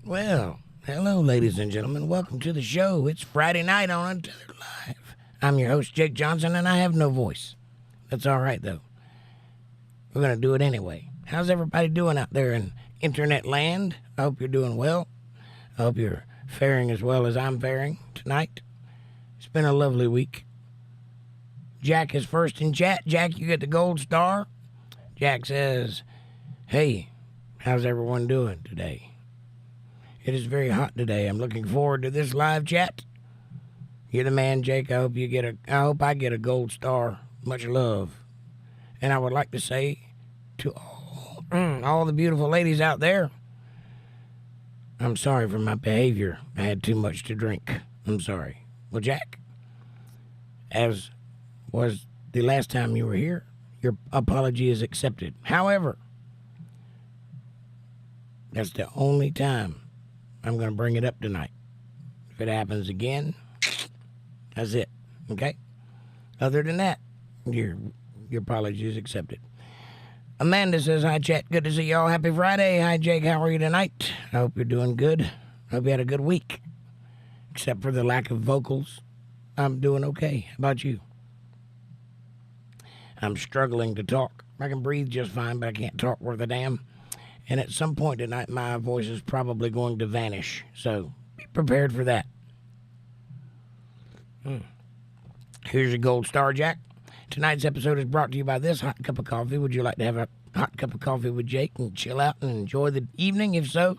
Well, hello, ladies and gentlemen. Welcome to the show. It's Friday night on Untethered Live. I'm your host, Jake Johnson, and I have no voice. That's all right, though. We're going to do it anyway. How's everybody doing out there in internet land? I hope you're doing well. I hope you're faring as well as I'm faring tonight. It's been a lovely week. Jack is first in chat. Jack, you get the gold star. Jack says, hey, how's everyone doing today? It is very hot today. I'm looking forward to this live chat. You're the man, Jake. I hope I get a gold star. Much love. And I would like to say to all the beautiful ladies out there, I'm sorry for my behavior. I had too much to drink. I'm sorry. Well, Jack, as was the last time you were here, your apology is accepted. However, that's the only time I'm going to bring it up tonight. If it happens again, that's it. Okay? Other than that, your apology is accepted. Amanda says, hi, chat. Good to see y'all. Happy Friday. Hi, Jake. How are you tonight? I hope you're doing good. I hope you had a good week. Except for the lack of vocals, I'm doing okay. How about you? I'm struggling to talk. I can breathe just fine, but I can't talk worth a damn. And at some point tonight, my voice is probably going to vanish. So be prepared for that. Here's your gold star, Jack. Tonight's episode is brought to you by this hot cup of coffee. Would you like to have a hot cup of coffee with Jake and chill out and enjoy the evening? If so,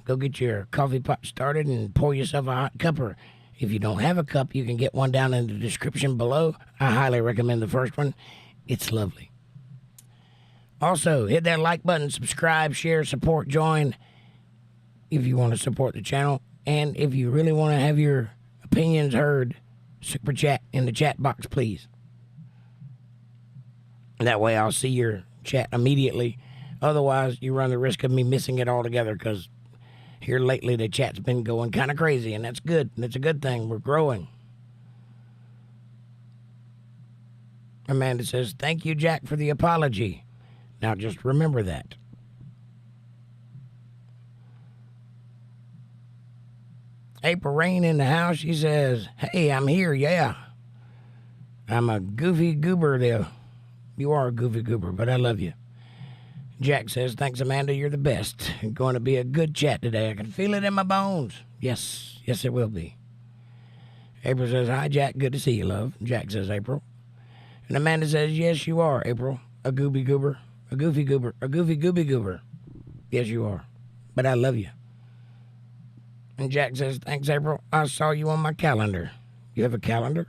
go get your coffee pot started and pour yourself a hot cupper. If you don't have a cup, you can get one down in the description below. I highly recommend the first one. It's lovely. Also, hit that like button, subscribe, share, support, join if you want to support the channel. And if you really want to have your opinions heard, super chat in the chat box, please. That way I'll see your chat immediately. Otherwise, you run the risk of me missing it altogether because here lately the chat's been going kind of crazy, and that's good. That's a good thing. We're growing. Amanda says, thank you, Jack, for the apology. Now, just remember that. April Rain in the house. She says, hey, I'm here, yeah. I'm a goofy goober there. You are a goofy goober, but I love you. Jack says, thanks, Amanda. You're the best. It's going to be a good chat today. I can feel it in my bones. Yes, it will be. April says, hi, Jack. Good to see you, love. Jack says, April. And Amanda says, yes, you are, April. A goofy goober. A goofy goober. A goofy gooby goober. Yes, you are. But I love you. And Jack says, thanks, April. I saw you on my calendar. You have a calendar?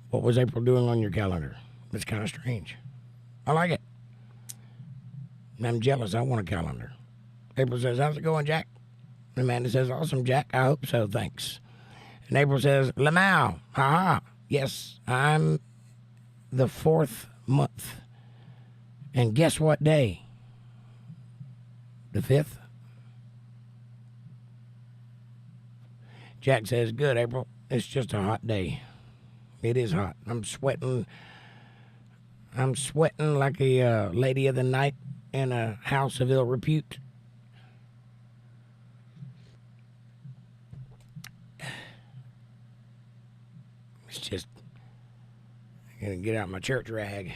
What was April doing on your calendar? That's kind of strange. I like it. And I'm jealous. I want a calendar. April says, how's it going, Jack? And Amanda says, awesome, Jack. I hope so. Thanks. And April says, ℂ𝕚𝕝. Ha-ha. Yes, I'm the 4th month. And guess what day? The 5th? Jack says, good, April. It's just a hot day. It is hot. I'm sweating like a lady of the night in a house of ill repute. It's just, I'm going to get out my church rag.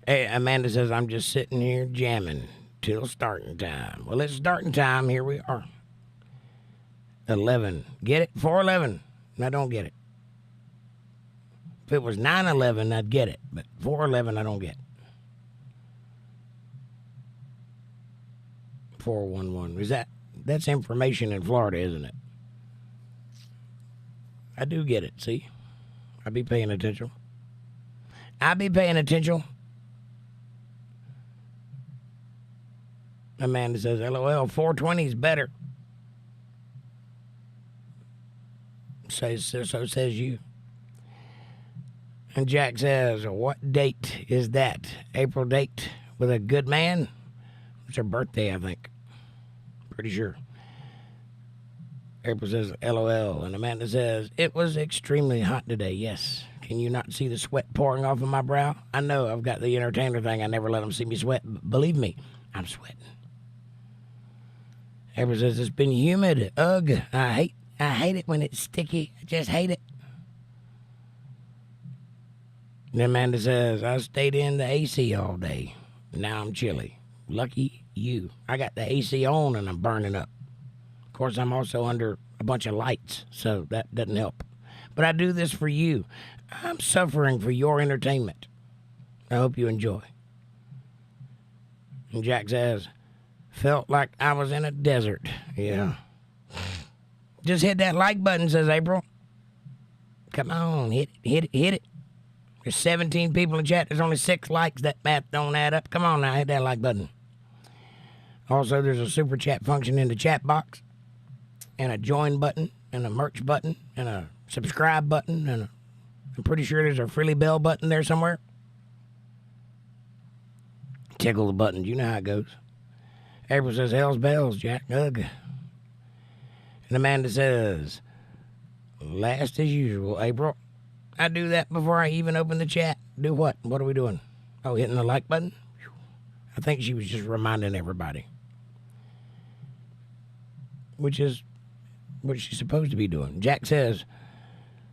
Hey, Amanda says, I'm just sitting here jamming till starting time. Well, it's starting time. Here we are. 11. Get it? 4:11. I don't get it. If it was 9:11, I'd get it. But 4:11, I don't get. 411. That's information in Florida, isn't it? I do get it, see? I be paying attention. Amanda says, LOL, 420 is better. So says you. And Jack says, what date is that? April date with a good man? It's her birthday, I think. Pretty sure. April says, LOL. And Amanda says, it was extremely hot today. Yes. Can you not see the sweat pouring off of my brow? I know I've got the entertainer thing. I never let them see me sweat. Believe me, I'm sweating. April says, it's been humid. Ugh. I hate it when it's sticky. I just hate it. And Amanda says, I stayed in the AC all day. Now I'm chilly. Lucky you. I got the AC on and I'm burning up. Of course, I'm also under a bunch of lights, so that doesn't help. But I do this for you. I'm suffering for your entertainment. I hope you enjoy. And Jack says, felt like I was in a desert. Yeah. Just hit that like button, says April. Come on, hit it. There's 17 people in chat. There's only 6 likes. That math don't add up. Come on now, hit that like button. Also, there's a super chat function in the chat box, and a join button, and a merch button, and a subscribe button, and I'm pretty sure there's a frilly bell button there somewhere. Tickle the buttons. You know how it goes. April says, hell's bells, Jack. Ugh. And Amanda says, last as usual, April. I do that before I even open the chat. Do what? What are we doing? Oh, hitting the like button? I think she was just reminding everybody. Which is what she's supposed to be doing. Jack says,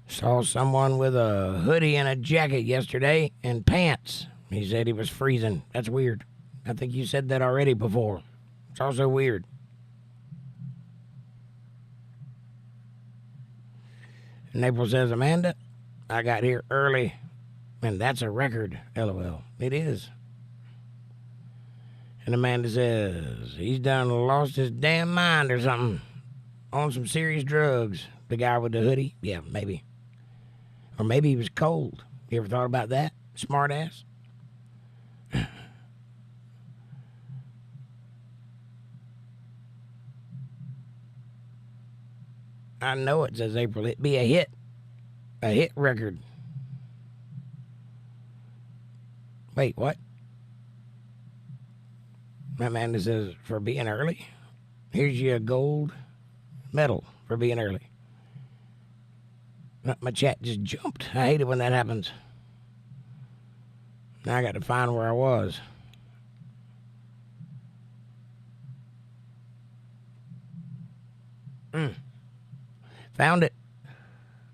saw someone with a hoodie and a jacket yesterday and pants. He said he was freezing. That's weird. I think you said that already before. It's also weird. And April says, Amanda, I got here early, and that's a record, LOL. It is. And Amanda says, he's done lost his damn mind or something. On some serious drugs. The guy with the hoodie? Yeah, maybe. Or maybe he was cold. You ever thought about that? Smart ass? I know it, says April. It'd be a hit. A hit record. Wait, what? Amanda says, for being early? Here's you a gold medal for being early. My chat just jumped. I hate it when that happens. Now I got to find where I was. Found it.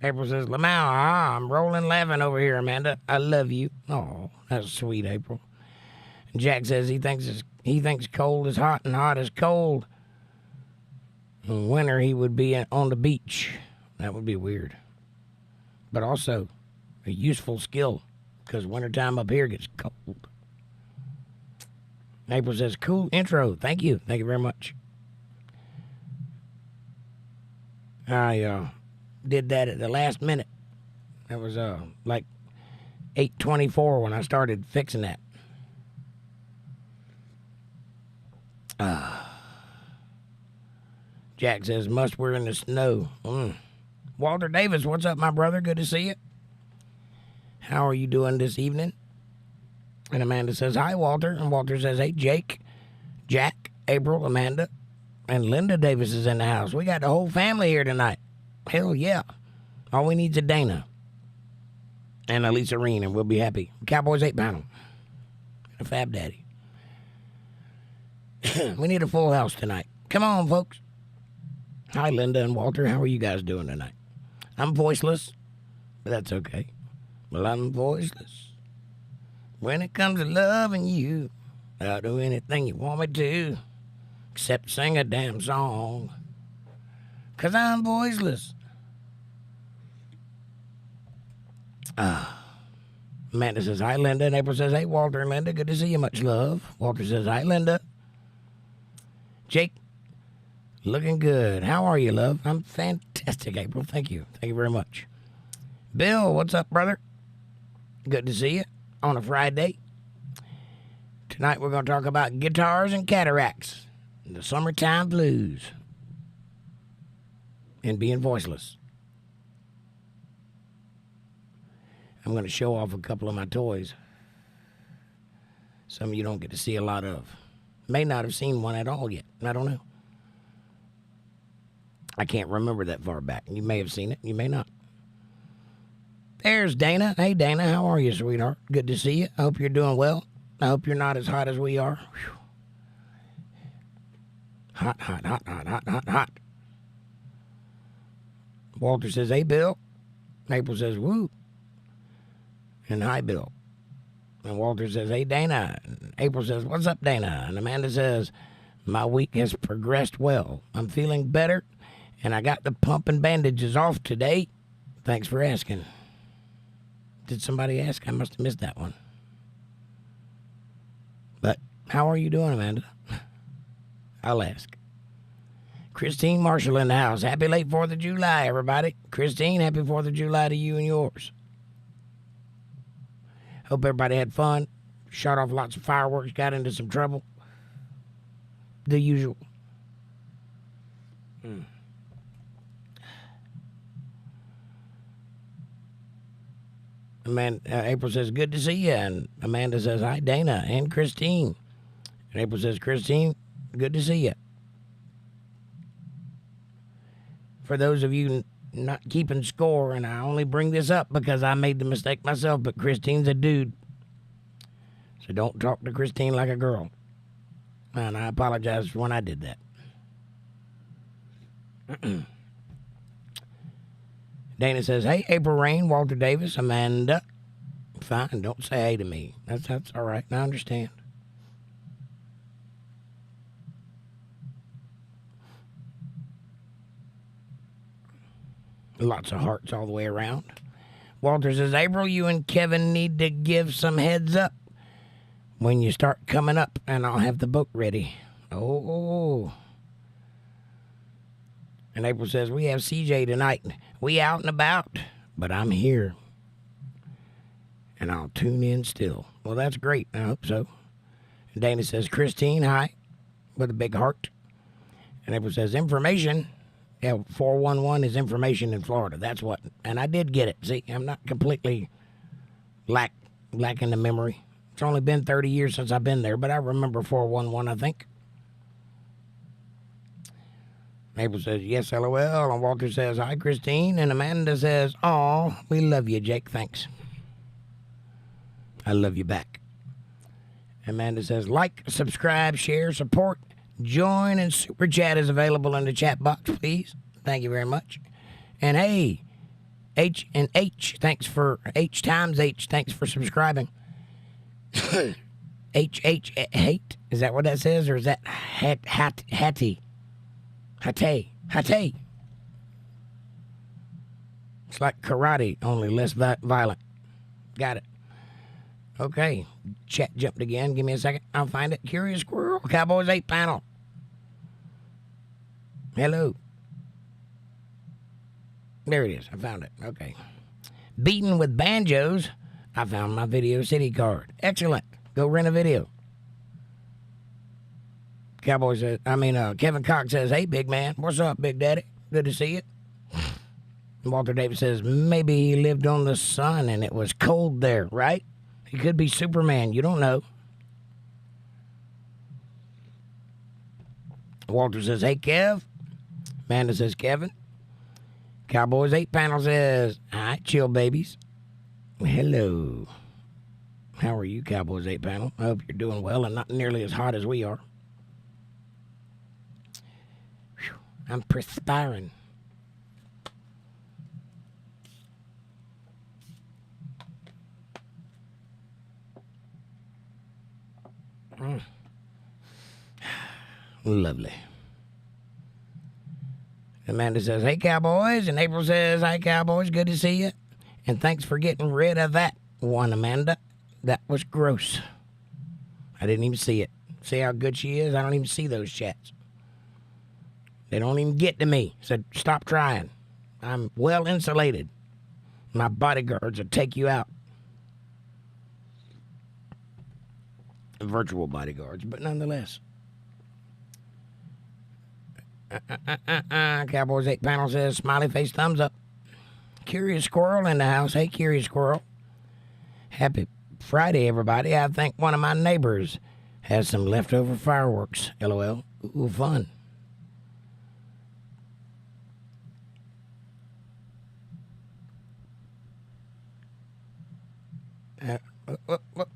April says, Lamau, I'm rolling laughing over here, Amanda. I love you. Oh, that's sweet, April. And Jack says he thinks cold is hot and hot is cold. In winter, he would be on the beach. That would be weird. But also a useful skill, because wintertime up here gets cold. April says, cool intro. Thank you. Thank you very much. I did that at the last minute. That was like 8:24 when I started fixing that. Jack says, must we're in the snow. Walter Davis, what's up, my brother? Good to see you. How are you doing this evening? And Amanda says, hi, Walter. And Walter says, hey, Jake, Jack, April, Amanda, and Linda Davis is in the house. We got the whole family here tonight. Hell yeah. All we need's a Dana and a Lisa Reen, and we'll be happy. Cowboys 8-pound. A Fab Daddy. We need a full house tonight. Come on, folks. Hi, Linda and Walter. How are you guys doing tonight? I'm voiceless, but that's okay. Well, I'm voiceless. When it comes to loving you, I'll do anything you want me to, except sing a damn song. 'Cause I'm voiceless. Amanda says, hi, Linda. And April says, hey, Walter and Linda. Good to see you. Much love. Walter says, hi, Linda. Jake, looking good. How are you, love? I'm fantastic, April. Thank you. Thank you very much. Bill, what's up, brother? Good to see you on a Friday. Tonight we're going to talk about guitars and cataracts, and the summertime blues, and being voiceless. I'm going to show off a couple of my toys. Some of you don't get to see a lot of. May not have seen one at all yet. I don't know. I can't remember that far back. You may have seen it. You may not. There's Dana. Hey, Dana. How are you, sweetheart? Good to see you. I hope you're doing well. I hope you're not as hot as we are. Whew. Hot, hot, hot, hot, hot, hot, hot. Walter says, hey, Bill. April says, woo. And hi, Bill. And Walter says, hey, Dana. And April says, what's up, Dana? And Amanda says, my week has progressed well. I'm feeling better, and I got the pump and bandages off today. Thanks for asking. Did somebody ask? I must have missed that one. But how are you doing, Amanda? I'll ask. Christine Marshall in the house. Happy late 4th of July, everybody. Christine, happy 4th of July to you and yours. Hope everybody had fun. Shot off lots of fireworks, got into some trouble. The usual. April says, good to see you. And Amanda says, hi, Dana and Christine. And April says, Christine, good to see you. For those of you not keeping score, and I only bring this up because I made the mistake myself, but Christine's a dude. So don't talk to Christine like a girl. And I apologize when I did that. Dana says, hey, April Rain, Walter Davis, Amanda. Fine, don't say hey to me. That's all right. I understand. Lots of hearts all the way around. Walter says, April, you and Kevin need to give some heads up when you start coming up, and I'll have the boat ready. Oh. And April says, we have CJ tonight. We out and about, but I'm here. And I'll tune in still. Well, that's great. I hope so. And Dana says, Christine, hi, with a big heart. And April says, information. Yeah, 411 is information in Florida. That's what. And I did get it. See, I'm not completely lacking the memory. It's only been 30 years since I've been there, but I remember 411, I think. April says, yes, LOL. And Walter says, hi, Christine. And Amanda says, aw, we love you, Jake. Thanks. I love you back. Amanda says, like, subscribe, share, support, join, and Super Chat is available in the chat box, please. Thank you very much. And hey, H and H, thanks for H times H, thanks for subscribing. H hate, is that what that says, or is that Hattie? Hattie. It's like karate, only less violent. Got it. Okay, chat jumped again. Give me a second. I'll find it. Curious Squirrel, Cowboys 8 panel. Hello. There it is. I found it. Okay. Beaten with banjos. I found my Video City card. Excellent. Go rent a video. Cowboy says, Kevin Cox says, hey, big man. What's up, Big Daddy? Good to see you. Walter Davis says, maybe he lived on the sun and it was cold there, right? He could be Superman. You don't know. Walter says, hey, Kev. Amanda says, Kevin. Cowboys 8 panel says, hi, chill babies. Hello. How are you, Cowboys 8 panel? I hope you're doing well and not nearly as hot as we are. Whew, I'm perspiring. Lovely. Amanda says, hey, Cowboys. And April says, hi, Cowboys. Good to see you. And thanks for getting rid of that one, Amanda. That was gross. I didn't even see it. See how good she is? I don't even see those chats. They don't even get to me. So stop trying. I'm well insulated. My bodyguards will take you out. Virtual bodyguards, but nonetheless. Cowboys 8 panel says, smiley face, thumbs up. Curious Squirrel in the house. Hey, Curious Squirrel. Happy Friday, everybody. I think one of my neighbors has some leftover fireworks. LOL. Ooh, fun. Look.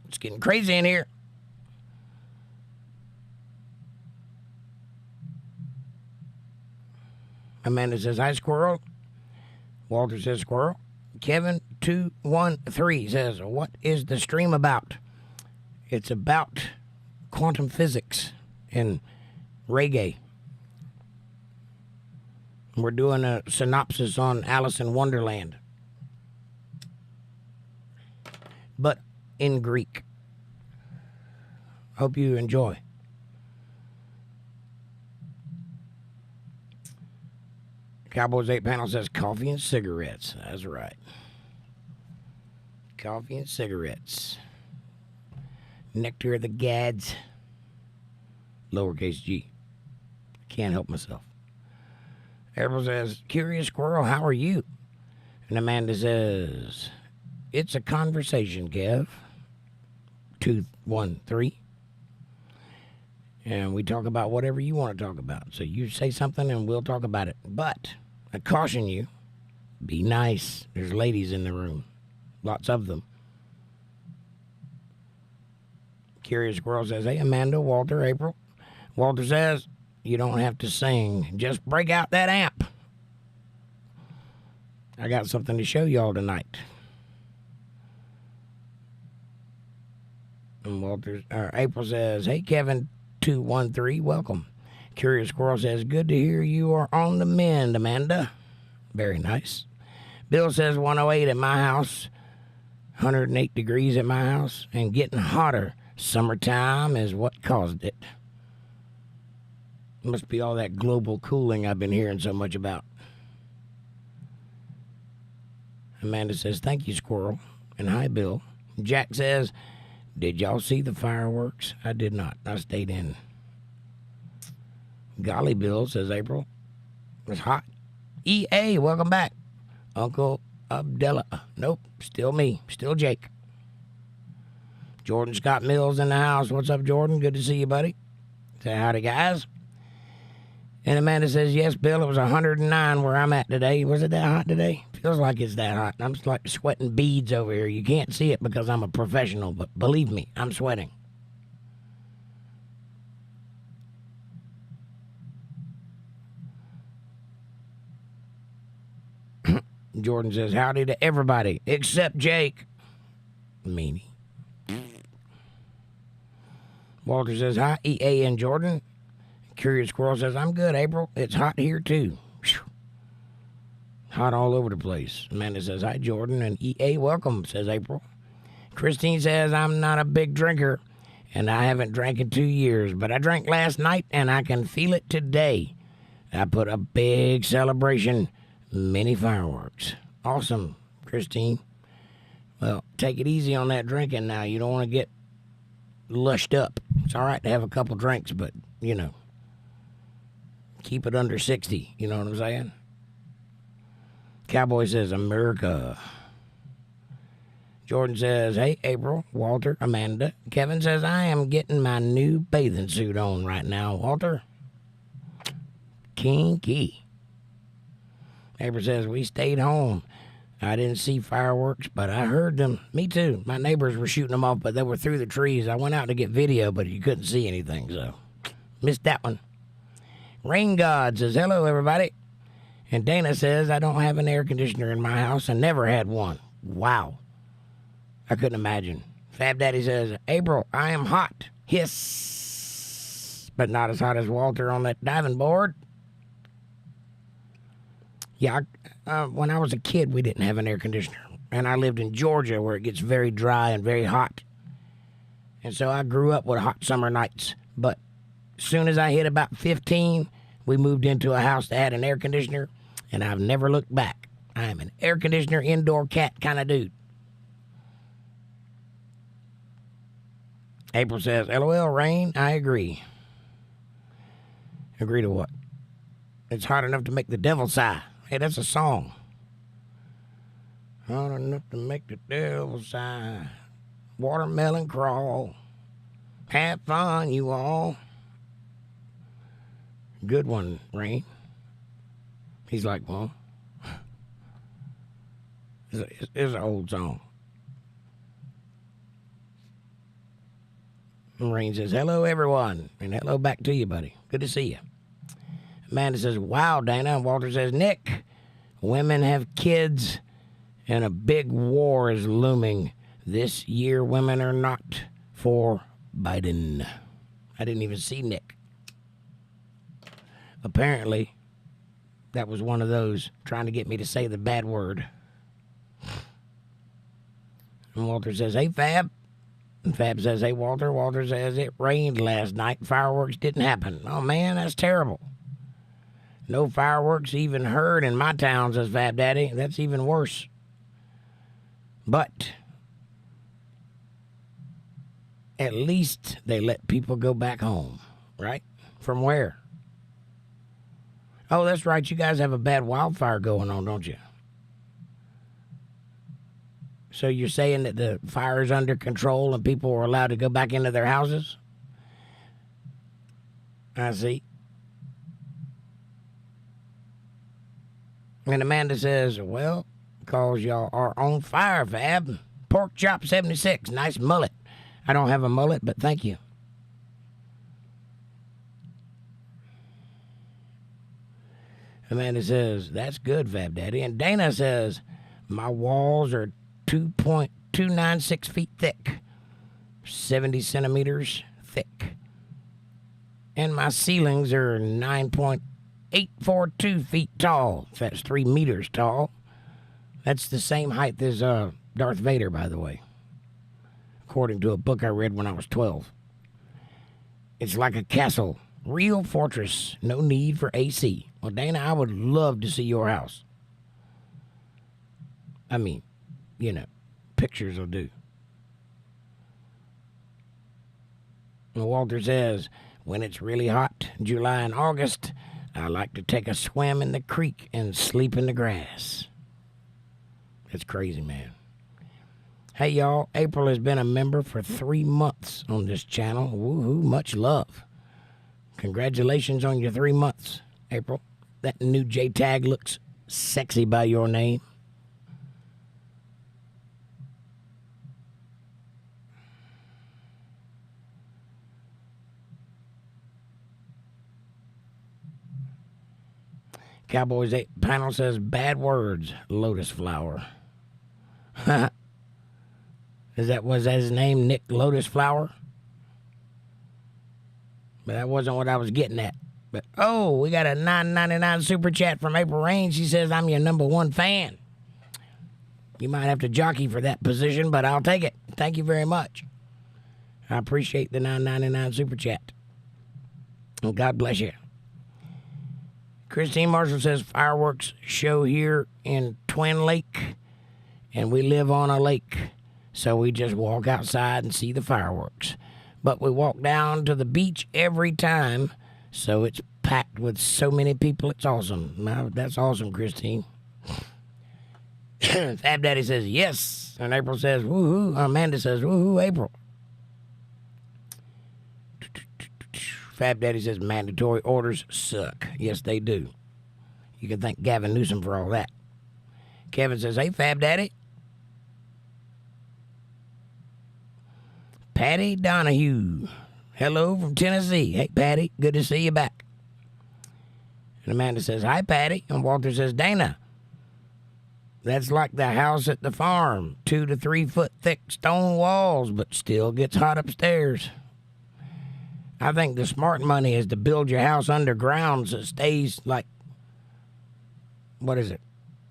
It's getting crazy in here. Amanda says, hi, squirrel. Walter says, squirrel. Kevin213 says, what is the stream about? It's about quantum physics and reggae. We're doing a synopsis on Alice in Wonderland, but in Greek. Hope you enjoy. Cowboys 8 panel says coffee and cigarettes. That's right. Coffee and cigarettes. Nectar of the Gads. Lowercase g. Can't help myself. April says, curious squirrel, how are you? And Amanda says, it's a conversation, Kev. 213. And we talk about whatever you want to talk about. So you say something and we'll talk about it. But I caution you, be nice. There's ladies in the room. Lots of them. Curious Squirrel says, hey, Amanda, Walter, April. Walter says, you don't have to sing. Just break out that amp. I got something to show y'all tonight. And April says, hey, Kevin213, welcome. Curious Squirrel says, good to hear you are on the mend, Amanda. Very nice. Bill says 108 at my house, 108 degrees at my house, and getting hotter. Summertime is what caused it. Must be all that global cooling I've been hearing so much about. Amanda says, thank you, Squirrel. And hi, Bill. Jack says, did y'all see the fireworks? I did not. I stayed in. Golly, Bill, says April. It's hot. EA, welcome back. Uncle Abdullah. Nope, still me. Still Jake. Jordan Scott Mills in the house. What's up, Jordan? Good to see you, buddy. Say howdy, guys. And Amanda says, yes, Bill, it was 109 where I'm at today. Was it that hot today? Feels like it's that hot. I'm just like sweating beads over here. You can't see it because I'm a professional, but believe me, I'm sweating. Jordan says, howdy to everybody except Jake. Meanie. Walter says, hi, EA and Jordan. Curious Squirrel says, I'm good, April. It's hot here, too. Whew. Hot all over the place. Amanda says, hi, Jordan. And EA, welcome, says April. Christine says, I'm not a big drinker, and I haven't drank in 2 years, but I drank last night, and I can feel it today. I put a big celebration, many fireworks. Awesome, Christine. Well, take it easy on that drinking now. You don't want to get lushed up. It's all right to have a couple drinks, but, you know, keep it under 60. You know what I'm saying? Cowboy says, America. Jordan says, hey, April, Walter, Amanda. Kevin says, I am getting my new bathing suit on right now, Walter. Kinky. April says, we stayed home. I didn't see fireworks, but I heard them. Me too. My neighbors were shooting them off, but they were through the trees. I went out to get video, but you couldn't see anything, so missed that one. Rain God says, hello, everybody. And Dana says, I don't have an air conditioner in my house and never had one. Wow. I couldn't imagine. Fab Daddy says, April, I am hot. Hiss. But not as hot as Walter on that diving board. Yeah, when I was a kid, we didn't have an air conditioner. And I lived in Georgia where it gets very dry and very hot. And so I grew up with hot summer nights. But as soon as I hit about 15, we moved into a house that had an air conditioner. And I've never looked back. I am an air conditioner, indoor cat kind of dude. April says, LOL, Rain, I agree. Agree to what? It's hot enough to make the devil sigh. Hey, that's a song. Hot enough to make the devil sigh. Watermelon crawl. Have fun, you all. Good one, Rain. He's like, well, it's an old song. And Rain says, hello, everyone. And hello back to you, buddy. Good to see you. Amanda says, wow, Dana. And Walter says, Nick, women have kids and a big war is looming. This year, women are not for Biden. I didn't even see Nick. Apparently, that was one of those trying to get me to say the bad word. And Walter says, hey, Fab. And Fab says, hey, Walter. Walter says, it rained last night. Fireworks didn't happen. Oh, man, that's terrible. No fireworks even heard in my town, says Fab Daddy. That's even worse. But at least they let people go back home, right? From where? Oh, that's right. You guys have a bad wildfire going on, don't you? So you're saying that the fire is under control and people are allowed to go back into their houses? I see. And Amanda says, well, because y'all are on fire, Fab. Pork Chop 76, nice mullet. I don't have a mullet, but thank you. Amanda says, that's good, Fab Daddy. And Dana says, my walls are 2.296 feet thick, 70 centimeters thick. And my ceilings are 9.842 feet tall. That's 3 meters tall. That's the same height as Darth Vader, by the way, according to a book I read when I was 12. It's like a castle, real fortress, no need for AC. Well, Dana, I would love to see your house. I mean, you know, pictures will do. And Walter says, when it's really hot, July and August, I like to take a swim in the creek and sleep in the grass. That's crazy, man. Hey, y'all, April has been a member for 3 months on this channel. Woohoo, much love. Congratulations on your 3 months, April. That new J-tag looks sexy by your name. Cowboys 8 panel says, bad words, lotus flower. Was that his name, Nick Lotus Flower? But that wasn't what I was getting at. But, oh, we got a $9.99 super chat from April Rain. She says, I'm your #1 fan. You might have to jockey for that position, but I'll take it. Thank you very much. I appreciate the $9.99 super chat. And God bless you. Christine Marshall says, fireworks show here in Twin Lake, and we live on a lake, so we just walk outside and see the fireworks. But we walk down to the beach every time, so it's packed with so many people. It's awesome. Now, that's awesome, Christine. Fab Daddy says, yes. And April says, woohoo. Amanda says, woohoo, April. Fab Daddy says, mandatory orders suck. Yes, they do. You can thank Gavin Newsom for all that. Kevin says, hey, Fab Daddy. Patty Donahue. Hello from Tennessee. Hey, Patty, good to see you back. And Amanda says, hi, Patty. And Walter says, Dana, that's like the house at the farm. 2 to 3 foot thick stone walls, but still gets hot upstairs. I think the smart money is to build your house underground so it stays like, what is it?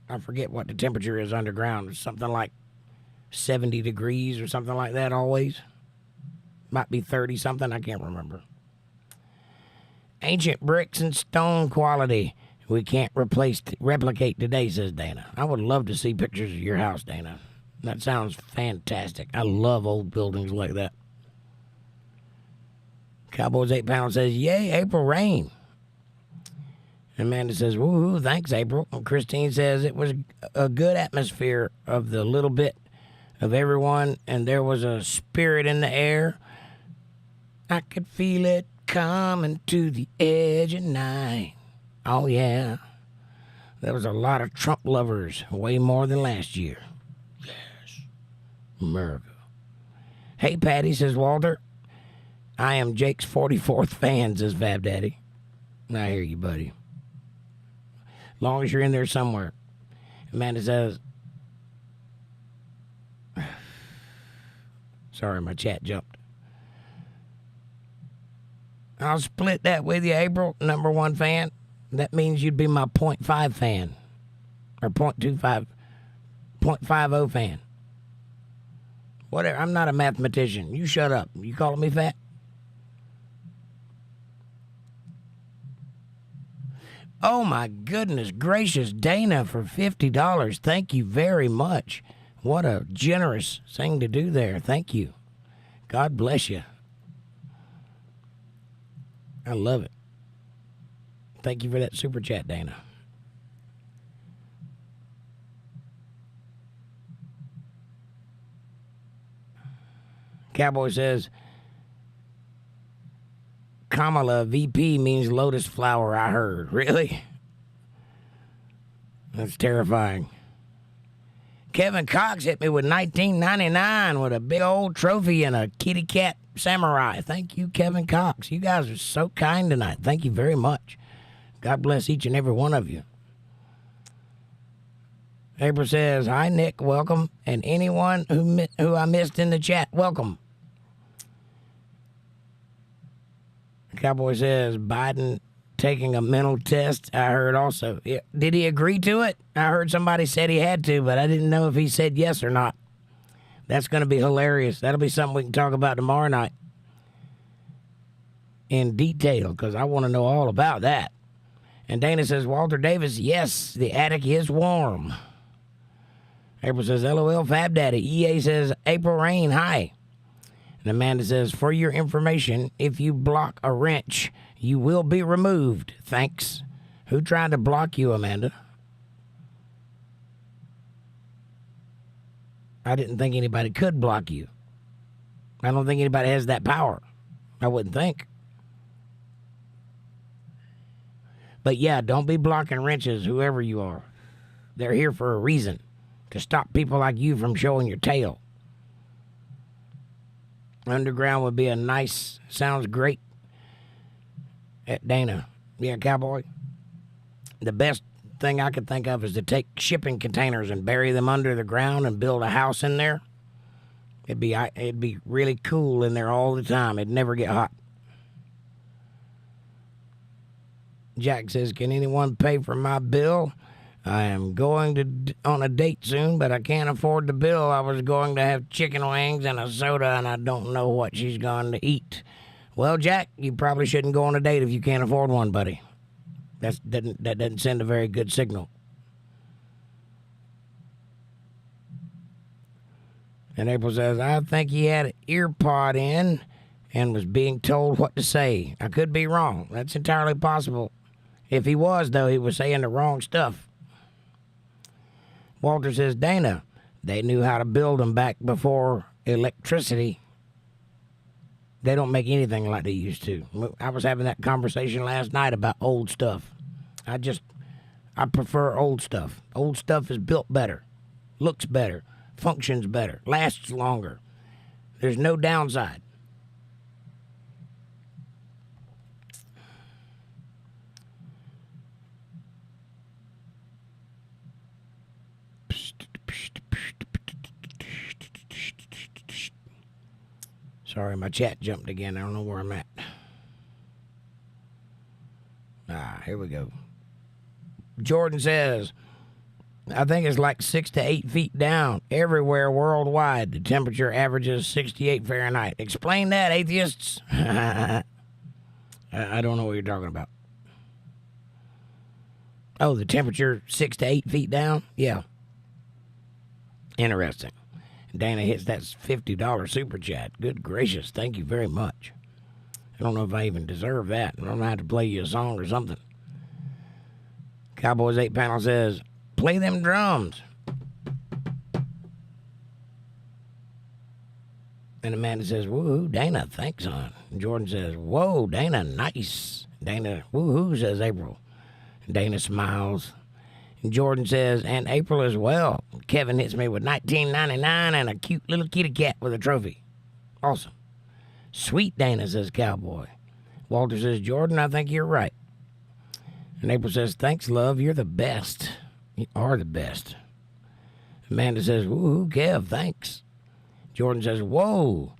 I forget what the temperature is underground. It's something like 70 degrees or something like that always. Might be 30 something, I can't remember. Ancient bricks and stone quality we can't replicate today, says Dana. I would love to see pictures of your house, Dana. That sounds fantastic. I love old buildings like that. Cowboys 8 pounds says, yay, April Rain. Amanda says, woohoo, thanks, April. And Christine says, it was a good atmosphere of the little bit of everyone, and there was a spirit in the air. I could feel it coming to the edge of night. Oh, yeah. There was a lot of Trump lovers, way more than last year. Yes. America. Hey, Patty, says Walter. I am Jake's 44th fan, says Fab Daddy. I hear you, buddy. Long as you're in there somewhere. Amanda says, sorry, my chat jumped. I'll split that with you, April, #1 fan. That means you'd be my 0.5 fan. Or 0.25, 0.50 fan. Whatever, I'm not a mathematician. You shut up. You calling me fat? Oh my goodness gracious, Dana for $50. Thank you very much. What a generous thing to do there. Thank you. God bless you. I love it. Thank you for that super chat, Dana. Cowboy says, Kamala VP means lotus flower, I heard. Really? That's terrifying. Kevin Cox hit me with $19.99 with a big old trophy and a kitty cat samurai. Thank you, Kevin Cox. You guys are so kind tonight. Thank you very much. God bless each and every one of you. April says, hi, Nick, welcome. And anyone who I missed in the chat, welcome. Cowboy says, Biden taking a mental test. I heard also. Did he agree to it? I heard somebody said he had to, but I didn't know if he said yes or not. That's going to be hilarious. That'll be something we can talk about tomorrow night in detail, because I want to know all about that. And Dana says, Walter Davis, yes, the attic is warm. April says, LOL, Fab Daddy. EA says, April Rain, hi. And Amanda says, for your information, if you block a wrench, you will be removed. Thanks. Who tried to block you, Amanda? I didn't think anybody could block you. I don't think anybody has that power. I wouldn't think. But yeah, don't be blocking wrenches, whoever you are. They're here for a reason, to stop people like you from showing your tail. Underground would be a nice, sounds great. At Dana. Yeah, Cowboy. The best thing I could think of is to take shipping containers and bury them under the ground and build a house in there. It'd be really cool in there all the time. It'd never get hot. Jack says, can anyone pay for my bill? I am going on a date soon, but I can't afford the bill. I was going to have chicken wings and a soda, and I don't know what she's going to eat. Well, Jack, you probably shouldn't go on a date if you can't afford one, buddy. That doesn't send a very good signal. And April says, I think he had an ear pod in and was being told what to say. I could be wrong. That's entirely possible. If he was, though, he was saying the wrong stuff. Walter says, Dana, they knew how to build them back before electricity. They don't make anything like they used to. I was having that conversation last night about old stuff. I prefer old stuff. Old stuff is built better, looks better, functions better, lasts longer. There's no downside. Sorry, my chat jumped again. I don't know where I'm at. Here we go. Jordan says, I think it's like 6 to 8 feet down everywhere worldwide. The temperature averages 68 Fahrenheit. Explain that, atheists. I don't know what you're talking about. Oh, the temperature 6 to 8 feet down? Yeah. Interesting. Dana hits that $50 super chat. Good gracious, thank you very much. I don't know if I even deserve that. I'm going to have to play you a song or something. Cowboys 8 panel says, play them drums. And Amanda says, woohoo, Dana, thanks, hon. And Jordan says, whoa, Dana, nice. Dana, woohoo, says April. And Dana smiles. And Jordan says, and April as well. Kevin hits me with $19.99 and a cute little kitty cat with a trophy. Awesome. Sweet Dana, says Cowboy. Walter says, Jordan, I think you're right. And April says, thanks, love. You're the best. You are the best. Amanda says, woohoo, Kev, thanks. Jordan says, whoa,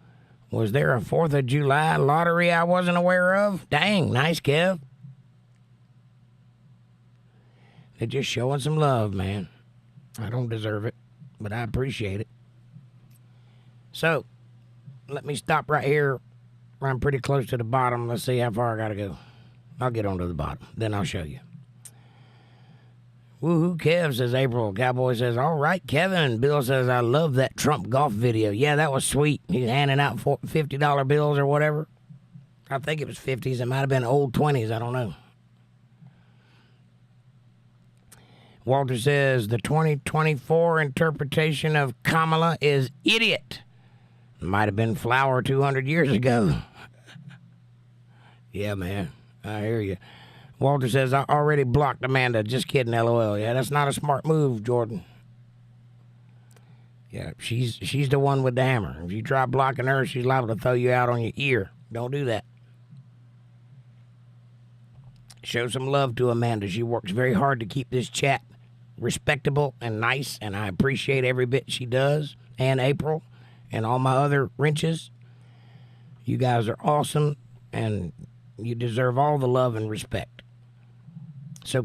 was there a 4th of July lottery I wasn't aware of? Dang, nice, Kev. They're just showing some love, man. I don't deserve it, but I appreciate it. So, let me stop right here. I'm pretty close to the bottom. Let's see how far I got to go. I'll get on to the bottom. Then I'll show you. Woohoo, Kev, says April. Cowboy says, all right, Kevin. Bill says, I love that Trump golf video. Yeah, that was sweet. He's handing out $50 bills or whatever. I think it was 50s. It might have been old 20s. I don't know. Walter says, the 2024 interpretation of Kamala is idiot. Might have been flour 200 years ago. Yeah, man. I hear you. Walter says, I already blocked Amanda. Just kidding, LOL. Yeah, that's not a smart move, Jordan. Yeah, she's the one with the hammer. If you try blocking her, she's liable to throw you out on your ear. Don't do that. Show some love to Amanda. She works very hard to keep this chat respectable and nice, and I appreciate every bit she does. And April and all my other wrenches. You guys are awesome, and you deserve all the love and respect. So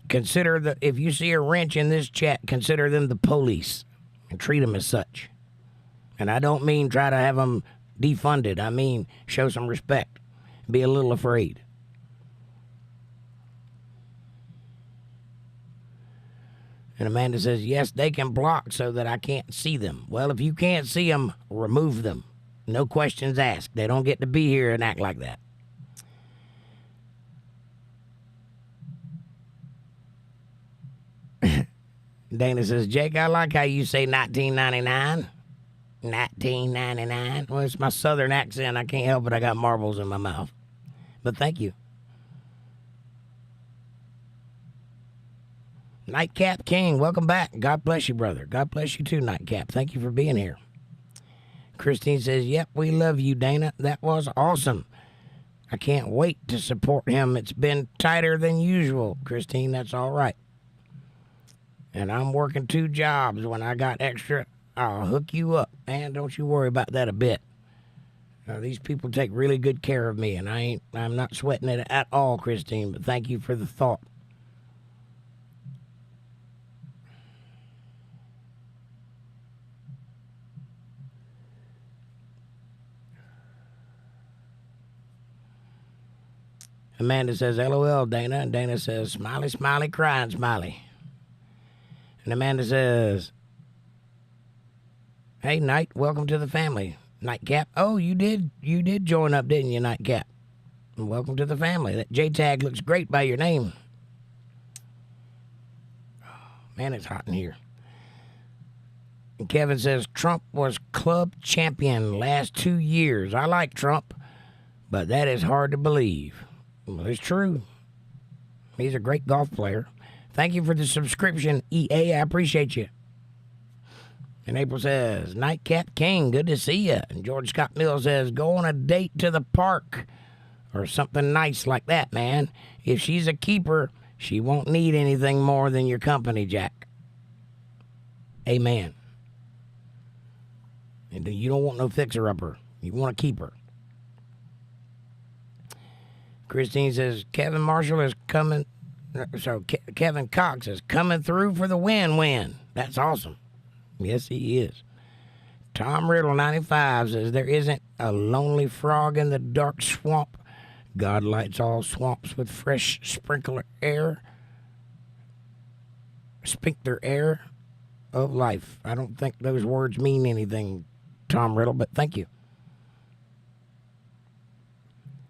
consider that if you see a wrench in this chat, consider them the police and treat them as such. And I don't mean try to have them defunded. I mean show some respect. Be a little afraid. And Amanda says, yes, they can block so that I can't see them. Well, if you can't see them, remove them. No questions asked. They don't get to be here and act like that. Dana says, Jake, I like how you say 1999. 1999. Well, it's my southern accent. I can't help it. I got marbles in my mouth. But thank you. Nightcap King, welcome back. God bless you, brother. God bless you too, Nightcap. Thank you for being here. Christine says, yep, we love you, Dana. That was awesome. I can't wait to support him. It's been tighter than usual, Christine. That's all right. And I'm working 2 jobs. When I got extra, I'll hook you up. Man, don't you worry about that a bit. These people take really good care of me, and I'm not sweating it at all, Christine, but thank you for the thought. Amanda says, LOL, Dana. And Dana says, smiley, smiley, crying, smiley. And Amanda says, hey, Knight, welcome to the family. Nightcap. Oh, you did join up, didn't you, Nightcap? And welcome to the family. That J-tag looks great by your name. Oh, man, it's hot in here. And Kevin says, Trump was club champion last 2 years. I like Trump, but that is hard to believe. Well, it's true. He's a great golf player. Thank you for the subscription, EA. I appreciate you. And April says, Nightcap King, good to see you. And George Scott Mills says, go on a date to the park or something nice like that, man. If she's a keeper, she won't need anything more than your company, Jack. Amen. And you don't want no fixer-upper. You want a keeper. Christine says, Kevin Marshall is coming. So Kevin Cox is coming through for the win-win. That's awesome. Yes, he is. Tom Riddle, 95, says, there isn't a lonely frog in the dark swamp. God lights all swamps with fresh sprinkler air of life. I don't think those words mean anything, Tom Riddle, but thank you.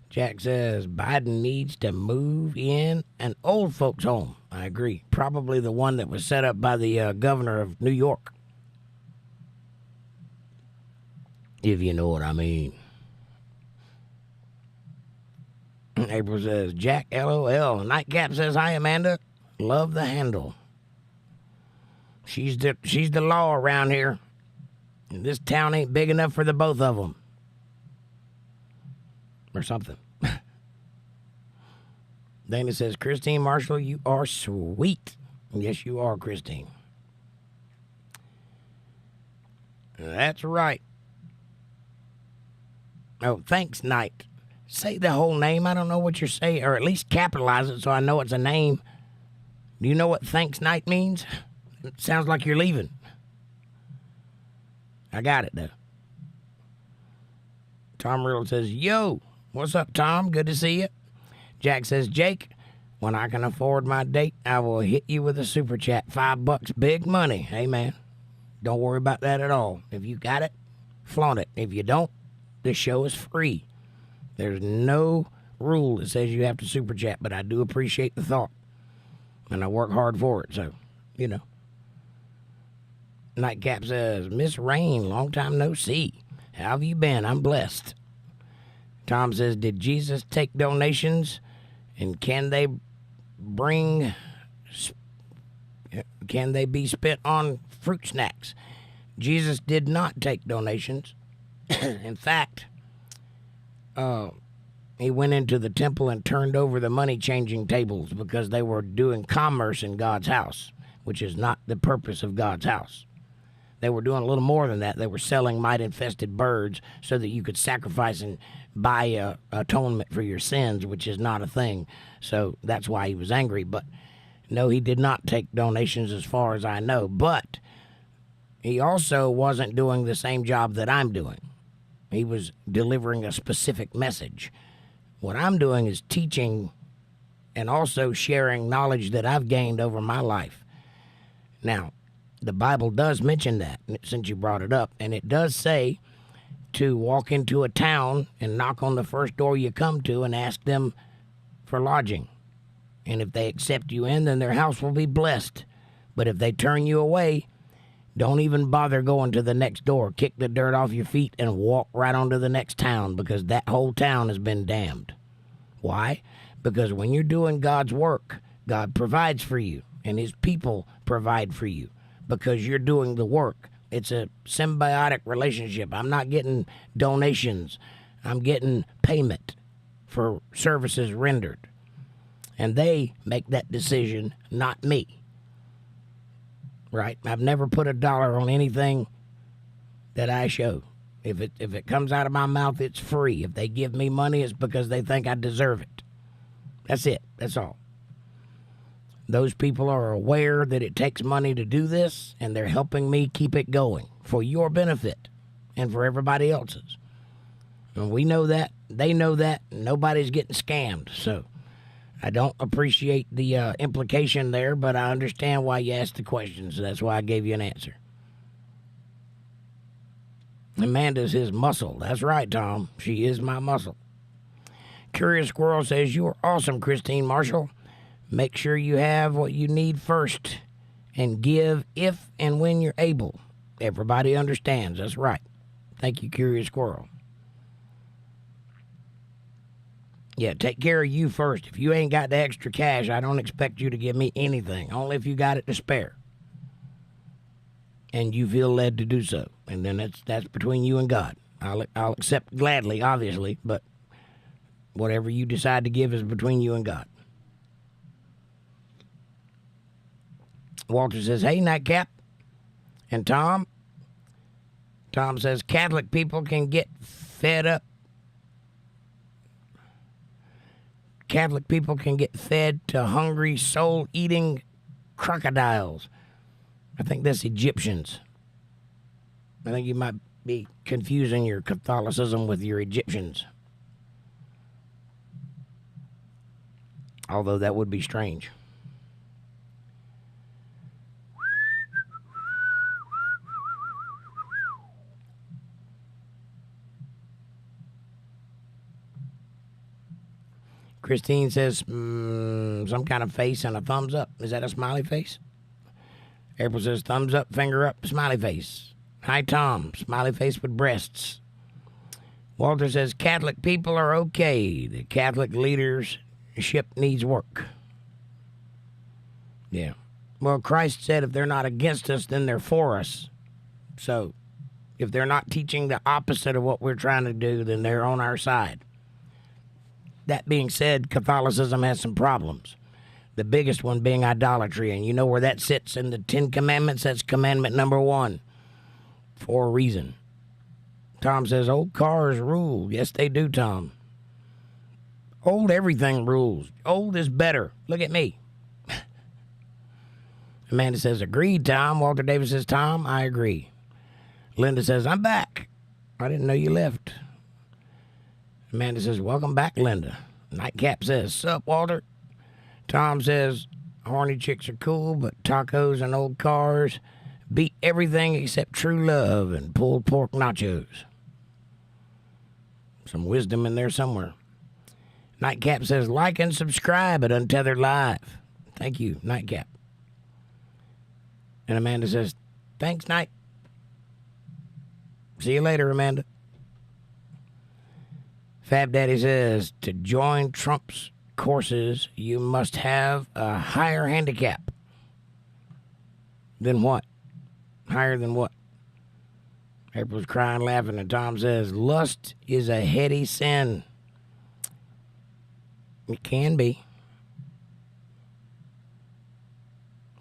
Jack says, Biden needs to move in an old folks' home. I agree. Probably the one that was set up by the governor of New York. If you know what I mean. April says, Jack, LOL. Nightcap says, hi, Amanda. Love the handle. She's the law around here. And this town ain't big enough for the both of them. or something. Dana says, Christine Marshall, you are sweet. Yes, you are, Christine. That's right. Oh, thanks, Knight. Say the whole name. I don't know what you're saying, or at least capitalize it so I know it's a name. Do you know what thanks, Knight means? It sounds like you're leaving. I got it, though. Tom Riddle says, yo, what's up, Tom? Good to see you. Jack says, Jake, when I can afford my date, I will hit you with a super chat. $5, big money. Hey, man, don't worry about that at all. If you got it, flaunt it. If you don't, the show is free. There's no rule that says you have to super chat, but I do appreciate the thought. And I work hard for it, so, you know. Nightcap says, Miss Rain, long time no see. How have you been? I'm blessed. Tom says, did Jesus take donations? And can they be spent on fruit snacks? Jesus did not take donations. In fact, he went into the temple and turned over the money-changing tables because they were doing commerce in God's house, which is not the purpose of God's house. They were doing a little more than that. They were selling mite-infested birds so that you could sacrifice and buy atonement for your sins, which is not a thing. So that's why he was angry. But no, he did not take donations as far as I know. But he also wasn't doing the same job that I'm doing. He was delivering a specific message. What I'm doing is teaching and also sharing knowledge that I've gained over my life. Now, the Bible does mention that, since you brought it up, and it does say to walk into a town and knock on the first door you come to and ask them for lodging. And if they accept you in, then their house will be blessed. But if they turn you away, don't even bother going to the next door. Kick the dirt off your feet and walk right on to the next town, because that whole town has been damned. Why? Because when you're doing God's work, God provides for you, and his people provide for you because you're doing the work. It's a symbiotic relationship. I'm not getting donations. I'm getting payment for services rendered. And they make that decision, not me. Right? I've never put $1 on anything that I show. If it comes out of my mouth, it's free. If they give me money, it's because they think I deserve it. That's it. That's all. Those people are aware that it takes money to do this, and they're helping me keep it going for your benefit and for everybody else's. And we know that. They know that. Nobody's getting scammed. So I don't appreciate the implication there, but I understand why you asked the question, so that's why I gave you an answer. Amanda's his muscle. That's right, Tom. She is my muscle. Curious Squirrel says, you are awesome, Christine Marshall. Make sure you have what you need first and give if and when you're able. Everybody understands. That's right. Thank you, Curious Squirrel. Yeah, take care of you first. If you ain't got the extra cash, I don't expect you to give me anything, only if you got it to spare. And you feel led to do so. And then that's between you and God. I'll accept gladly, obviously, but whatever you decide to give is between you and God. Walter says, hey, Nightcap and Tom. Tom says, Catholic people can get fed up. Catholic people can get fed to hungry, soul-eating crocodiles. I think that's Egyptians. I think you might be confusing your Catholicism with your Egyptians. Although that would be strange. Christine says, some kind of face and a thumbs up. Is that a smiley face? April says, thumbs up, finger up, smiley face. Hi, Tom. Smiley face with breasts. Walter says, Catholic people are okay. The Catholic leadership needs work. Yeah. Well, Christ said if they're not against us, then they're for us. So if they're not teaching the opposite of what we're trying to do, then they're on our side. That being said, Catholicism has some problems. The biggest one being idolatry. And you know where that sits in the 10 Commandments? That's commandment number 1 for a reason. Tom says, old cars rule. Yes, they do, Tom. Old everything rules. Old is better. Look at me. Amanda says, agreed, Tom. Walter Davis says, Tom, I agree. Linda says, I'm back. I didn't know you left. Amanda says, welcome back, Linda. Nightcap says, sup, Walter? Tom says, horny chicks are cool, but tacos and old cars beat everything except true love and pulled pork nachos. Some wisdom in there somewhere. Nightcap says, like and subscribe at Untethered Live. Thank you, Nightcap. And Amanda says, thanks, Night. See you later, Amanda. Fab Daddy says, to join Trump's courses, you must have a higher handicap. Than what? Higher than what? April's crying, laughing, and Tom says, lust is a heady sin. It can be.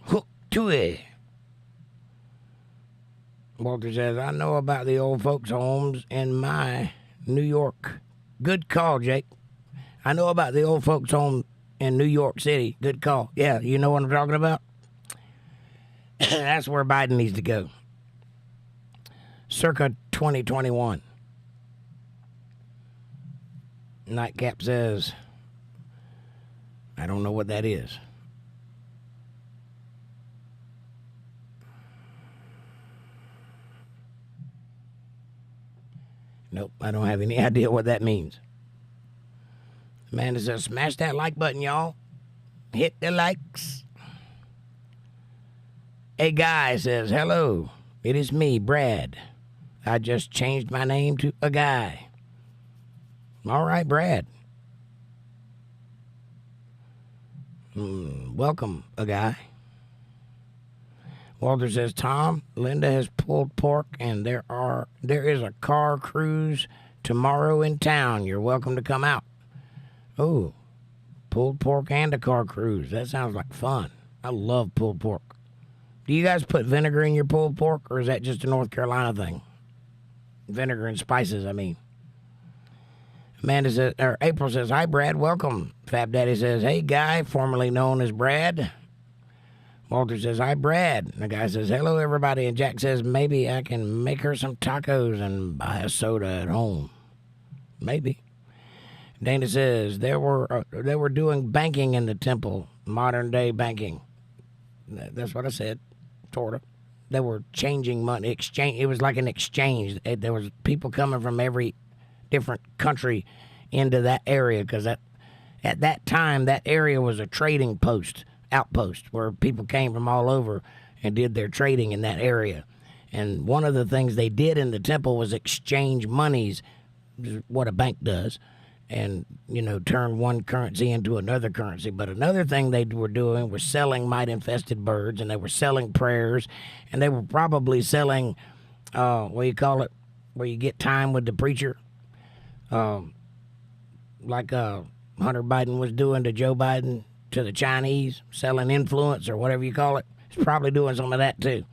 Hook to it. Walter says, I know about the old folks' homes in my New York. Good call, Jake. I know about the old folks' home in New York City. Good call. Yeah, you know what I'm talking about? That's where Biden needs to go. Circa 2021. Nightcap says, I don't know what that is. Nope, I don't have any idea what that means. Amanda says, smash that like button, y'all. Hit the likes. A guy says, hello, it is me, Brad. I just changed my name to a guy. All right, Brad. Welcome, a guy. Walter says, Tom, Linda has pulled pork and there is a car cruise tomorrow in town. You're welcome to come out. Oh, pulled pork and a car cruise. That sounds like fun. I love pulled pork. Do you guys put vinegar in your pulled pork, or is that just a North Carolina thing? Vinegar and spices, I mean. Amanda says, or April says, hi, Brad, welcome. Fab Daddy says, hey, guy, formerly known as Brad. Walter says, hi, Brad. And the guy says, hello, everybody. And Jack says, maybe I can make her some tacos and buy a soda at home. Maybe. Dana says, they were doing banking in the temple, modern day banking. That's what I said, sort of. They were changing money, exchange. It was like an exchange. There was people coming from every different country into that area because at that time, that area was a trading outpost, where people came from all over and did their trading in that area. And one of the things they did in the temple was exchange monies, what a bank does, and, turn one currency into another currency. But another thing they were doing was selling mite-infested birds, and they were selling prayers, and they were probably selling, what do you call it, where you get time with the preacher, like Hunter Biden was doing to Joe Biden, to the Chinese, selling influence or whatever you call it. He's probably doing some of that too.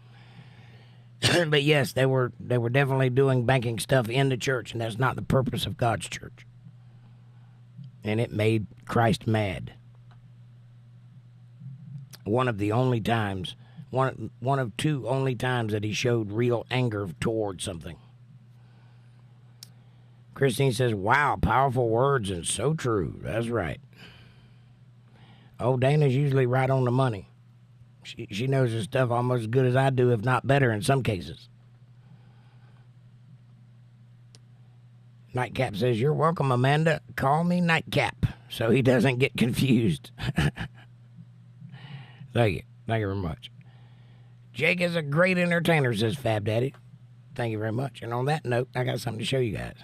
But yes, they were definitely doing banking stuff in the church, and that's not the purpose of God's church. And it made Christ mad. One of two only times that he showed real anger towards something. Christine says, wow, powerful words and so true. That's right. Oh, Dana's usually right on the money. She knows her stuff almost as good as I do, if not better in some cases. Nightcap says, you're welcome, Amanda. Call me Nightcap so he doesn't get confused. Thank you. Thank you very much. Jake is a great entertainer, says Fab Daddy. Thank you very much. And on that note, I got something to show you guys.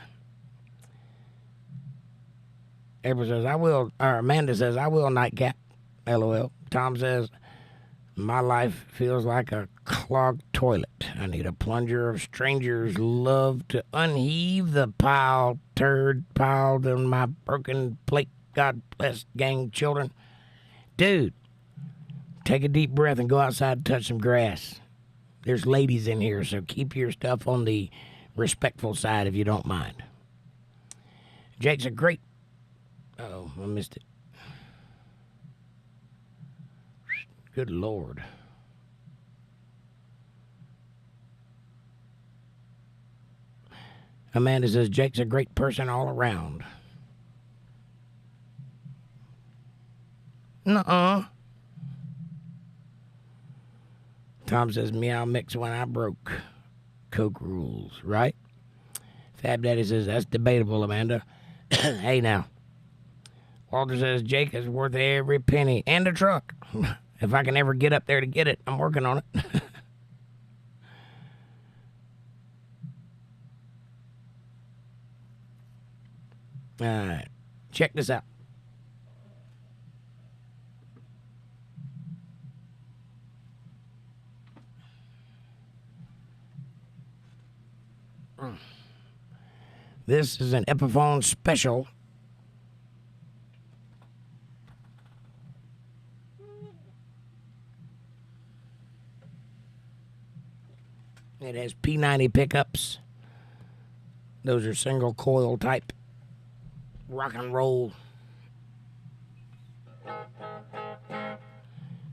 April says, Amanda says, I will, Nightcap. LOL. Tom says, my life feels like a clogged toilet. I need a plunger of strangers' love to unheave the pile, turd piled on my broken plate. God bless gang children. Dude, take a deep breath and go outside and touch some grass. There's ladies in here, so keep your stuff on the respectful side if you don't mind. Jake's a great... Oh, I missed it. Good Lord. Amanda says, Jake's a great person all around. Nuh-uh. Tom says, meow mix when I broke. Coke rules, right? Fab Daddy says, that's debatable, Amanda. Hey, now. Walter says, Jake is worth every penny and a truck. If I can ever get up there to get it, I'm working on it. All right. Check this out. This is an Epiphone special. It has P90 pickups. Those are single coil type rock and roll.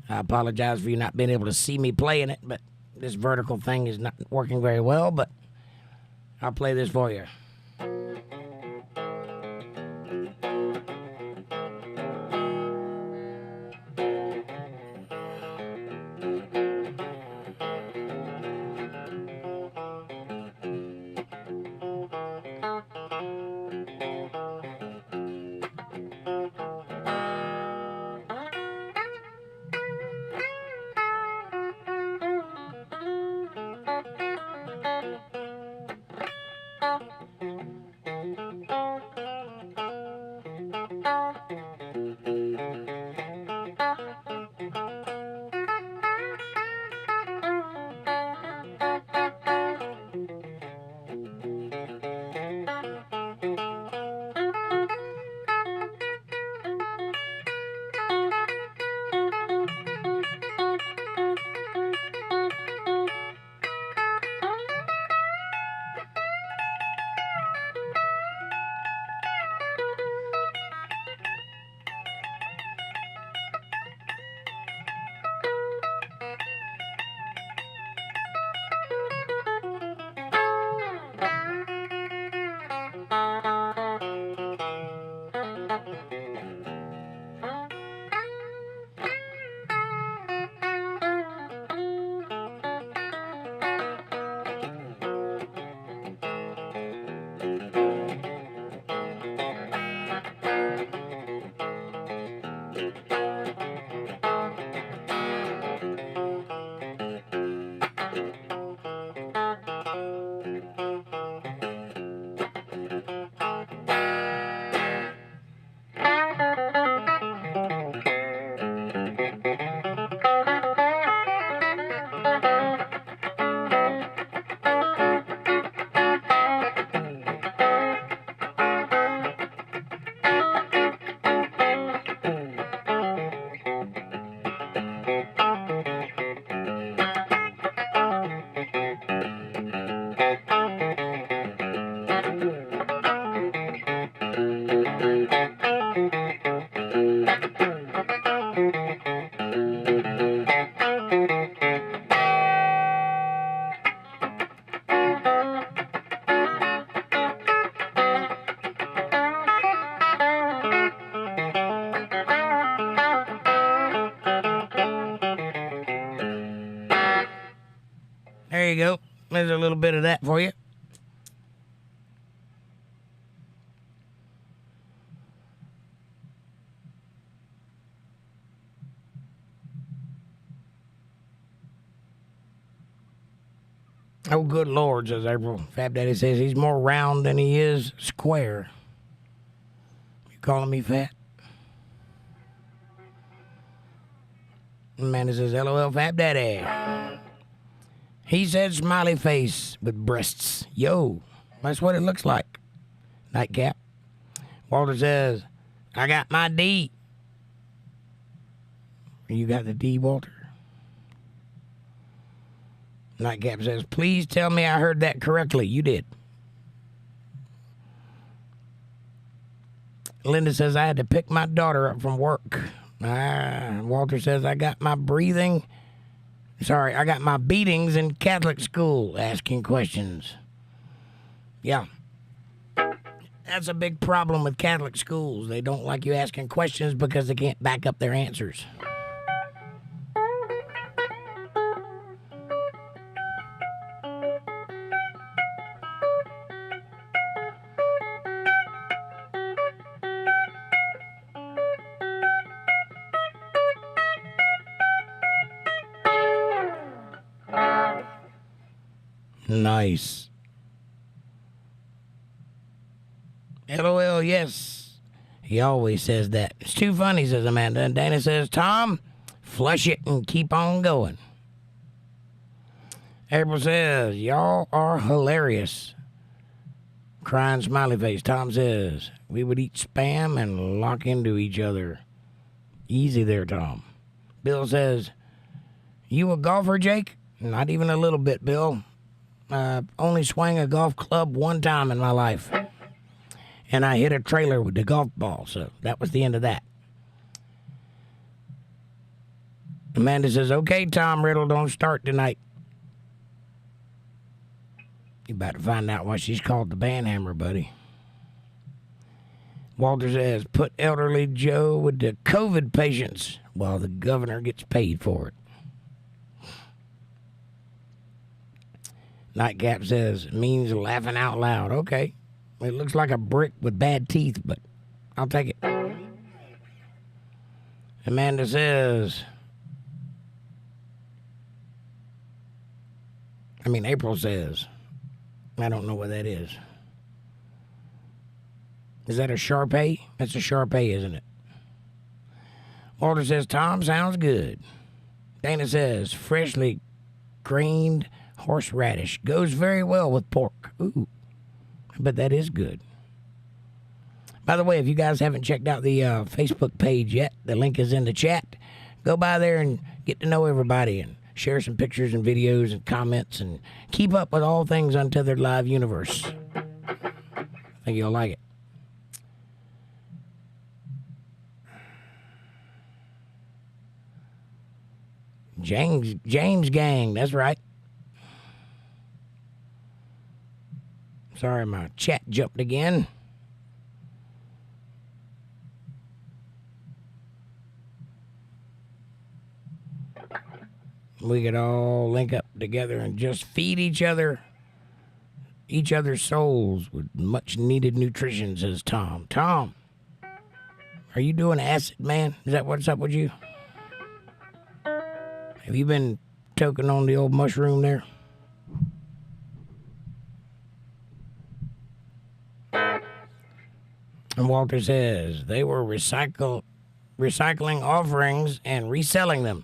I apologize for you not being able to see me playing it, but this vertical thing is not working very well, but I'll play this for you. There you go. There's a little bit of that for you. Oh, good Lord, says April. Fab Daddy says he's more round than he is square. You calling me fat? Amanda says, LOL, Fab Daddy. He said smiley face with breasts. Yo, that's what it looks like. Nightcap. Walter says, I got my D. You got the D, Walter? Nightcap says, please tell me I heard that correctly. You did. Linda says, I had to pick my daughter up from work. Walter says, I got my beatings in Catholic school, asking questions. Yeah. That's a big problem with Catholic schools. They don't like you asking questions because they can't back up their answers. Nice. LOL, yes. He always says that. It's too funny, says Amanda. And Dana says, Tom, flush it and keep on going. April says, y'all are hilarious. Crying smiley face. Tom says, we would eat Spam and lock into each other. Easy there, Tom. Bill says, you a golfer, Jake? Not even a little bit, Bill. Only swung a golf club one time in my life. And I hit a trailer with the golf ball, so that was the end of that. Amanda says, okay, Tom Riddle, don't start tonight. You about to find out why she's called the Banhammer, buddy. Walter says, put elderly Joe with the COVID patients while the governor gets paid for it. Nightcap says, means laughing out loud. Okay. It looks like a brick with bad teeth, but I'll take it. Amanda says, April says, I don't know what that is. Is that a Shar-Pei? That's a Shar-Pei, isn't it? Walter says, Tom, sounds good. Dana says, freshly grained horseradish goes very well with pork. Ooh, but that is good. By the way, if you guys haven't checked out the Facebook page yet, the link is in the chat. Go by there and get to know everybody and share some pictures and videos and comments and keep up with all things Untethered Live Universe. I think you'll like it. James Gang, that's right. Sorry, my chat jumped again. We could all link up together and just feed each other's souls with much needed nutrition, says Tom. Tom, are you doing acid, man? Is that what's up with you? Have you been toking on the old mushroom there? And Walter says they were recycling offerings and reselling them.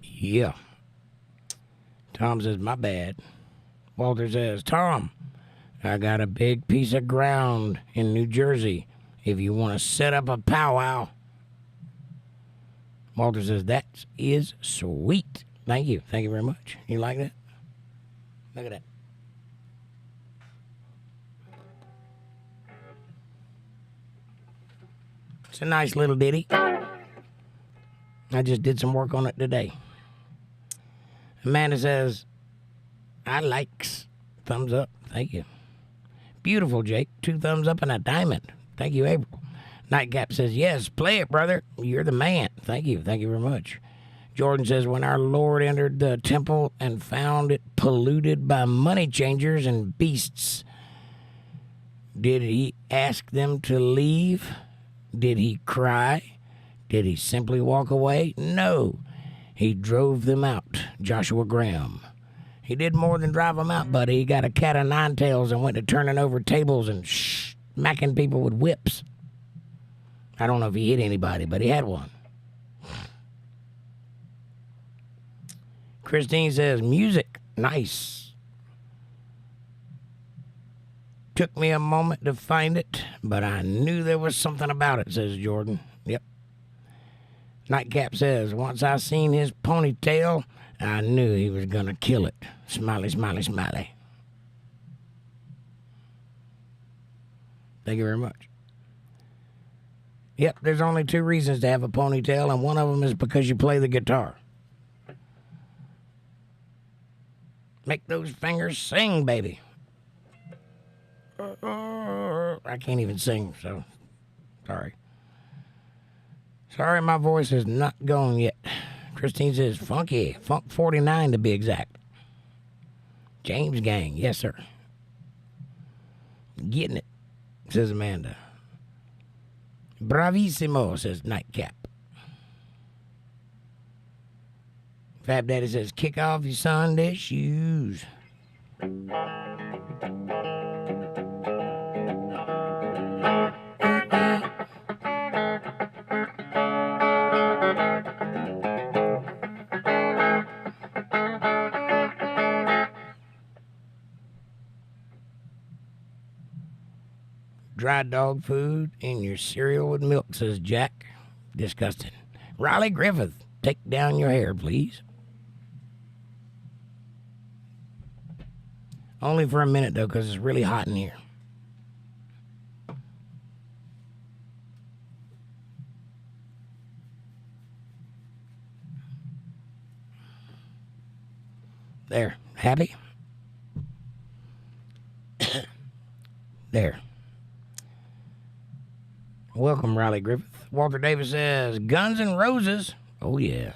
Yeah. Tom says, my bad. Walter says, Tom, I got a big piece of ground in New Jersey if you want to set up a powwow. Walter says, that is sweet. Thank you. Thank you very much. You like that? Look at that. It's a nice little ditty. I just did some work on it today. Amanda says, I likes. Thumbs up. Thank you. Beautiful, Jake. 2 thumbs up and a diamond. Thank you, April. Nightcap says, yes, play it, brother. You're the man. Thank you. Thank you very much. Jordan says, when our Lord entered the temple and found it polluted by money changers and beasts, did he ask them to leave? Did he cry? Did he simply walk away? No. He drove them out. Joshua Graham. He did more than drive them out, buddy. He got a cat of 9 tails and went to turning over tables and smacking people with whips. I don't know if he hit anybody, but he had one. Christine says, music. Nice. Took me a moment to find it, but I knew there was something about it, says Jordan. Yep. Nightcap says, once I seen his ponytail, I knew he was going to kill it. Smiley, smiley, smiley. Thank you very much. Yep, there's only 2 reasons to have a ponytail, and one of them is because you play the guitar. Make those fingers sing, baby. I can't even sing, so sorry. Sorry, my voice is not going yet. Christine says, funky. Funk 49 to be exact. James Gang, yes, sir. Getting it, says Amanda. Bravissimo, says Nightcap. Fab Daddy says, kick off your Sunday shoes. Dry dog food in your cereal with milk, says Jack. Disgusting. Riley Griffith, take down your hair, please. Only for a minute, though, because it's really hot in here. There. Happy? There. Welcome, Riley Griffith. Walter Davis says, Guns N' Roses. Oh, yeah.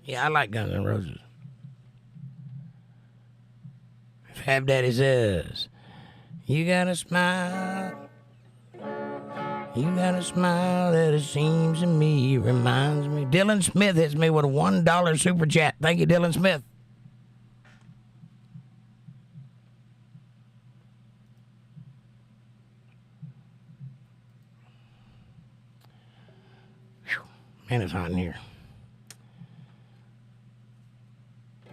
Yeah, I like Guns N' Roses. Fab Daddy says, you got a smile. You got a smile that it seems to me reminds me. Dylan Smith hits me with a $1 super chat. Thank you, Dylan Smith. Whew. Man, it's hot in here.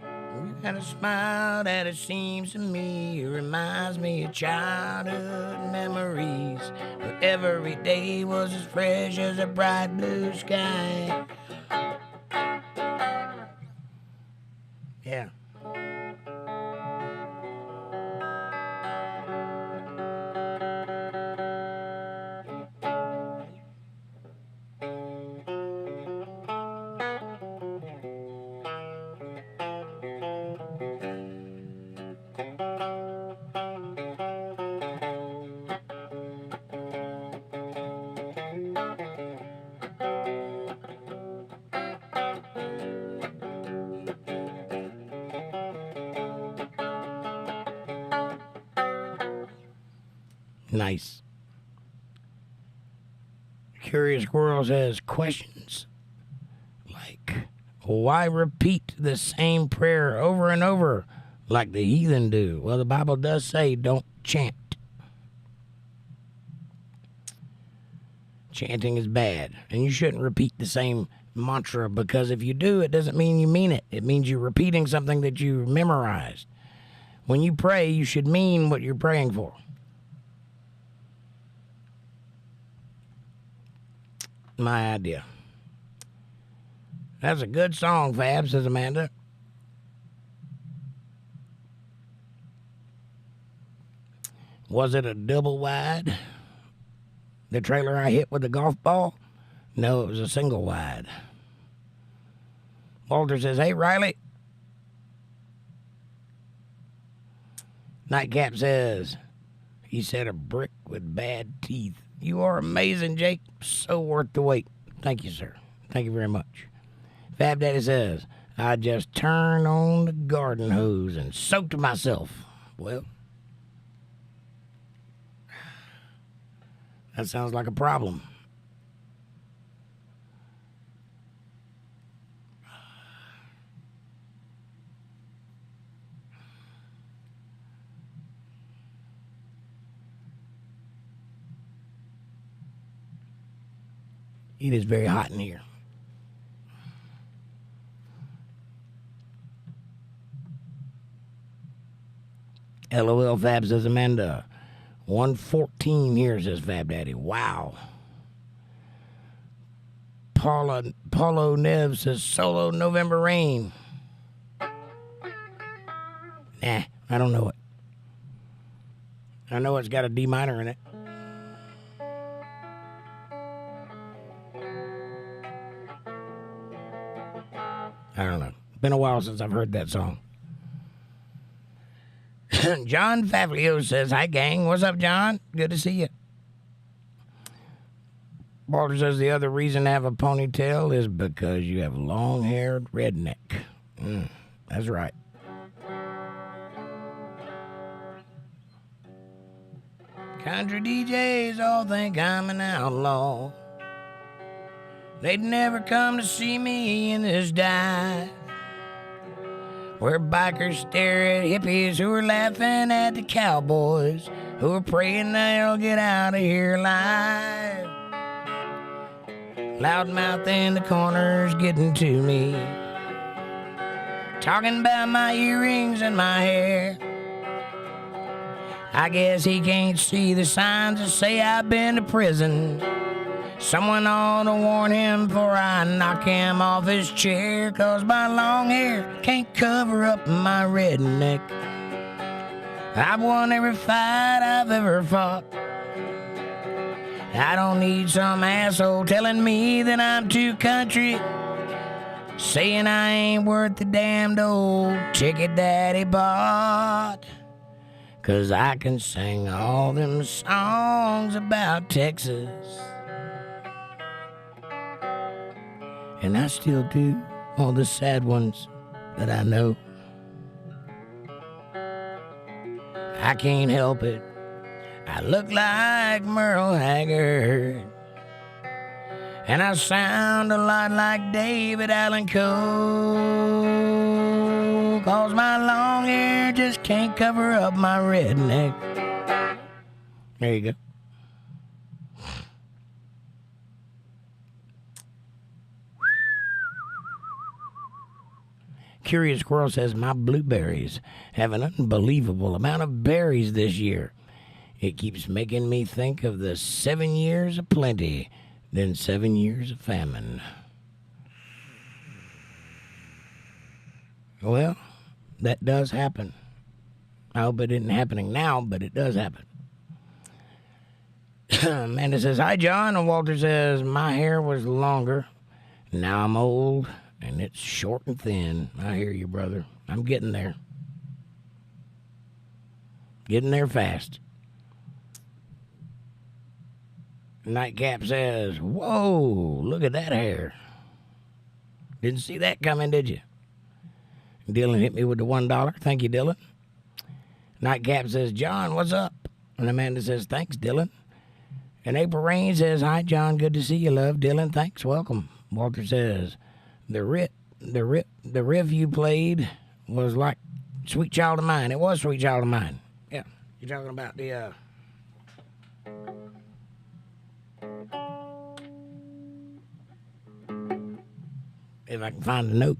You got a smile that it seems to me reminds me of childhood memories, where every day was as fresh as a bright blue sky. Yeah. Nice. Curious Squirrel says, questions like, why repeat the same prayer over and over like the heathen do? Well, the Bible does say don't chant. Chanting is bad, and you shouldn't repeat the same mantra, because if you do, it doesn't mean you mean it. It means you're repeating something that you memorized. When you pray, you should mean what you're praying for. My idea. That's a good song, Fab, says Amanda. Was it a double wide? The trailer I hit with the golf ball? No, it was a single wide. Walter says, hey, Riley. Nightcap says, he said a brick with bad teeth. You are amazing, Jake. So worth the wait. Thank you, sir. Thank you very much. Fab Daddy says, I just turned on the garden hose and soaked myself. Well, that sounds like a problem. It is very hot in here. LOL Fab says Amanda. 114 here, says Fab Daddy. Wow. Paulo Nev says solo November Rain. Nah, I don't know it. I know it's got a D minor in it. I don't know. Been a while since I've heard that song. John Favlio says, hi, gang. What's up, John? Good to see you. Walter says, the other reason to have a ponytail is because you have long-haired redneck. That's right. Country DJs all think I'm an outlaw. They'd never come to see me in this dive, where bikers stare at hippies who are laughing at the cowboys who are praying they'll get out of here alive. Loudmouth in the corners getting to me, talking about my earrings and my hair. I guess he can't see the signs that say I've been to prison. Someone ought to warn him before I knock him off his chair, 'cause my long hair can't cover up my redneck. I've won every fight I've ever fought. I don't need some asshole telling me that I'm too country, saying I ain't worth the damned old ticket that he bought. 'Cause I can sing all them songs about Texas, and I still do all the sad ones that I know. I can't help it. I look like Merle Haggard, and I sound a lot like David Allan Coe, 'cause my long hair just can't cover up my redneck. There you go. Curious Squirrel says, my blueberries have an unbelievable amount of berries this year. It keeps making me think of the 7 years of plenty, then 7 years of famine. Well, that does happen. I hope it isn't happening now, but it does happen. Amanda says, hi, John. And Walter says, my hair was longer. Now I'm old, and it's short and thin. I hear you, brother. I'm getting there. Getting there fast. Nightcap says, whoa, look at that hair. Didn't see that coming, did you? Dylan hit me with the $1. Thank you, Dylan. Nightcap says, John, what's up? And Amanda says, thanks, Dylan. And April Rain says, hi, John, good to see you, love. Dylan, thanks, welcome. Walter says, the riff you played was like Sweet Child of Mine. It was Sweet Child of Mine. Yeah, you're talking about the, if I can find the note.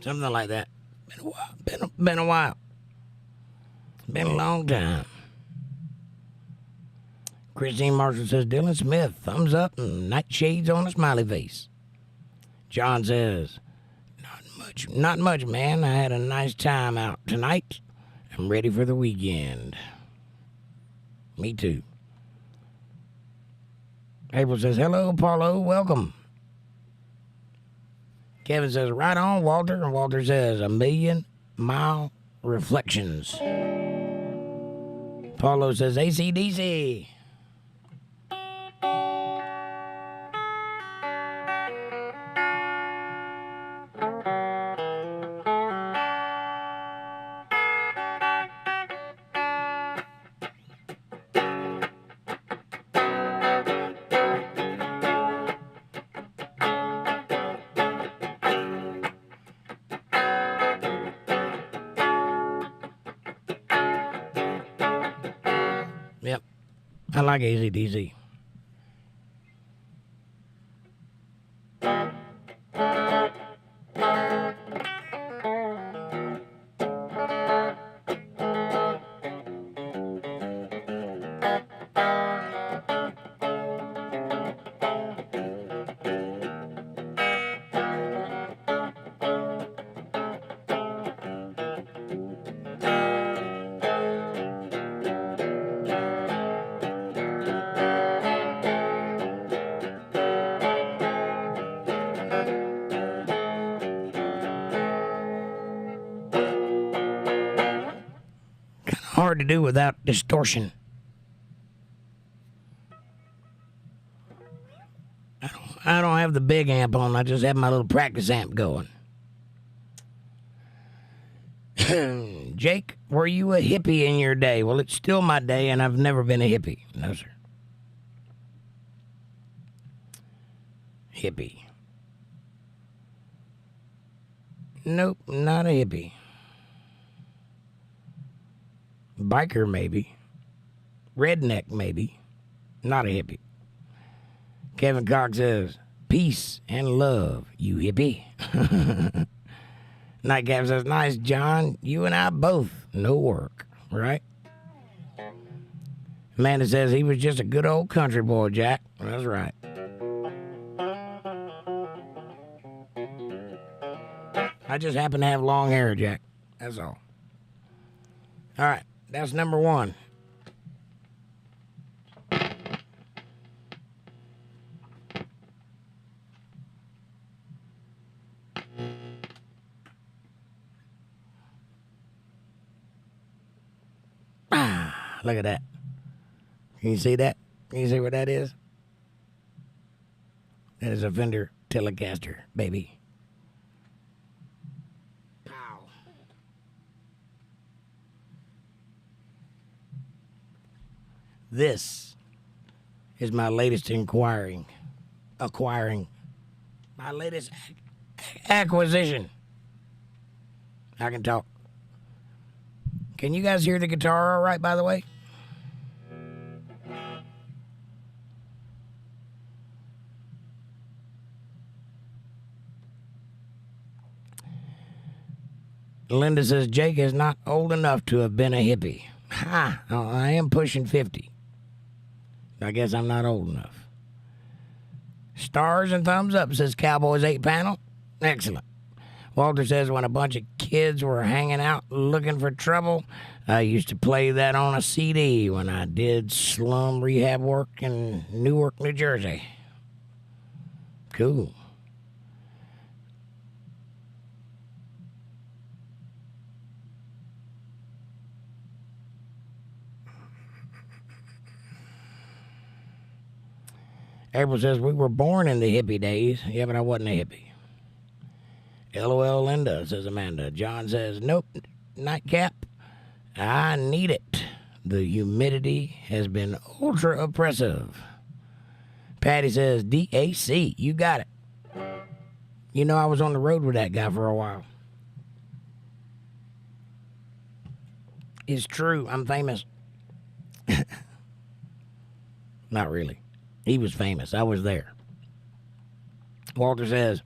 Something like that. Been a while. Been a while. Been a long time. Christine Marshall says, Dylan Smith, thumbs up and nightshades on a smiley face. John says, not much, man. I had a nice time out tonight. I'm ready for the weekend. Me too. April says, hello, Paulo, welcome. Kevin says, right on, Walter. And Walter says, 1,000,000-mile reflections. Paulo says, AC/DC. Yep, I like AC/DC. Hard to do without distortion. I don't have the big amp on. I just have my little practice amp going. Jake, were you a hippie in your day? Well, it's still my day, and I've never been a hippie. No, sir. Hippie. Nope, not a hippie. Biker, maybe. Redneck, maybe. Not a hippie. Kevin Cox says, peace and love, you hippie. Nightcap says, nice, John. You and I both. No work, right? Amanda says, he was just a good old country boy, Jack. That's right. I just happen to have long hair, Jack. That's all. All right. That's number one. Look at that. Can you see that? Can you see what that is? That is a Fender Telecaster, baby. This is my latest acquiring. My latest acquisition. I can talk. Can you guys hear the guitar all right, by the way? Linda says, Jake is not old enough to have been a hippie. Ha! I am pushing 50. I guess I'm not old enough. Stars and thumbs up, says Cowboys 8 panel. Excellent. Walter says, when a bunch of kids were hanging out looking for trouble, I used to play that on a CD when I did slum rehab work in Newark, New Jersey. Cool. April says, we were born in the hippie days. Yeah, but I wasn't a hippie. LOL Linda, says Amanda. John says, nope, nightcap. I need it. The humidity has been ultra oppressive. Patty says, DAC, you got it. You know, I was on the road with that guy for a while. It's true, I'm famous. Not really. He was famous. I was there. Walter says,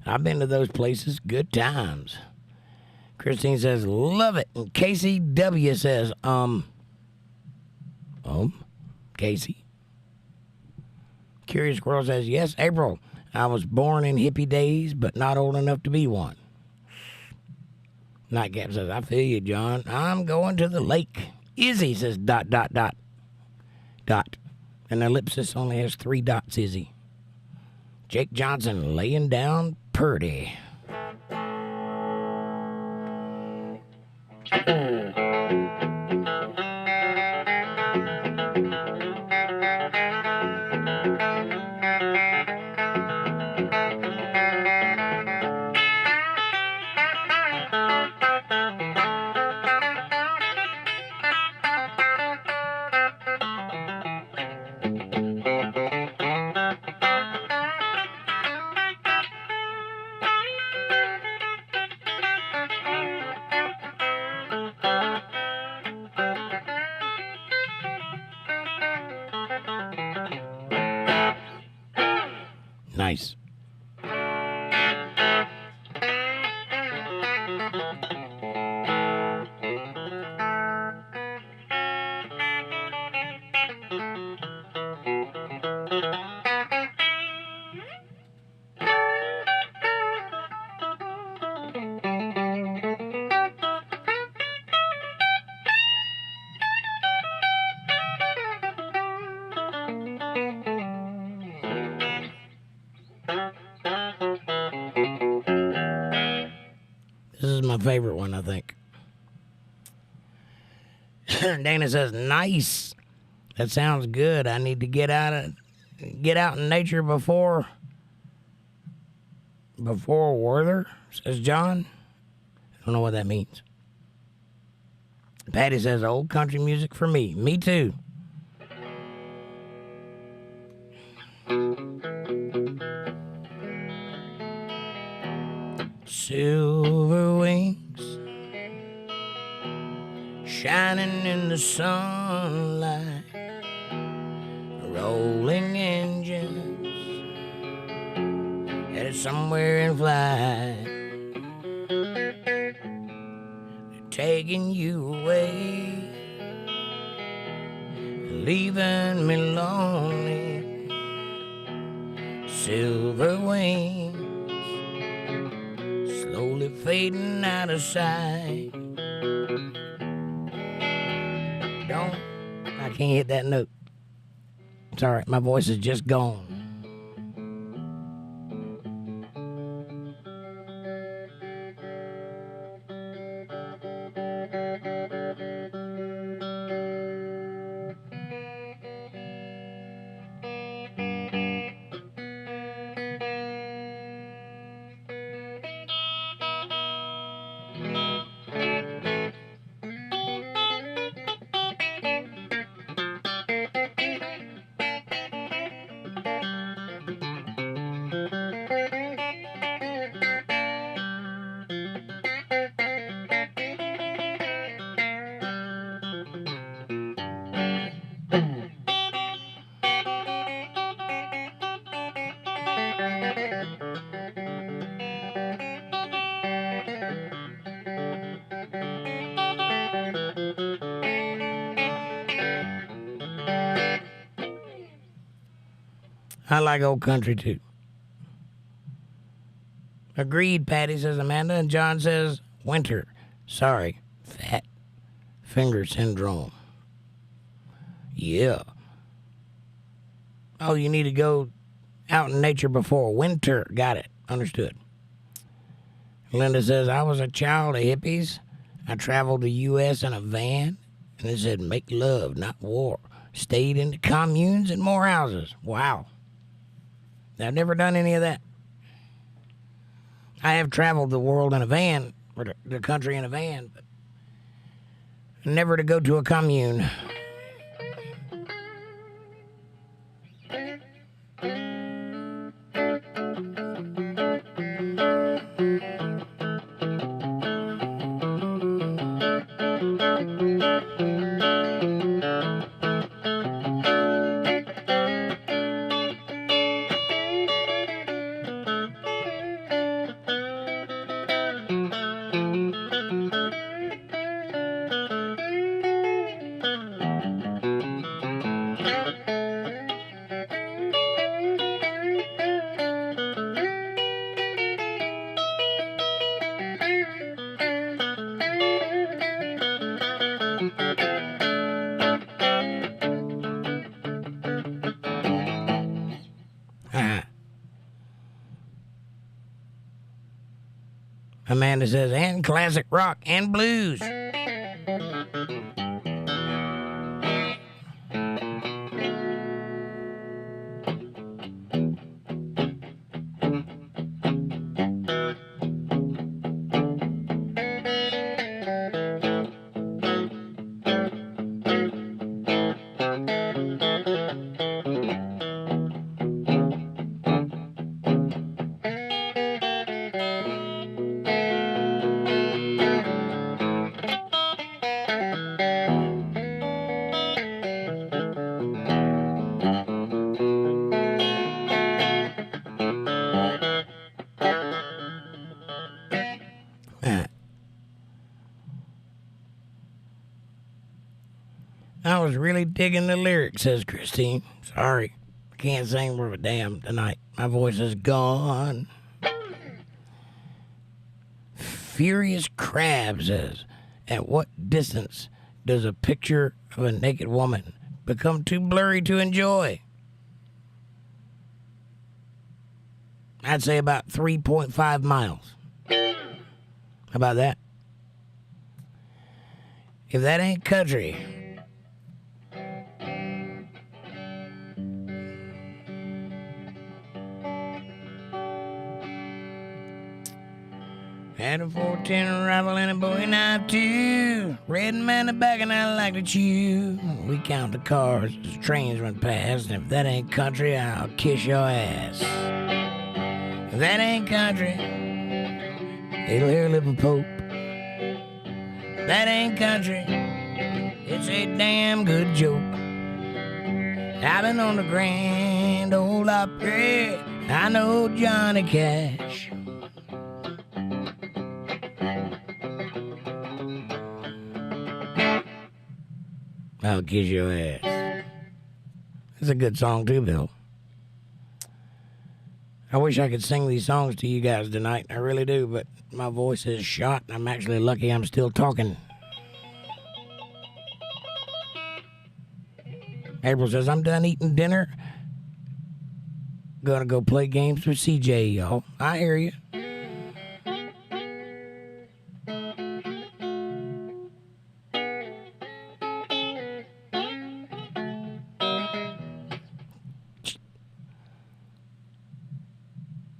I've been to those places. Good times. Christine says, love it. And Casey W says, Casey. Curious Squirrel says, yes, April. I was born in hippie days, but not old enough to be one. Nightcap says, I feel you, John. I'm going to the lake. Izzy says, ... And ellipsis only has 3 dots, Izzy. Jake Johnson laying down purdy. Nice. This is my favorite one, I think. Dana says, nice. That sounds good. I need to get out in nature before Werther, says John. I don't know what that means. Patty says, old country music for me. Me too. Silver wings shining in the sunlight, rolling engines headed somewhere in flight. They're taking you away, leaving me lonely. Silver wings slowly fading out of sight. I can't hit that note. It's all right. My voice is just gone. I like old country too. Agreed, Patty, says Amanda. And John says, winter. Sorry, fat finger syndrome. Yeah. Oh, you need to go out in nature before winter. Got it. Understood. Linda says, I was a child of hippies. I traveled the U.S. in a van, and it said, make love, not war. Stayed in the communes and more houses. Wow. I've never done any of that. I have traveled the world in a van, or the country in a van, but never to go to a commune. Amanda says, and classic rock and blues. I was really digging the lyrics, says Christine. Sorry, I can't sing worth a damn tonight. My voice is gone. Furious Crab says, at what distance does a picture of a naked woman become too blurry to enjoy? I'd say about 3.5 miles. How about that? If that ain't country. Had a 410 rifle and a bowie knife too. Red man in the back and I like to chew. We count the cars as trains run past. And if that ain't country, I'll kiss your ass. If that ain't country, it'll hear lip of Pope. If that ain't country, it's a damn good joke. I've been on the Grand Ole Opry. I know Johnny Cash. I'll kiss your ass. It's a good song too, Bill. I wish I could sing these songs to you guys tonight. I really do, but my voice is shot. I'm actually lucky I'm still talking. April says, I'm done eating dinner. Gonna go play games with CJ, y'all. I hear you.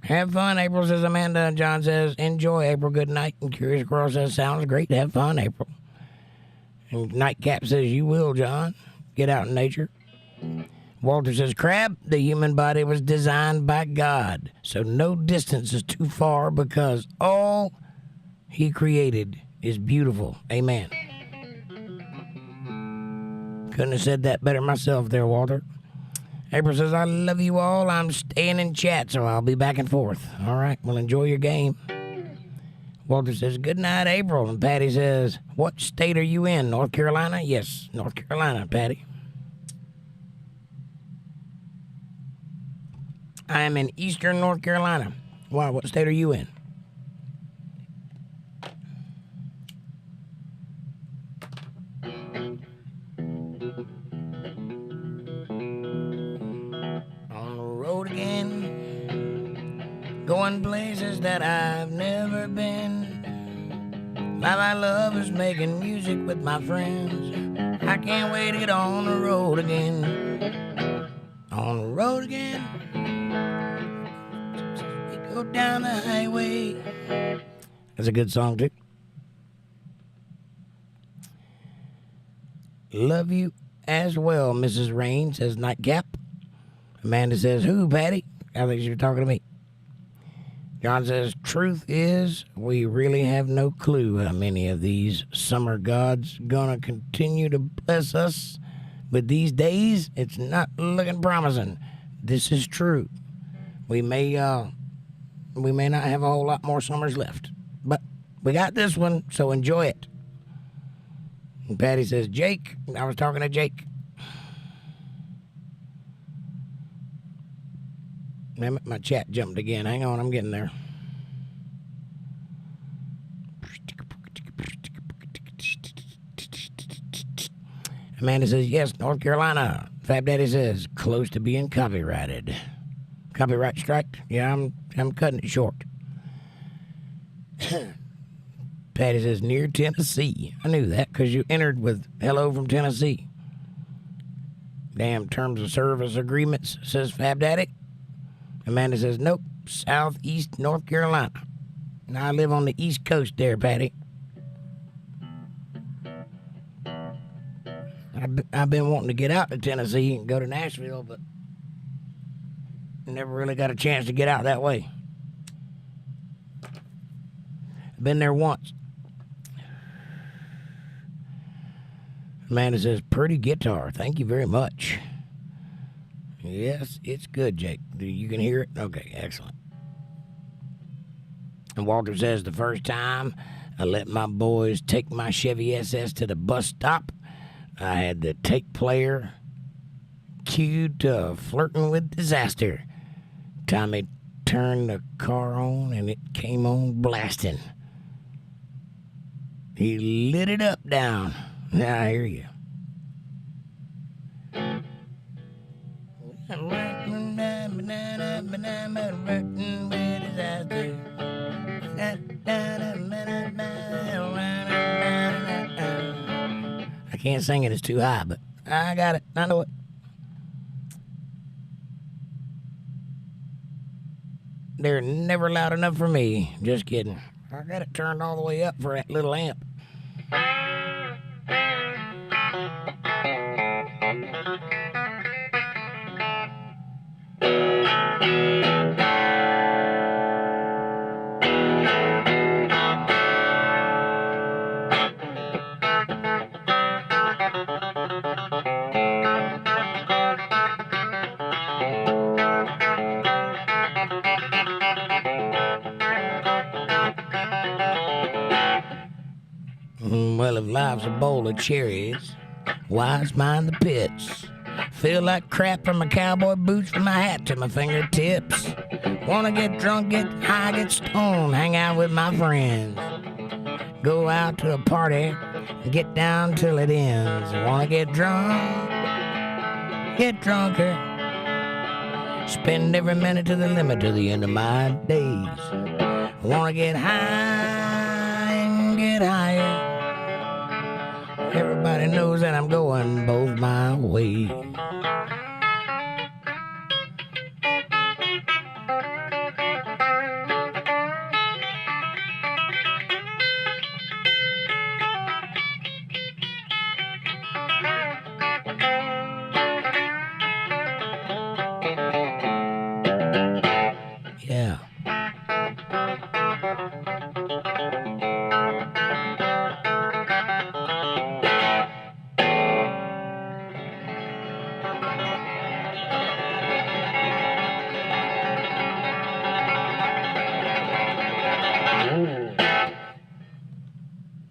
Have fun, April, says Amanda. John says, enjoy, April. Good night. And Curious Girl says, sounds great. Have fun, April. And Nightcap says, you will, John. Get out in nature. Walter says, Crab, the human body was designed by God, so no distance is too far because all he created is beautiful. Amen. Couldn't have said that better myself there, Walter. April says, I love you all. I'm staying in chat, so I'll be back and forth. All right, well, enjoy your game. Walter says, good night, April. And Patty says, what state are you in? North Carolina? Yes, North Carolina, Patty. I am in eastern North Carolina. Why, what state are you in? Going places that I've never been. Life I love is making music with my friends. I can't wait to get on the road again. On the road again. We go down the highway. That's a good song, too. Love you as well, Mrs. Rain, says Nightcap. Amanda says, who, Patty? I think you're talking to me. John says, truth is, we really have no clue how many of these summer gods gonna continue to bless us. But these days, it's not looking promising. This is true. We may not have a whole lot more summers left. But we got this one, so enjoy it. And Patty says, Jake, I was talking to Jake. My chat jumped again. Hang on, I'm getting there. Amanda says, yes, North Carolina. Fab Daddy says, close to being copyrighted. Copyright strike? Yeah, I'm cutting it short. Patty says, near Tennessee. I knew that because you entered with hello from Tennessee. Damn terms of service agreements, says Fab Daddy. Amanda says, nope, southeast North Carolina. Now I live on the East Coast there, Patty. I've been wanting to get out to Tennessee and go to Nashville, but never really got a chance to get out that way. I've been there once. Amanda says, pretty guitar. Thank you very much. Yes, it's good, Jake. You can hear it? Okay, excellent. And Walter says, the first time I let my boys take my Chevy SS to the bus stop, I had the tape player cued to Flirting with Disaster. Tommy turned the car on and it came on blasting. He lit it up down. Now I hear you. I can't sing it, it's too high, but I got it. I know it. They're never loud enough for me. Just kidding. I got it turned all the way up for that little amp. Well, if life's a bowl of cherries, why's mine the pits? Feel like crap from my cowboy boots from my hat to my fingertips. Wanna get drunk, get high, get stoned, hang out with my friends. Go out to a party, get down till it ends. Wanna get drunk, get drunker. Spend every minute to the limit to the end of my days. Wanna get high and get higher. Everybody knows that I'm going both my ways. Yeah.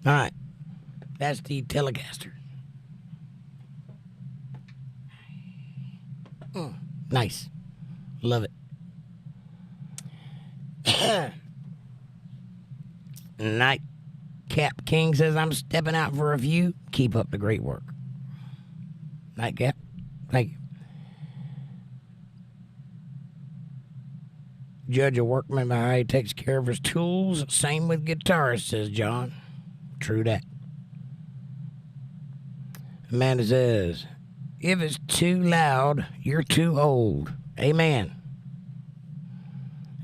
All right, that's the Telecaster. Nice. Love it. Nightcap King says, I'm stepping out for a few. Keep up the great work. Nightcap, thank you. Judge a workman by how he takes care of his tools. Same with guitarists, says John. True that. Amanda says, if it's too loud, you're too old. Amen.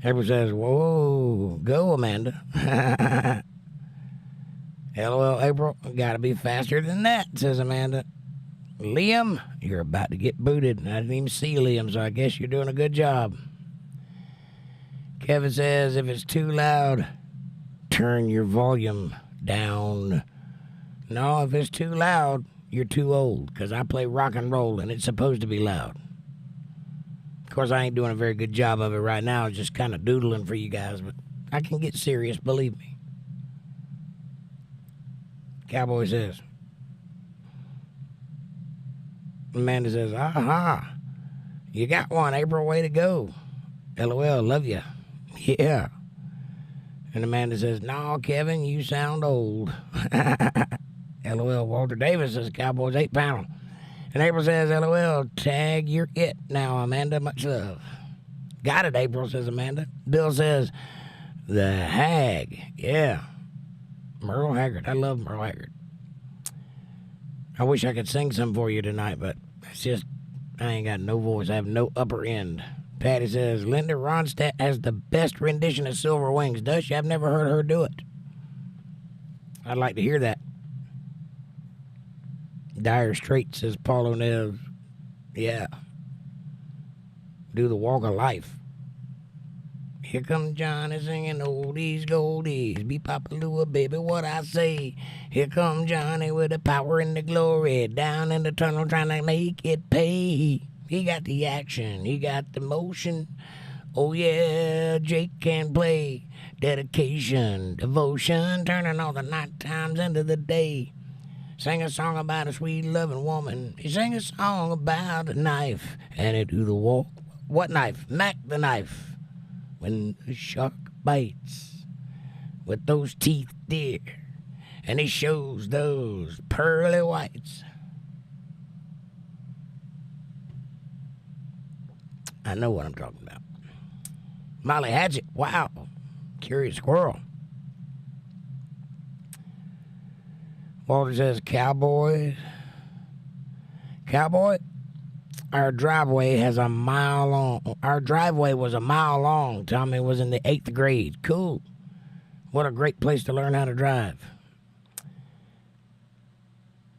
Everyone says, whoa, go, Amanda. LOL, April, gotta be faster than that, says Amanda. Liam, you're about to get booted. I didn't even see Liam, so I guess you're doing a good job. Kevin says, if it's too loud, turn your volume down. No, if it's too loud, you're too old, because I play rock and roll, and it's supposed to be loud. Of course, I ain't doing a very good job of it right now, just kind of doodling for you guys, but I can get serious, believe me. Cowboy says. Amanda says, aha, you got one, April, way to go. LOL, love you. Yeah. And Amanda says, no, Kevin, you sound old. LOL, Walter Davis says, Cowboys 8-pound. And April says, LOL, tag, you're it now, Amanda, much love. Got it, April, says Amanda. Bill says, the hag, yeah. Merle Haggard. I love Merle Haggard. I wish I could sing some for you tonight, but it's just, I ain't got no voice. I have no upper end. Patty says, Linda Ronstadt has the best rendition of Silver Wings. Does she? I've never heard her do it. I'd like to hear that. Dire Straits, says Paul O'Neill. Yeah. Do the Walk of Life. Here comes Johnny singing oldies goldies. Be Papa baby, what I say. Here comes Johnny with the power and the glory. Down in the tunnel trying to make it pay. He got the action. He got the motion. Oh yeah, Jake can play. Dedication, devotion, turning all the night times into the day. Sing a song about a sweet loving woman. He sang a song about a knife. And it do the walk. What knife? Mac the knife. When the shark bites with those teeth dear. And he shows those pearly whites. I know what I'm talking about. Molly Hatchet. Wow. Curious Squirrel. Walter says, Cowboy, our driveway has a mile long. Our driveway was a mile long. Tommy was in the 8th grade. Cool. What a great place to learn how to drive.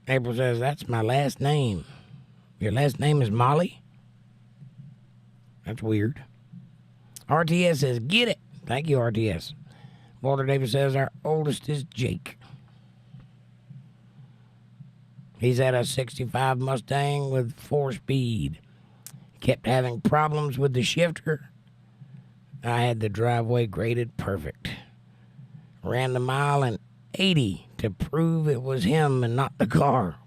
April says, that's my last name. Your last name is Molly? That's weird. RTS says, get it. Thank you, RTS. Walter Davis says, our oldest is Jake. He's at a 65 Mustang with 4-speed. Kept having problems with the shifter. I had the driveway graded perfect. Ran the mile in 80 to prove it was him and not the car.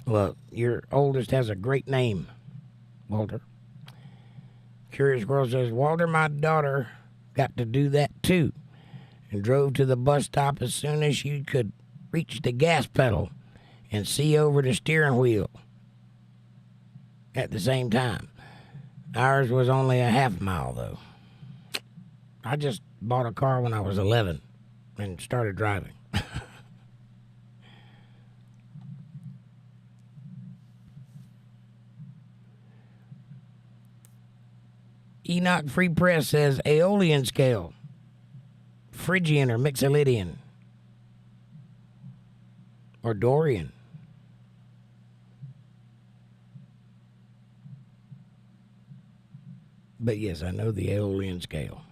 Well, your oldest has a great name, Walter. Curious Girl says, Walter, my daughter got to do that too. And drove to the bus stop as soon as she could reach the gas pedal and see over the steering wheel at the same time. Ours was only a half mile, though. I just bought a car when I was 11 and started driving. Enoch Free Press says Aeolian scale. Phrygian or Mixolydian or Dorian. But yes, I know the Aeolian scale.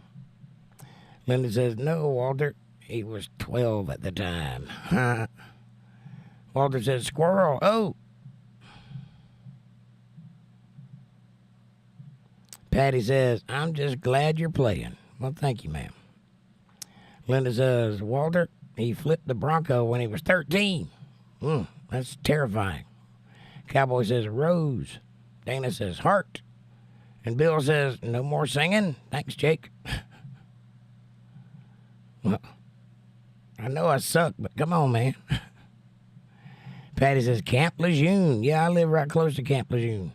Linda says, no, Walter, he was 12 at the time. Walter says, squirrel, oh. Patty says, I'm just glad you're playing. Well, thank you, ma'am. Linda says, Walter, he flipped the Bronco when he was 13. That's terrifying. Cowboy says, Rose. Dana says, heart. And Bill says, no more singing? Thanks, Jake. Well, I know I suck, but come on, man. Patty says, Camp Lejeune. Yeah, I live right close to Camp Lejeune.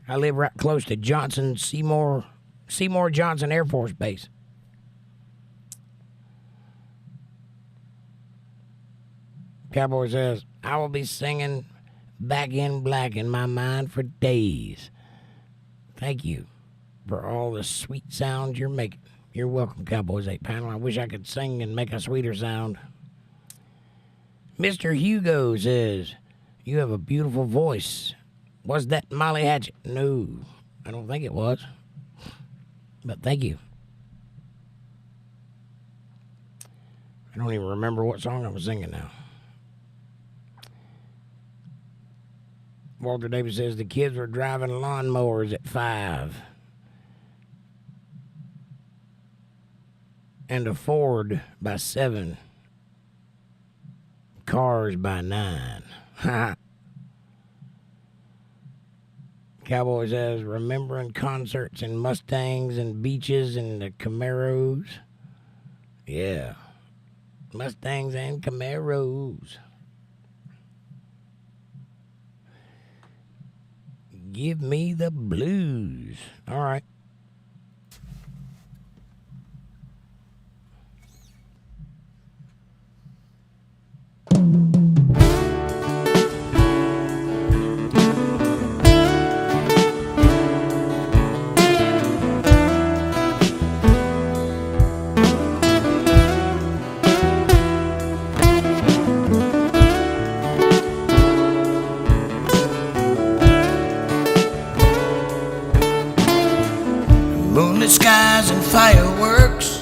I live right close to Seymour Johnson Air Force Base. Cowboy says, I will be singing Back in Black in my mind for days. Thank you for all the sweet sounds you're making. You're welcome, Cowboys 8 Panel. I wish I could sing and make a sweeter sound. Mr. Hugo says, you have a beautiful voice. Was that Molly Hatchet? No, I don't think it was. But thank you. I don't even remember what song I was singing now. Walter Davis says the kids were driving lawnmowers at 5. And a Ford by 7. Cars by 9. Ha. Cowboy says, remembering concerts and Mustangs and beaches and the Camaros. Yeah. Mustangs and Camaros. Give me the blues. All right. Moonlit skies and fireworks,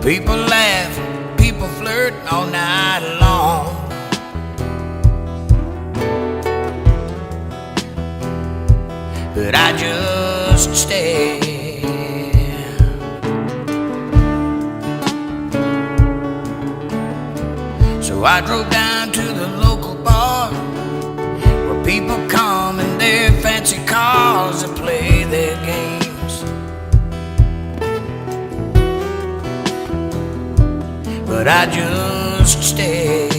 people laugh, people flirt all night long. But I just stare. So I drove down to the local bar where people come in their fancy cars to play their games. But I just stare.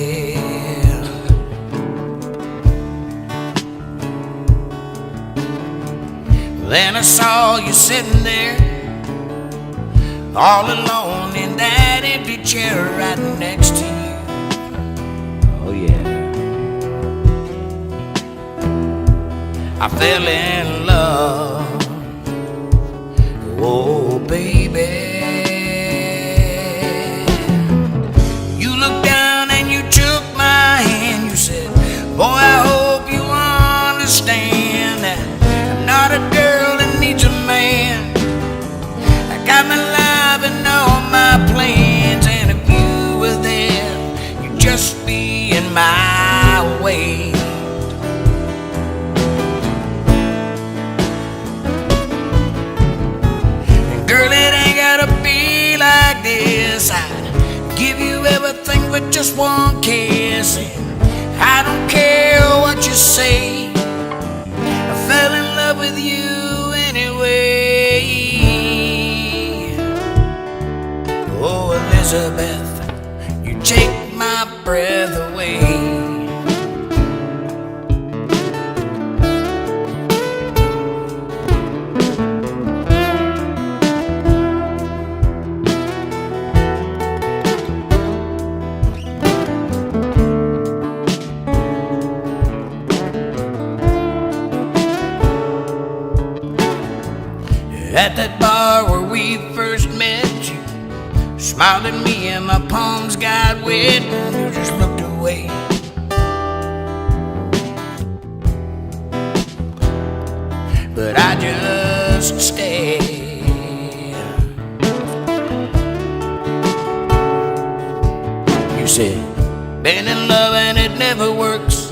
Then I saw you sitting there, all alone in that empty chair right next to you. Oh yeah. I fell in love. Oh baby. Boy, I hope you understand that I'm not a girl that needs a man. I got my life and all my plans, and if you were there, you'd just be in my way. And girl, it ain't gotta be like this. I'd give you everything but just one kiss. And I don't care what you say, I fell in love with you anyway. Oh, Elizabeth, you take my breath away. At that bar where we first met, you smiled at me and my palms got wet, and you just looked away. But I just stared. You said, been in love and it never works.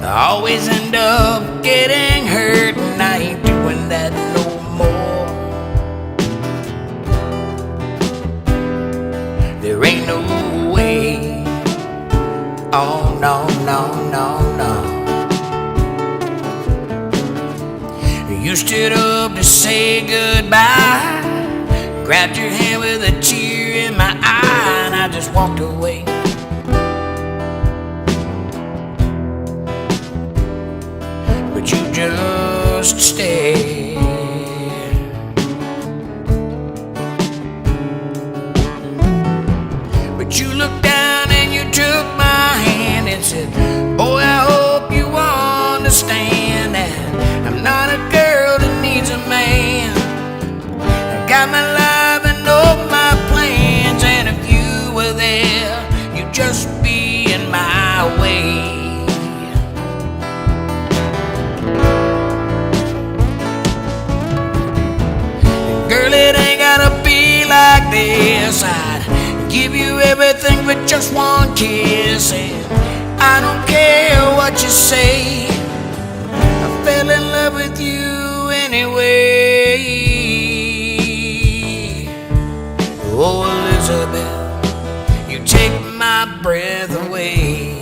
I always end up getting hurt, and I ain't doing that no more. There ain't no way. Oh no, no, no, no. You stood up to say goodbye, grabbed your hand with a tear in my eye, and I just walked away. But you just stayed. But you looked down and you took my hand and said, boy, I hope you understand that I'm not a girl that needs a man. I got my life and all my plans, and if you were there, you'd just be in my way. Girl, it ain't gotta be like this. I'd give you everything but just one kiss, and I don't care what you say, I fell in love with you anyway. Oh, Elizabeth, you take my breath away.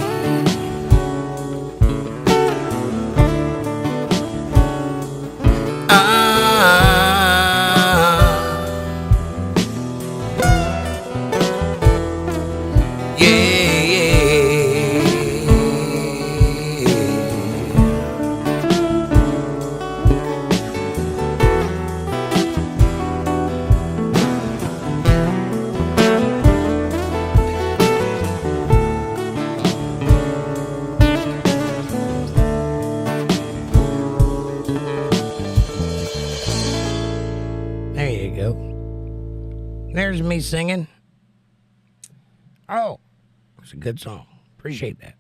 me singing. Oh, it's a good song. Appreciate that.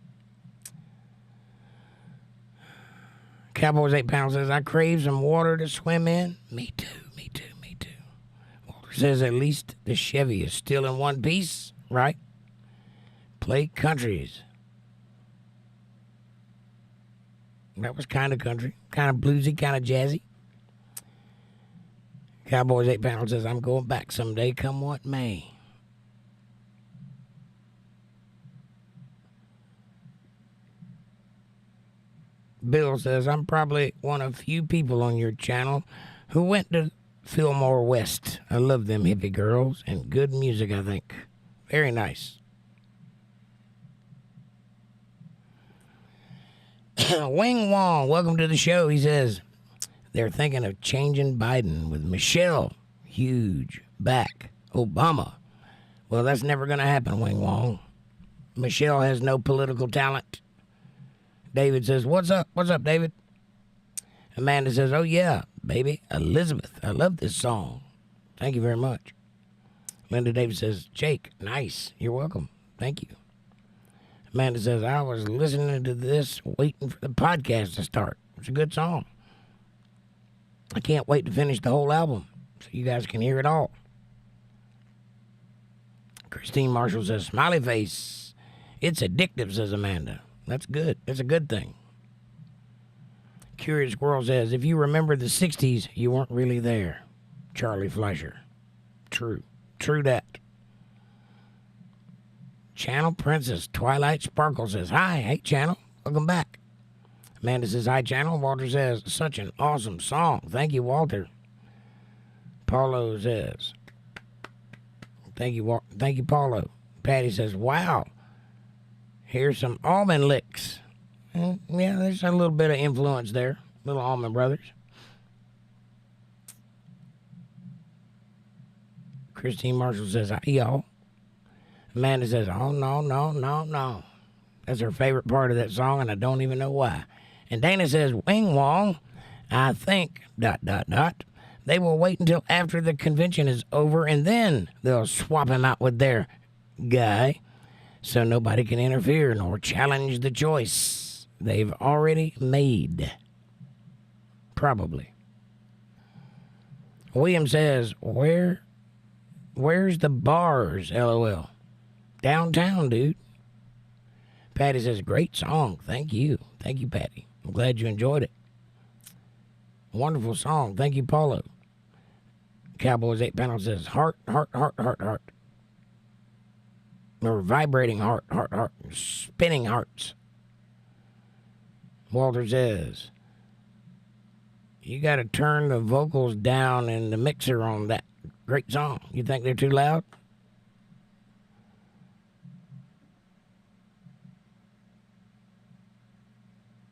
Cowboys 8 pounds says, I crave some water to swim in. Me too, me too, me too. Walter says, at least the Chevy is still in one piece, right? Play countries. That was kind of country, kind of bluesy, kind of jazzy. Cowboys 8 pounds says, I'm going back someday, come what may. Bill says, I'm probably one of few people on your channel who went to Fillmore West. I love them hippie girls and good music, I think. Very nice. Wing Wong, welcome to the show. He says, they're thinking of changing Biden with Michelle. Huge back. Obama. Well, that's never going to happen, Wing Wong. Michelle has no political talent. David says, what's up? What's up, David? Amanda says, oh, yeah, baby. Elizabeth, I love this song. Thank you very much. Linda David says, Jake, nice. You're welcome. Thank you. Amanda says, I was listening to this, waiting for the podcast to start. It's a good song. I can't wait to finish the whole album so you guys can hear it all. Christine Marshall says, smiley face. It's addictive, says Amanda. That's good. It's a good thing. Curious Squirrel says, if you remember the 60s, you weren't really there. Charlie Fleischer. True. True that. Channel Princess Twilight Sparkle says, hi. Hey, Channel. Welcome back. Amanda says, hi, Channel. Walter says, such an awesome song. Thank you, Walter. Paulo says, thank you, Paulo. Patty says, wow. Here's some almond licks. Yeah, there's a little bit of influence there. Little Almond Brothers. Christine Marshall says, hi, y'all. Amanda says, oh, no. That's her favorite part of that song, and I don't even know why. And Dana says, Wing Wong, I think, ... They will wait until after the convention is over, and then they'll swap him out with their guy. So nobody can interfere nor challenge the choice they've already made. Probably. William says, where's the bars, LOL? Downtown, dude. Patty says, great song. Thank you. Thank you, Patty. I'm glad you enjoyed it. Wonderful song. Thank you, Paulo. Cowboys 8 pounds says, heart. Or vibrating heart. Spinning hearts. Walter says, you got to turn the vocals down in the mixer on that great song. You think they're too loud?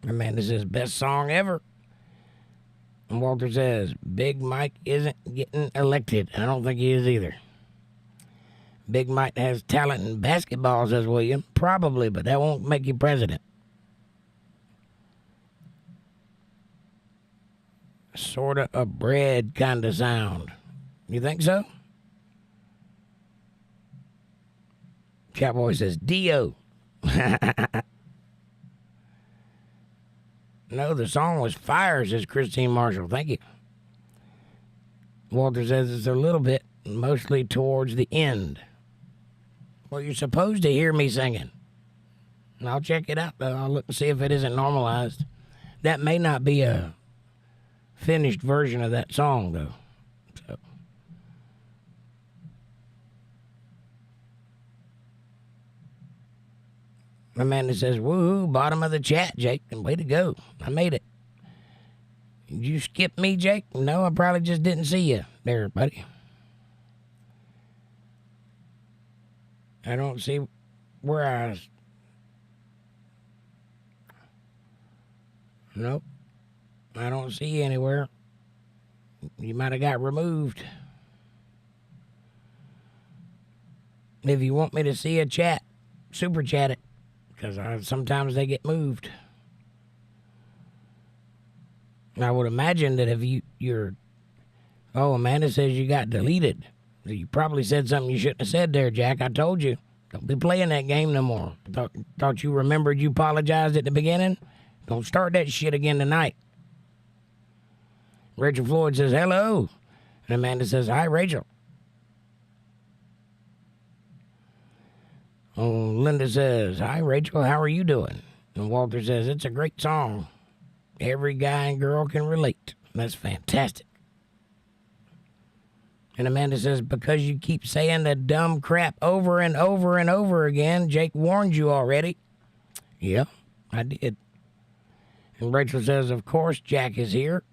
Amanda says, best song ever. And Walter says, Big Mike isn't getting elected. I don't think he is either. Big Mike has talent in basketball, says William. Probably, but that won't make you president. Sort of a bread kind of sound. You think so? Cowboy says, Dio. No, the song was fire, says Christine Marshall. Thank you. Walter says it's a little bit, mostly towards the end. Well, you're supposed to hear me singing. And I'll check it out, though. I'll look and see if it isn't normalized. That may not be a finished version of that song, though. So. Amanda says, woohoo, bottom of the chat, Jake. And way to go. I made it. Did you skip me, Jake? No, I probably just didn't see you there, buddy. I don't see where I was. Nope. I don't see you anywhere. You might have got removed. If you want me to see a chat, super chat it. Because sometimes they get moved. I would imagine that if you're... Oh, Amanda says you got deleted. You probably said something you shouldn't have said there, Jack. I told you. Don't be playing that game no more. Thought you remembered you apologized at the beginning? Don't start that shit again tonight. Rachel Floyd says, hello. And Amanda says, hi, Rachel. Oh, Linda says, hi, Rachel. How are you doing? And Walter says, it's a great song. Every guy and girl can relate. That's fantastic. And Amanda says, because you keep saying the dumb crap over and over and over again, Jake warned you already. Yeah, I did. And Rachel says, of course, Jack is here.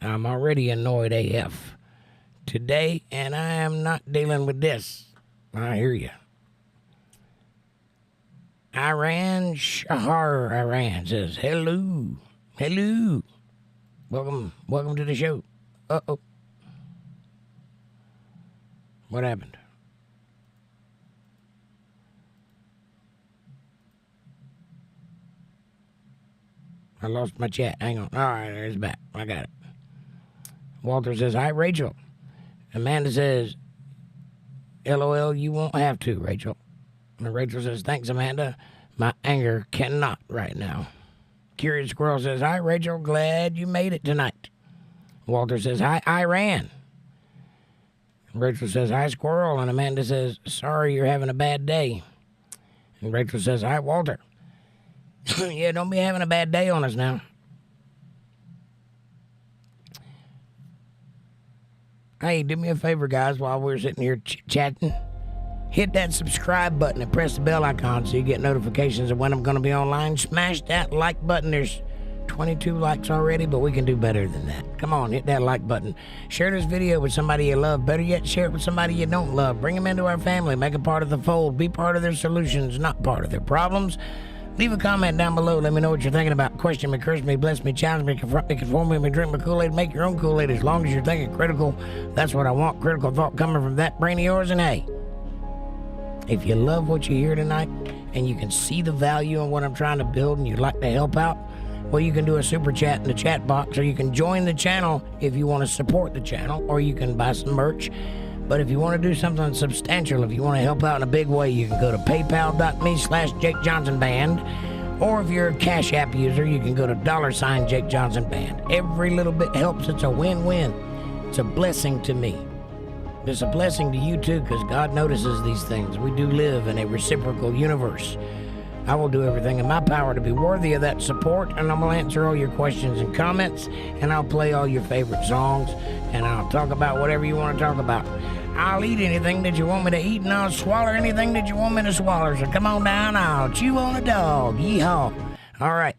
I'm already annoyed AF today, and I am not dealing with this. I hear you. Iran says, hello. Hello. Welcome to the show. Uh-oh. What happened? I lost my chat. Hang on. All right, it's back. I got it. Walter says, hi, Rachel. Amanda says, LOL, you won't have to, Rachel. And Rachel says, thanks, Amanda. My anger cannot right now. Curious Squirrel says, hi, Rachel. Glad you made it tonight. Walter says, hi, Iran. Rachel says, hi, Squirrel. And Amanda says, sorry you're having a bad day. And Rachel says, hi, Walter. Yeah, don't be having a bad day on us now. Hey, do me a favor, guys, while we're sitting here chatting. Hit that subscribe button and press the bell icon so you get notifications of when I'm going to be online. Smash that like button. There's 22 likes already, but we can do better than that. Come on, hit that like button. Share this video with somebody you love. Better yet, share it with somebody you don't love. Bring them into our family. Make a part of the fold. Be part of their solutions, not part of their problems. Leave a comment down below. Let me know what you're thinking about. Question me, curse me, bless me, challenge me, confront me, conform me, drink my Kool-Aid. Make your own Kool-Aid as long as you're thinking critical. That's what I want. Critical thought coming from that brain of yours. And hey, if you love what you hear tonight and you can see the value in what I'm trying to build and you'd like to help out, well, you can do a super chat in the chat box, or you can join the channel if you want to support the channel, or you can buy some merch. But if you want to do something substantial, if you want to help out in a big way, you can go to paypal.me/JakeJohnsonBand. Or if you're a Cash App user, you can go to $JakeJohnsonBand. Every little bit helps. It's a win-win. It's a blessing to me. It's a blessing to you too, because God notices these things. We do live in a reciprocal universe. I will do everything in my power to be worthy of that support, and I'm going to answer all your questions and comments, and I'll play all your favorite songs, and I'll talk about whatever you want to talk about. I'll eat anything that you want me to eat, and I'll swallow anything that you want me to swallow. So come on down, I'll chew on a dog. Yeehaw. All right.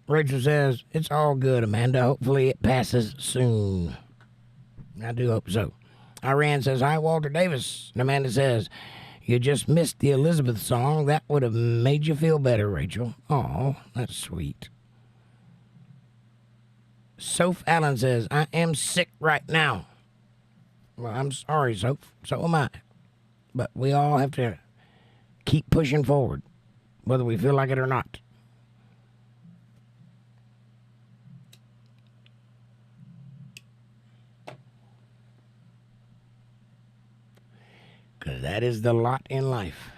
Rachel says, it's all good, Amanda. Hopefully it passes soon. I do hope so. Iran says, hi, Walter Davis. And Amanda says, you just missed the Elizabeth song. That would have made you feel better, Rachel. Oh, that's sweet. Soph Allen says, I am sick right now. Well, I'm sorry, Soph. So am I. But we all have to keep pushing forward, whether we feel like it or not. Because that is the lot in life.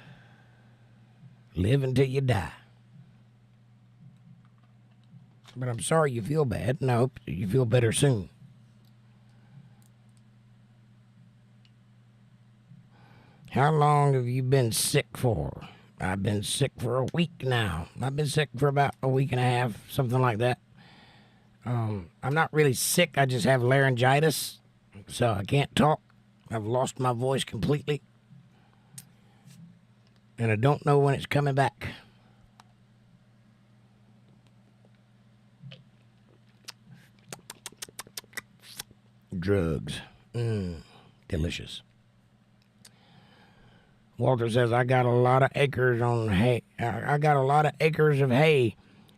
Live until you die. But I'm sorry you feel bad, and I hope you feel better soon. How long have you been sick for? I've been sick for a week now. I've been sick for about a week and a half, something like that. I'm not really sick. I just have laryngitis, so I can't talk. I've lost my voice completely. And I don't know when it's coming back. Drugs. Delicious. Walter says, I got a lot of acres on hay. I got a lot of acres of hay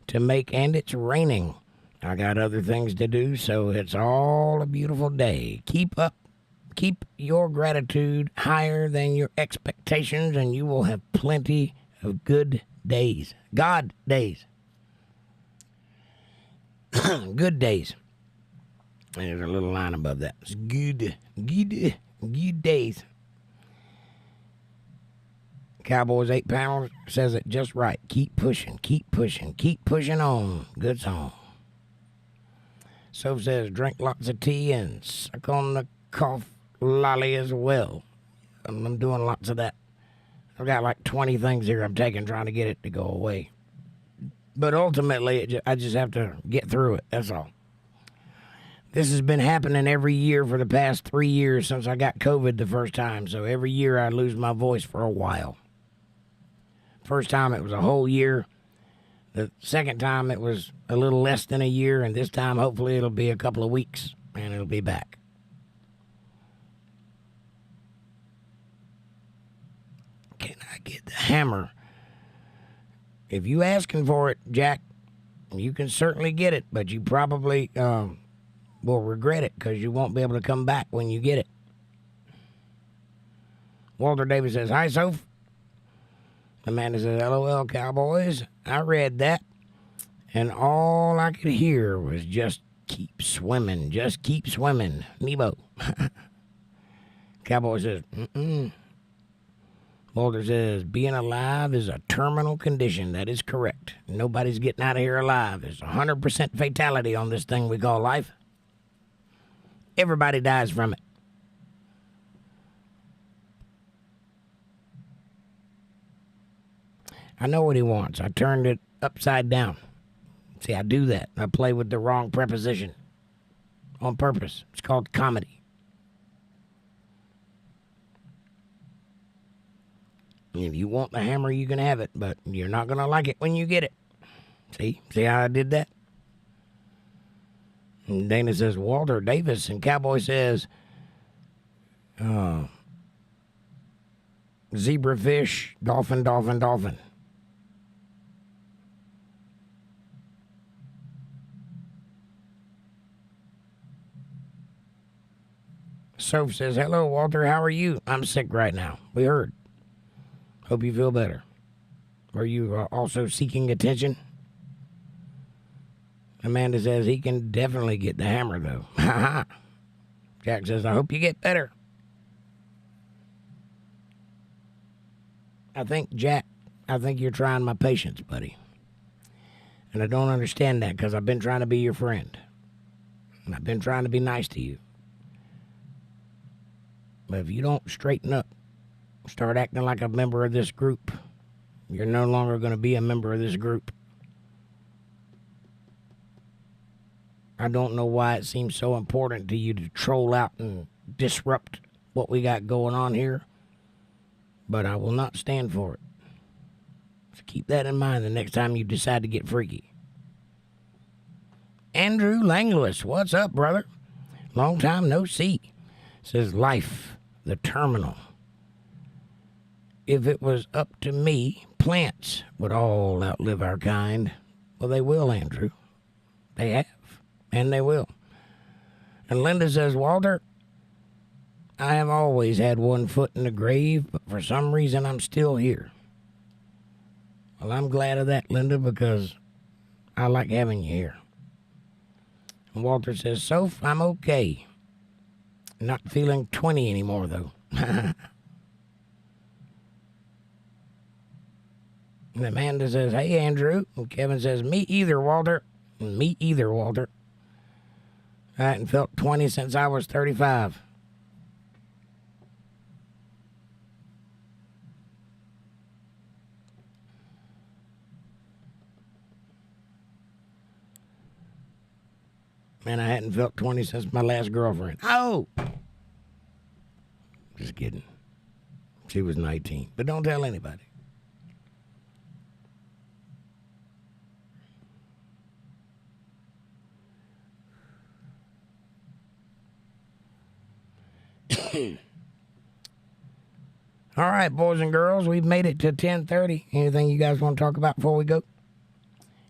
to make, and it's raining. I got other things to do, so it's all a beautiful day. Keep your gratitude higher than your expectations, and you will have plenty of good days. God days. Good days. And there's a little line above that. It's good days. Cowboys 8 pounds says it just right. Keep pushing on. Good song. Soph says drink lots of tea and suck on the cough lolly as well. I'm doing lots of that. I've got like 20 things here I'm taking trying to get it to go away. But ultimately, I just have to get through it. That's all. This has been happening every year for the past 3 years since I got COVID the first time. So every year I lose my voice for a while. First time it was a whole year. The second time it was a little less than a year. And this time hopefully it'll be a couple of weeks and it'll be back. Can I get the hammer? If you asking for it, Jack, you can certainly get it. But you probably will regret it because you won't be able to come back when you get it. Walter Davis says, hi, Soph. Amanda says, LOL, Cowboys. I read that, and all I could hear was just keep swimming. Just keep swimming. Nebo. Cowboy says, Walter says, being alive is a terminal condition. That is correct. Nobody's getting out of here alive. There's 100% fatality on this thing we call life. Everybody dies from it. I know what he wants. I turned it upside down. See, I do that. I play with the wrong preposition on purpose. It's called comedy. If you want the hammer, you can have it, but you're not going to like it when you get it. See how I did that? And Dana says, Walter Davis, and Cowboy says, zebrafish, dolphin, dolphin, dolphin. Soph says, hello, Walter, how are you? I'm sick right now. We heard. Hope you feel better. Are you also seeking attention? Amanda says he can definitely get the hammer, though. Jack says, I hope you get better. Jack, I think you're trying my patience, buddy. And I don't understand that because I've been trying to be your friend. And I've been trying to be nice to you. But if you don't straighten up, start acting like a member of this group, you're no longer going to be a member of this group. I don't know why it seems so important to you to troll out and disrupt what we got going on here, but I will not stand for it. So keep that in mind the next time you decide to get freaky. Andrew Langless, what's up, brother? Long time no see. Says life, the terminal. If it was up to me, plants would all outlive our kind. Well, they will, Andrew. They have, and they will. And Linda says, Walter, I have always had one foot in the grave, but for some reason I'm still here. Well, I'm glad of that, Linda, because I like having you here. And Walter says, Soph, I'm okay. Not feeling 20 anymore, though. And Amanda says, hey, Andrew. And Kevin says, me either, Walter. Me either, Walter. I hadn't felt 20 since I was 35. Man, I hadn't felt 20 since my last girlfriend. Oh! Just kidding. She was 19. But don't tell anybody. All right, boys and girls, we've made it to 10:30. Anything you guys want to talk about before we go?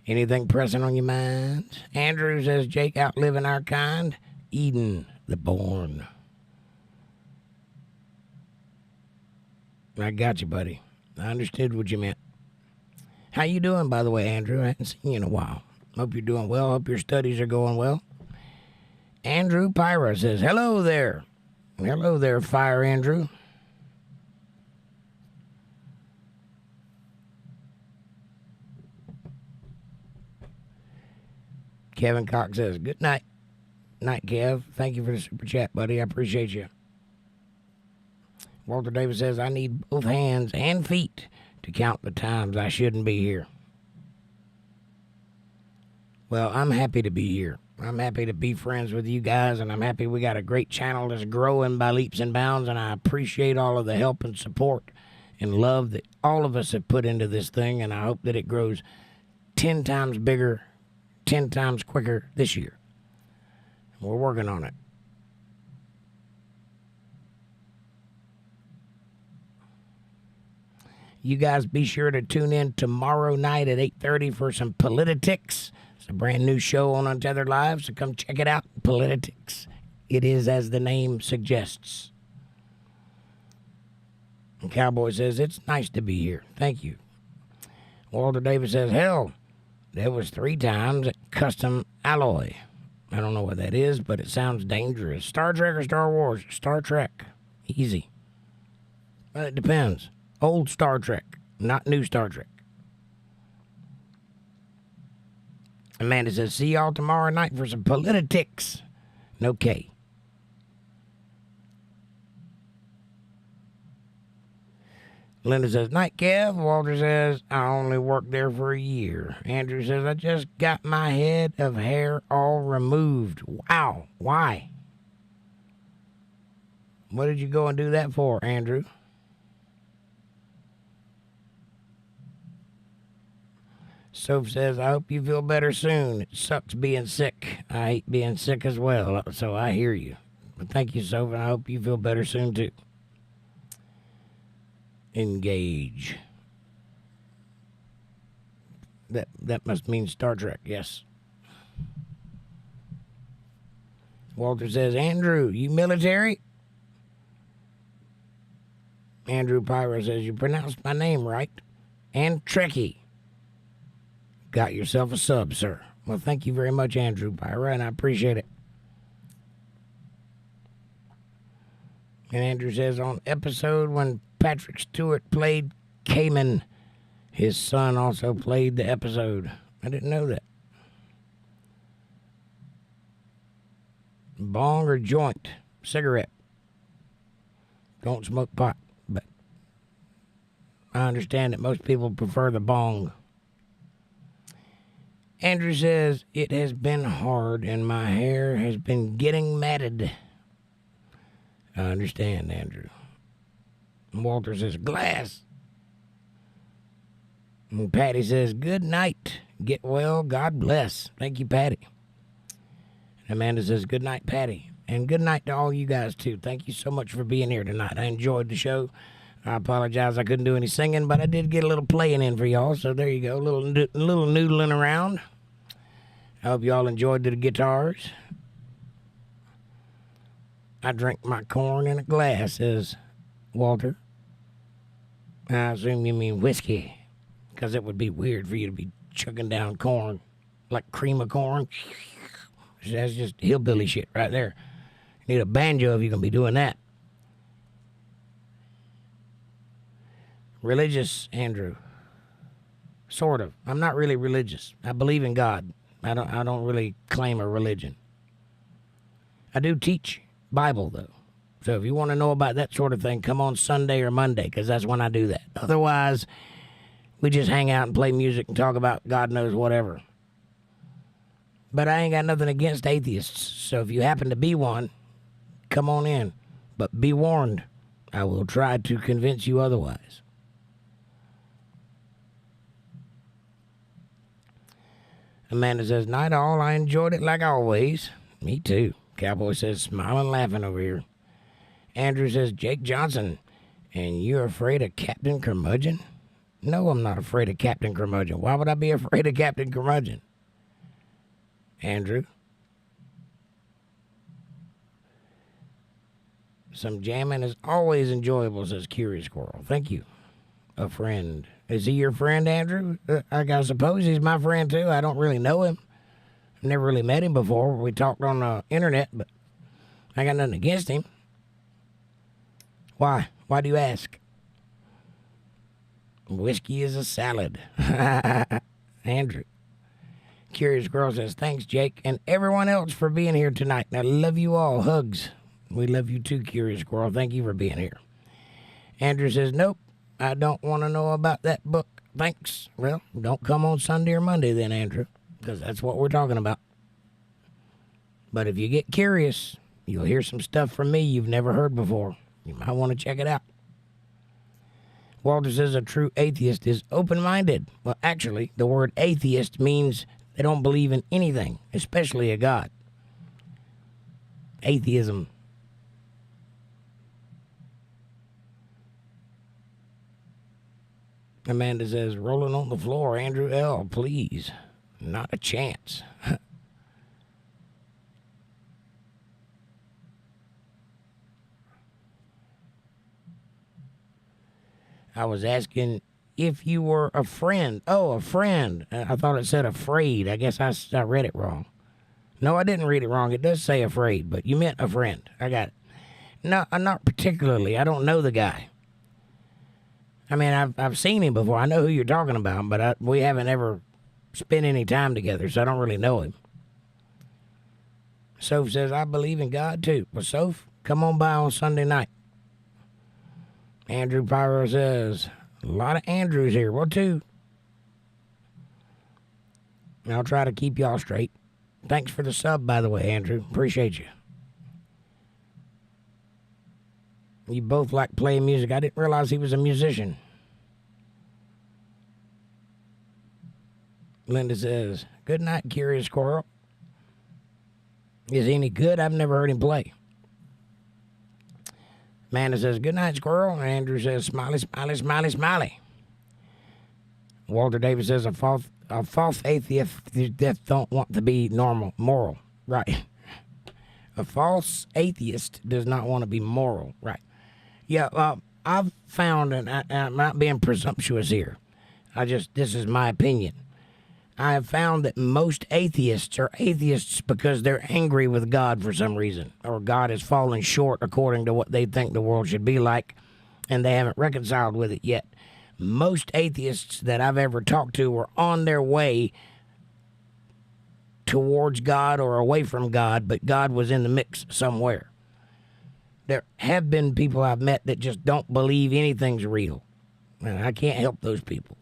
Anything pressing on your minds? Andrew says, Jake outliving our kind. Eden the born. I got you, buddy. I understood what you meant. How you doing, by the way, Andrew? I haven't seen you in a while. Hope you're doing well. Hope your studies are going well. Andrew Pyra says, hello there. Hello there, Fire Andrew. Kevin Cox says, good night. Night, Kev. Thank you for the super chat, buddy. I appreciate you. Walter Davis says, I need both hands and feet to count the times I shouldn't be here. Well, I'm happy to be here. I'm happy to be friends with you guys, and I'm happy we got a great channel that's growing by leaps and bounds, and I appreciate all of the help and support and love that all of us have put into this thing, and I hope that it grows 10 times bigger, 10 times quicker this year. We're working on it. You guys be sure to tune in tomorrow night at 8:30 for some Politics. It's a brand new show on Untethered Live, so come check it out. Politics. It is as the name suggests. And Cowboy says, it's nice to be here. Thank you. Walter Davis says, hell, there was 3 times at Custom Alloy. I don't know what that is, but it sounds dangerous. Star Trek or Star Wars? Star Trek. Easy. Well, it depends. Old Star Trek, not new Star Trek. Amanda says, see y'all tomorrow night for some Politics. No K. Linda says, night, Kev. Walter says, I only worked there for a year. Andrew says, I just got my head of hair all removed. Wow. Why? What did you go and do that for, Andrew? Soph says, I hope you feel better soon. It sucks being sick. I hate being sick as well, so I hear you. But thank you, Soph, and I hope you feel better soon, too. Engage. That must mean Star Trek, yes. Walter says, Andrew, you military? Andrew Pyra says, you pronounced my name right. And Trekkie. Got yourself a sub, sir. Well, thank you very much, Andrew Pyra, and I appreciate it. And Andrew says, on episode when Patrick Stewart played Cayman, his son also played the episode. I didn't know that. Bong or joint? Cigarette. Don't smoke pot, but I understand that most people prefer the bong. Andrew says, it has been hard and my hair has been getting matted. I understand, Andrew. And Walter says, glass. And Patty says, good night. Get well. God bless. Thank you, Patty. And Amanda says, good night, Patty. And good night to all you guys, too. Thank you so much for being here tonight. I enjoyed the show. I apologize I couldn't do any singing, but I did get a little playing in for y'all. So there you go. A little noodling around. I hope y'all enjoyed the guitars. I drink my corn in a glass, says Walter. I assume you mean whiskey, because it would be weird for you to be chugging down corn, like cream of corn. That's just hillbilly shit right there. You need a banjo if you're going to be doing that. Religious, Andrew. Sort of. I'm not really religious. I believe in God. I don't really claim a religion. I do teach Bible, though. So if you want to know about that sort of thing, come on Sunday or Monday, because that's when I do that. Otherwise, we just hang out and play music and talk about God knows whatever. But I ain't got nothing against atheists. So if you happen to be one, come on in. But be warned, I will try to convince you otherwise. Amanda says, night all. I enjoyed it like always. Me too. Cowboy says, smiling, laughing over here. Andrew says, Jake Johnson, and you're afraid of Captain Curmudgeon? No, I'm not afraid of Captain Curmudgeon. Why would I be afraid of Captain Curmudgeon? Andrew? Some jamming is always enjoyable, says Curious Squirrel. Thank you. A friend. Is he your friend, Andrew? I suppose he's my friend, too. I don't really know him. Never really met him before. We talked on the internet, but I got nothing against him. Why? Why do you ask? Whiskey is a salad. Andrew. Curious Girl says, thanks, Jake, and everyone else for being here tonight. I love you all. Hugs. We love you too, Curious Girl. Thank you for being here. Andrew says, nope, I don't want to know about that book. Thanks. Well, don't come on Sunday or Monday then, Andrew, because that's what we're talking about. But if you get curious, you'll hear some stuff from me you've never heard before. You might want to check it out. Walter says a true atheist is open-minded. Well, actually, the word atheist means they don't believe in anything, especially a God. Atheism. Amanda says, rolling on the floor, Andrew L., please. Not a chance. I was asking if you were a friend. Oh, a friend. I thought it said afraid. I guess I read it wrong. No, I didn't read it wrong. It does say afraid, but you meant a friend. I got it. No, not particularly. I don't know the guy. I mean, I've seen him before. I know who you're talking about, but we haven't ever spent any time together, so I don't really know him. Soph says, I believe in God too. Well, Soph, come on by on Sunday night. Andrew Pyro says, a lot of Andrews here. Well, two. I'll try to keep y'all straight. Thanks for the sub, by the way, Andrew. Appreciate you. You both like playing music. I didn't realize he was a musician. Linda says, good night, Curious Squirrel. Is he any good? I've never heard him play. Amanda says, good night, Squirrel. And Andrew says, smiley, smiley, smiley, smiley. Walter Davis says, a false atheist don't want to be moral. Right. A false atheist does not want to be moral. Right. Yeah, I've found, and I'm not being presumptuous here. This is my opinion. I have found that most atheists are atheists because they're angry with God for some reason, or God has fallen short according to what they think the world should be like, and they haven't reconciled with it yet. Most atheists that I've ever talked to were on their way towards God or away from God, but God was in the mix somewhere. There have been people I've met that just don't believe anything's real, and I can't help those people.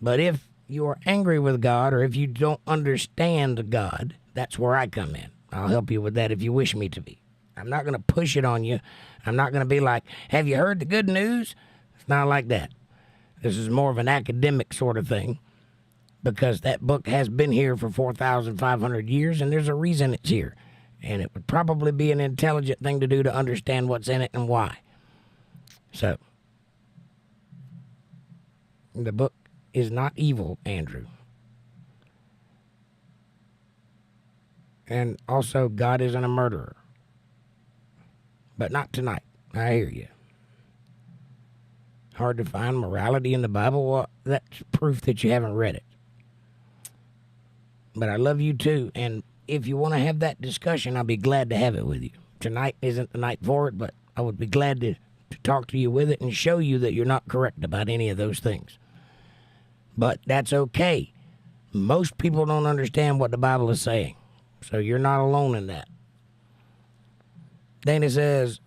But if you are angry with God, or if you don't understand God, that's where I come in. I'll help you with that if you wish me to be. I'm not going to push it on you. I'm not going to be like, have you heard the good news? It's not like that. This is more of an academic sort of thing, because that book has been here for 4,500 years, and there's a reason it's here. And it would probably be an intelligent thing to do to understand what's in it and why. So, the book is not evil, Andrew. And also, God isn't a murderer. But not tonight. I hear you. Hard to find morality in the Bible? Well, that's proof that you haven't read it. But I love you too, and if you want to have that discussion, I'll be glad to have it with you. Tonight isn't the night for it, but I would be glad to talk to you with it and show you that you're not correct about any of those things. But that's okay. Most people don't understand what the Bible is saying, so you're not alone in that. Dana says,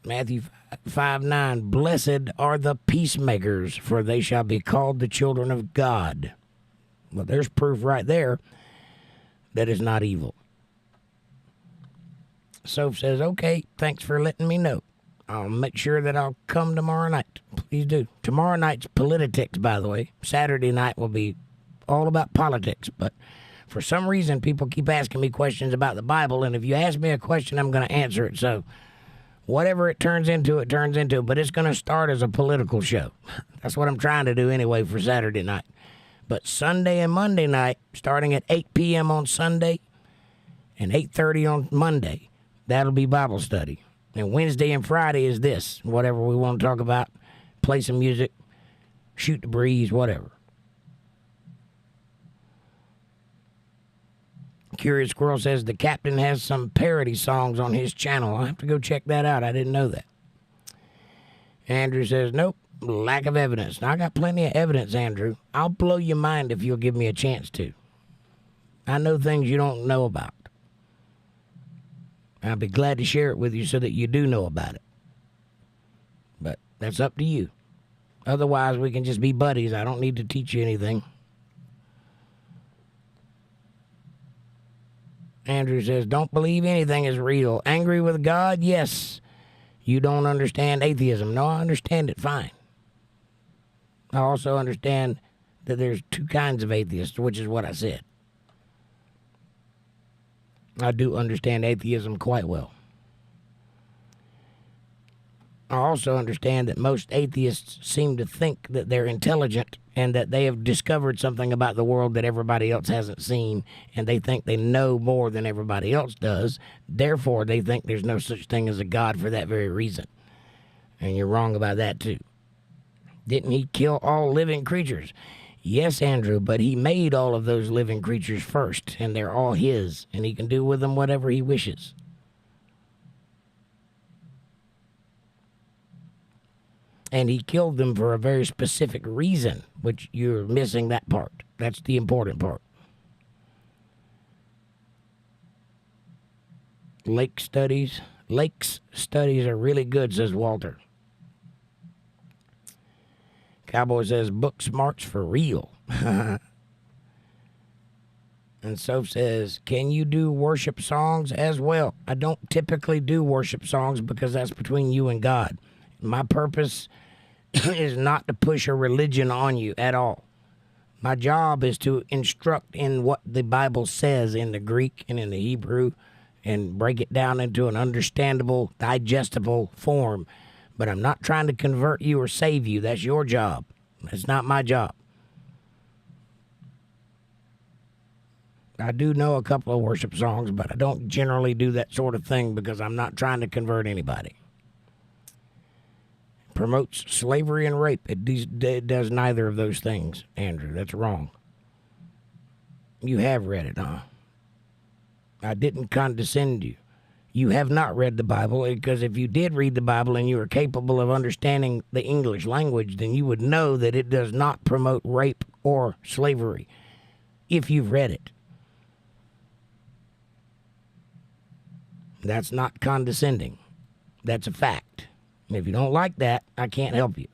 Matthew 5:9, blessed are the peacemakers, for they shall be called the children of God. Well, there's proof right there that is not evil. Soph says, okay, thanks for letting me know. I'll make sure that I'll come tomorrow night. Please do. Tomorrow night's politics, by the way. Saturday night will be all about politics. But for some reason, people keep asking me questions about the Bible. And if you ask me a question, I'm going to answer it. So whatever it turns into, it turns into. But it's going to start as a political show. That's what I'm trying to do anyway for Saturday night. But Sunday and Monday night, starting at 8 p.m. on Sunday and 8:30 on Monday, that'll be Bible study. And Wednesday and Friday is this, whatever we want to talk about, play some music, shoot the breeze, whatever. Curious Squirrel says the captain has some parody songs on his channel. I'll have to go check that out. I didn't know that. Andrew says, nope, lack of evidence. Now, I got plenty of evidence, Andrew. I'll blow your mind if you'll give me a chance to. I know things you don't know about. I'll be glad to share it with you so that you do know about it. But that's up to you. Otherwise, we can just be buddies. I don't need to teach you anything. Andrew says, don't believe anything is real. Angry with God? Yes. You don't understand atheism. No, I understand it fine. I also understand that there's two kinds of atheists, which is what I said. I do understand atheism quite well. I also understand that most atheists seem to think that they're intelligent and that they have discovered something about the world that everybody else hasn't seen, and they think they know more than everybody else does. Therefore, they think there's no such thing as a God for that very reason. And you're wrong about that, too. Didn't he kill all living creatures? Yes, Andrew, but he made all of those living creatures first, and they're all his, and he can do with them whatever he wishes. And he killed them for a very specific reason, which you're missing that part. That's the important part. Lakes studies are really good, says Walter. Cowboy says, book smarts for real. And Soph says, can you do worship songs as well? I don't typically do worship songs because that's between you and God. My purpose is not to push a religion on you at all. My job is to instruct in what the Bible says in the Greek and in the Hebrew and break it down into an understandable, digestible form. But I'm not trying to convert you or save you. That's your job. That's not my job. I do know a couple of worship songs, but I don't generally do that sort of thing because I'm not trying to convert anybody. Promotes slavery and rape. It does neither of those things, Andrew. That's wrong. You have read it, huh? I didn't condescend you. You have not read the Bible, because if you did read the Bible and you are capable of understanding the English language, then you would know that it does not promote rape or slavery, if you've read it. That's not condescending. That's a fact. And if you don't like that, I can't help you.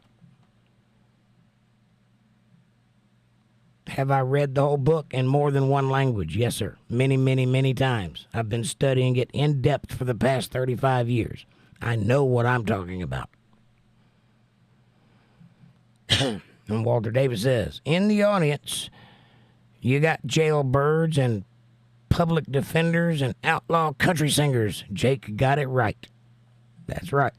Have I read the whole book in more than one language? Yes, sir. Many, many, many times. I've been studying it in depth for the past 35 years. I know what I'm talking about. And Walter Davis says, in the audience, you got jailbirds and public defenders and outlaw country singers. Jake got it right. That's right.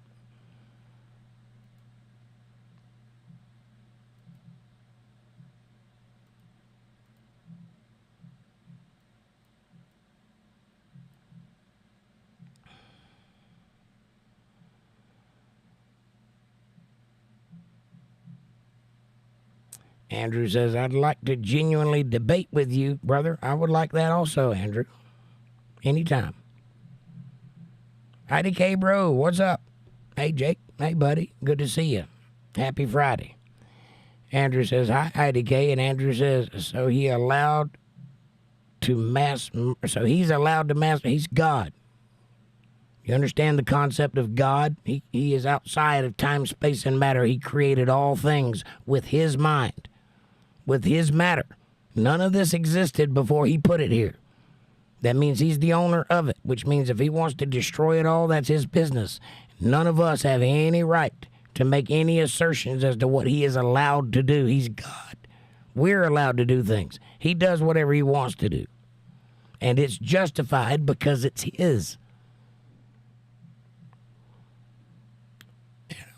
Andrew says, I'd like to genuinely debate with you, brother. I would like that also, Andrew. Anytime. IDK, bro, what's up? Hey, Jake. Hey, buddy. Good to see you. Happy Friday. Andrew says, hi, IDK. And Andrew says, so he's allowed to mass, he's God. You understand the concept of God? He is outside of time, space, and matter. He created all things with his mind, with his matter. None of this existed before he put it here. That means he's the owner of it, which means if he wants to destroy it all, that's his business. None of us have any right to make any assertions as to what he is allowed to do. He's God. We're allowed to do things. He does whatever he wants to do. And it's justified because it's his.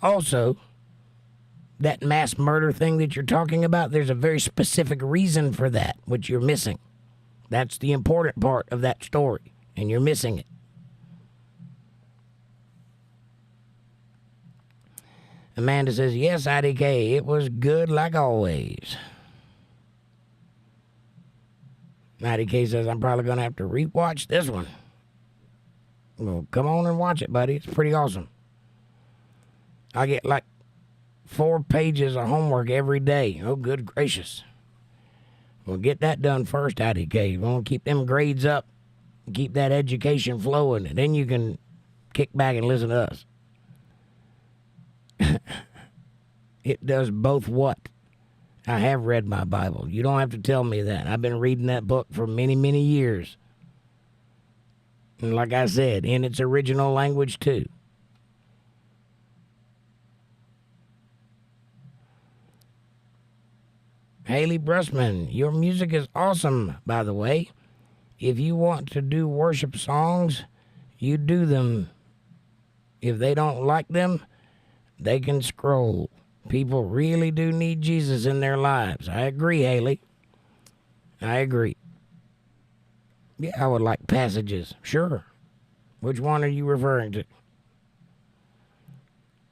Also, that mass murder thing that you're talking about, there's a very specific reason for that, which you're missing. That's the important part of that story, and you're missing it. Amanda says, yes, IDK, it was good like always. IDK says, I'm probably going to have to rewatch this one. Well, come on and watch it, buddy. It's pretty awesome. I get like 4 pages of homework every day. Oh, good gracious. Well, get that done first, IDK. You want to keep them grades up, keep that education flowing, and then you can kick back and listen to us. It does both what? I have read my Bible. You don't have to tell me that. I've been reading that book for many, many years. And like I said, in its original language too. Haley Brusman, your music is awesome, by the way. If you want to do worship songs, you do them. If they don't like them, they can scroll. People really do need Jesus in their lives. I agree, Haley. I agree. Yeah, I would like passages. Sure. Which one are you referring to?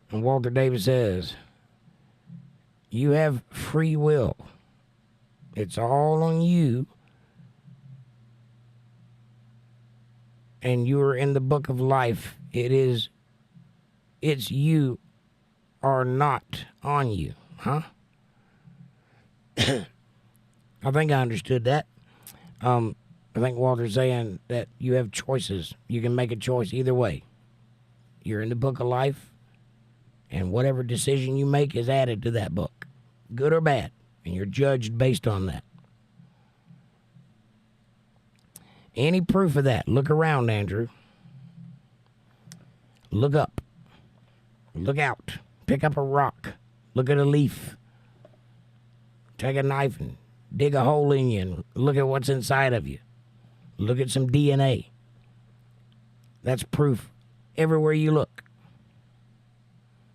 And Walter Davis says, you have free will. It's all on you. And you are in the book of life. It's you are not on you. Huh? I think I understood that. I think Walter's saying that you have choices. You can make a choice either way. You're in the book of life, and whatever decision you make is added to that book, good or bad, and you're judged based on that. Any proof of that? Look around, Andrew. Look up. Look out. Pick up a rock. Look at a leaf. Take a knife and dig a hole in you and look at what's inside of you. Look at some DNA. That's proof everywhere you look.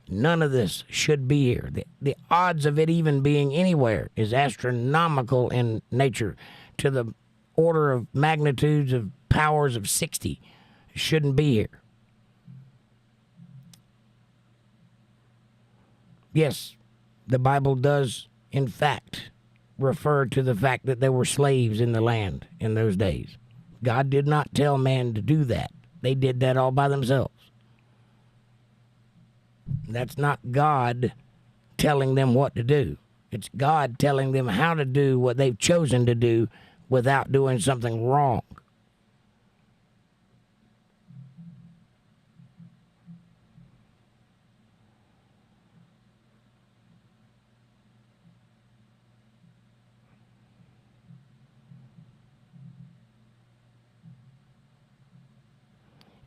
None of this should be here. The odds of it even being anywhere is astronomical in nature, to the order of magnitudes of powers of 60. It shouldn't be here. Yes, the Bible does, in fact, refer to the fact that there were slaves in the land in those days. God did not tell man to do that. They did that all by themselves. That's not God telling them what to do. It's God telling them how to do what they've chosen to do without doing something wrong.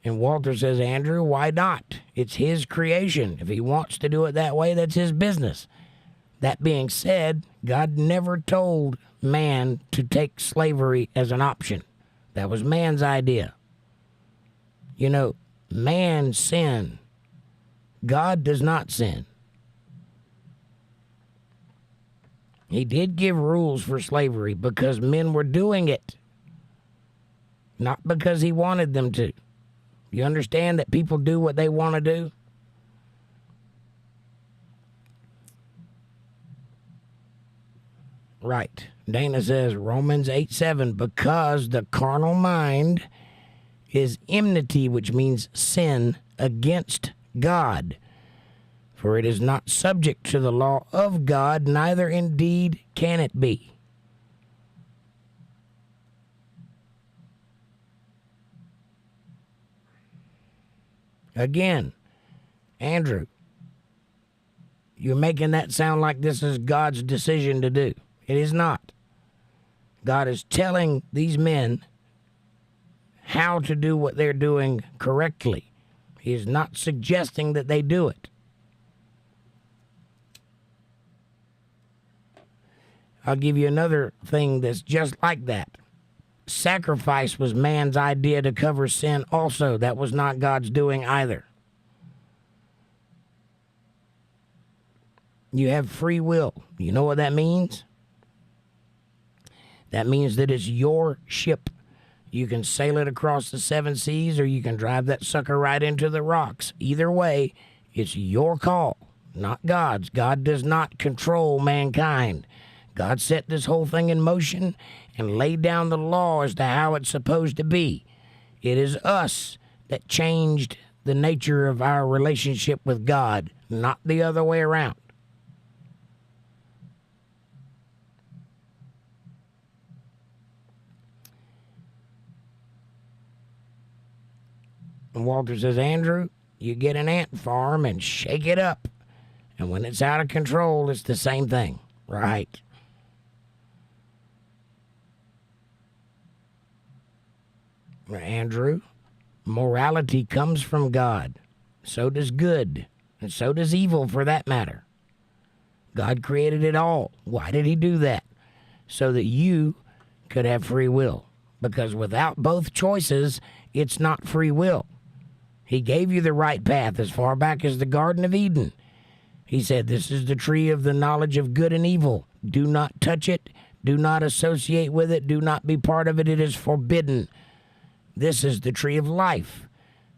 And Walter says, Andrew, why not? It's his creation. If he wants to do it that way, that's his business. That being said, God never told man to take slavery as an option. That was man's idea. You know, man sinned. God does not sin. He did give rules for slavery because men were doing it, not because he wanted them to. You understand that people do what they want to do? Right. Dana says, Romans 8:7, because the carnal mind is enmity, which means sin against God. For it is not subject to the law of God, neither indeed can it be. Again, Andrew, you're making that sound like this is God's decision to do. It is not. God is telling these men how to do what they're doing correctly. He is not suggesting that they do it. I'll give you another thing that's just like that. Sacrifice was man's idea to cover sin also. That was not God's doing either. You have free will. You know what that means? That means that it's your ship. You can sail it across the 7 seas, or you can drive that sucker right into the rocks. Either way, it's your call, not God's. God does not control mankind. God set this whole thing in motion, and laid down the law as to how it's supposed to be. It is us that changed the nature of our relationship with God, not the other way around. And Walter says, Andrew, you get an ant farm and shake it up. And when it's out of control, it's the same thing. Right. Andrew, morality comes from God. So does good. And so does evil, for that matter. God created it all. Why did he do that? So that you could have free will. Because without both choices, it's not free will. He gave you the right path as far back as the Garden of Eden. He said, this is the tree of the knowledge of good and evil. Do not touch it. Do not associate with it. Do not be part of it. It is forbidden. This is the tree of life.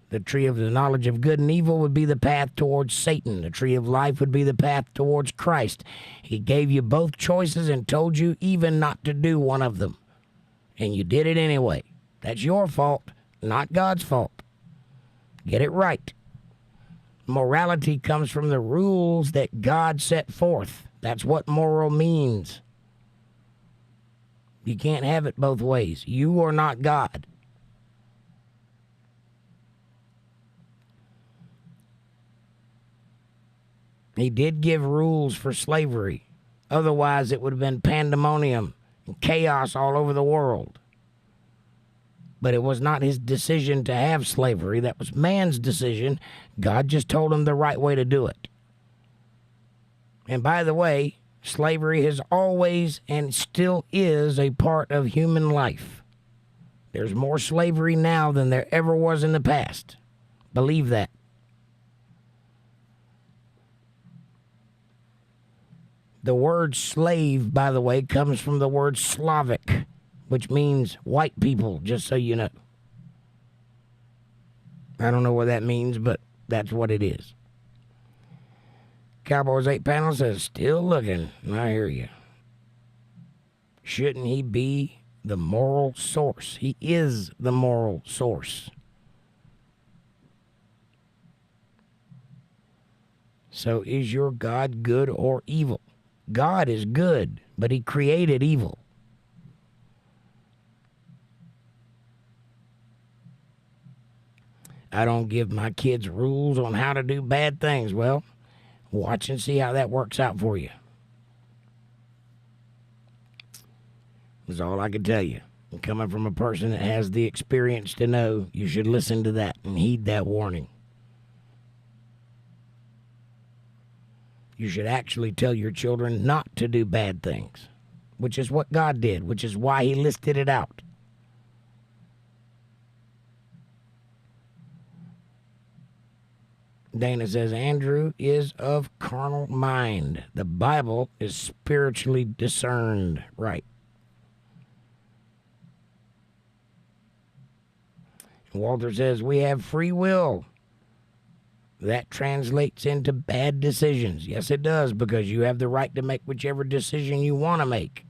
The tree of the knowledge of good and evil would be the path towards Satan. The tree of life would be the path towards Christ. He gave you both choices and told you even not to do one of them. And you did it anyway. That's your fault, not God's fault. Get it right. Morality comes from the rules that God set forth. That's what moral means. You can't have it both ways. You are not God. He did give rules for slavery. Otherwise, it would have been pandemonium and chaos all over the world. But it was not his decision to have slavery. That was man's decision. God just told him the right way to do it. And by the way, slavery has always and still is a part of human life. There's more slavery now than there ever was in the past. Believe that. The word slave, by the way, comes from the word Slavic, which means white people, just so you know. I don't know what that means, but that's what it is. Cowboys 8 panel says, still looking. I hear you. Shouldn't he be the moral source? He is the moral source. So is your God good or evil? God is good, but he created evil. I don't give my kids rules on how to do bad things. Well, watch and see how that works out for you. That's all I can tell you. And coming from a person that has the experience to know, you should listen to that and heed that warning. You should actually tell your children not to do bad things, which is what God did, which is why he listed it out. Dana says, Andrew is of carnal mind. The Bible is spiritually discerned. Right. Walter says, we have free will. That translates into bad decisions. Yes, it does, because you have the right to make whichever decision you want to make.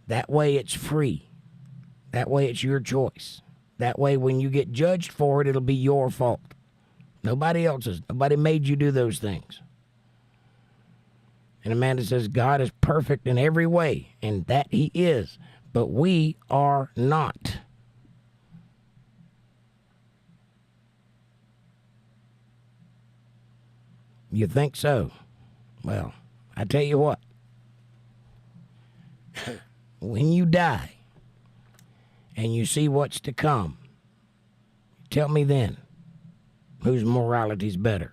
That way it's free. That way it's your choice. That way when you get judged for it, it'll be your fault. Nobody else's. Nobody made you do those things. And Amanda says, God is perfect in every way, and that he is, but we are not. You think so? Well, I tell you what. When you die and you see what's to come, tell me then whose morality's better.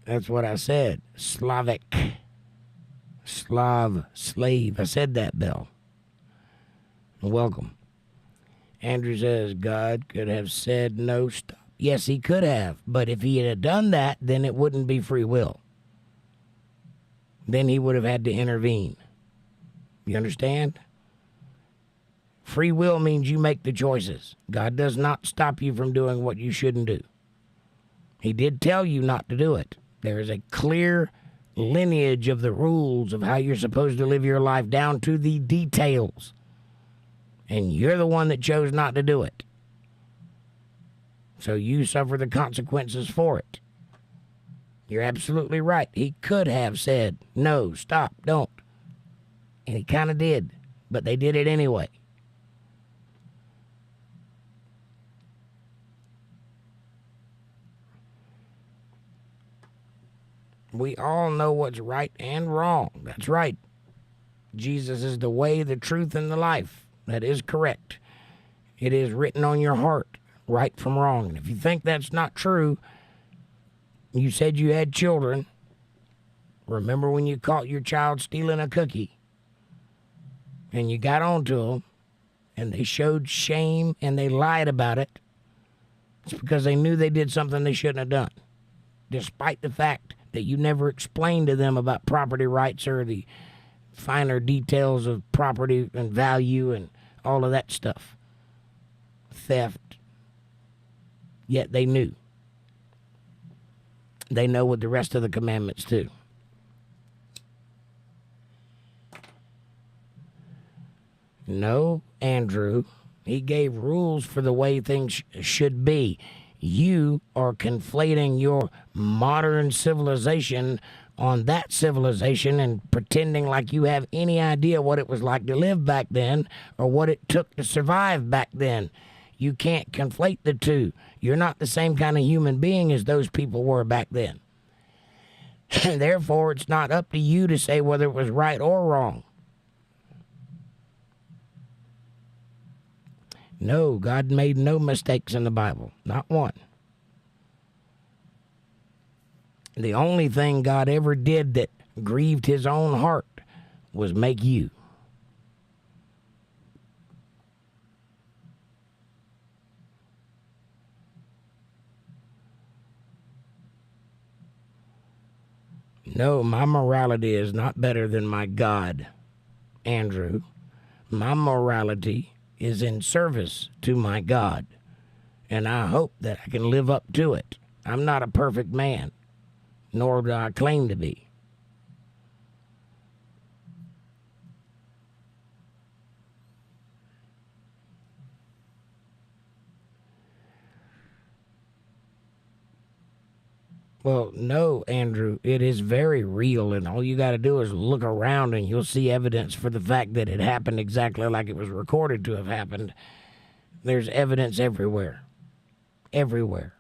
That's what I said. Slavic. Slav, slave. I said that, Bill. Welcome. Andrew says God could have said no, stop. Yes, he could have. But if he had done that, then it wouldn't be free will. Then he would have had to intervene. You understand? Free will means you make the choices. God does not stop you from doing what you shouldn't do. He did tell you not to do it. There is a clear lineage of the rules of how you're supposed to live your life down to the details. And you're the one that chose not to do it. So you suffer the consequences for it. You're absolutely right. He could have said, no, stop, don't. And he kind of did, but they did it anyway. We all know what's right and wrong. That's right. Jesus is the way, the truth, and the life. That is correct. It is written on your heart, right from wrong. And if you think that's not true, you said you had children. Remember when you caught your child stealing a cookie? And you got on to them, and they showed shame, and they lied about it. It's because they knew they did something they shouldn't have done, despite the fact that you never explained to them about property rights or the finer details of property and value and all of that stuff. Theft. Yet they knew. They know what the rest of the commandments too. No, Andrew. He gave rules for the way things should be. You are conflating your modern civilization on that civilization and pretending like you have any idea what it was like to live back then or what it took to survive back then. You can't conflate the two. You're not the same kind of human being as those people were back then. Therefore, it's not up to you to say whether it was right or wrong. No, God made no mistakes in the Bible. Not one. The only thing God ever did that grieved his own heart was make you. No, my morality is not better than my God, Andrew. My morality is in service to my God, and I hope that I can live up to it. I'm not a perfect man, nor do I claim to be. Well, no, Andrew, it is very real, and all you got to do is look around and you'll see evidence for the fact that it happened exactly like it was recorded to have happened. There's evidence everywhere. Everywhere.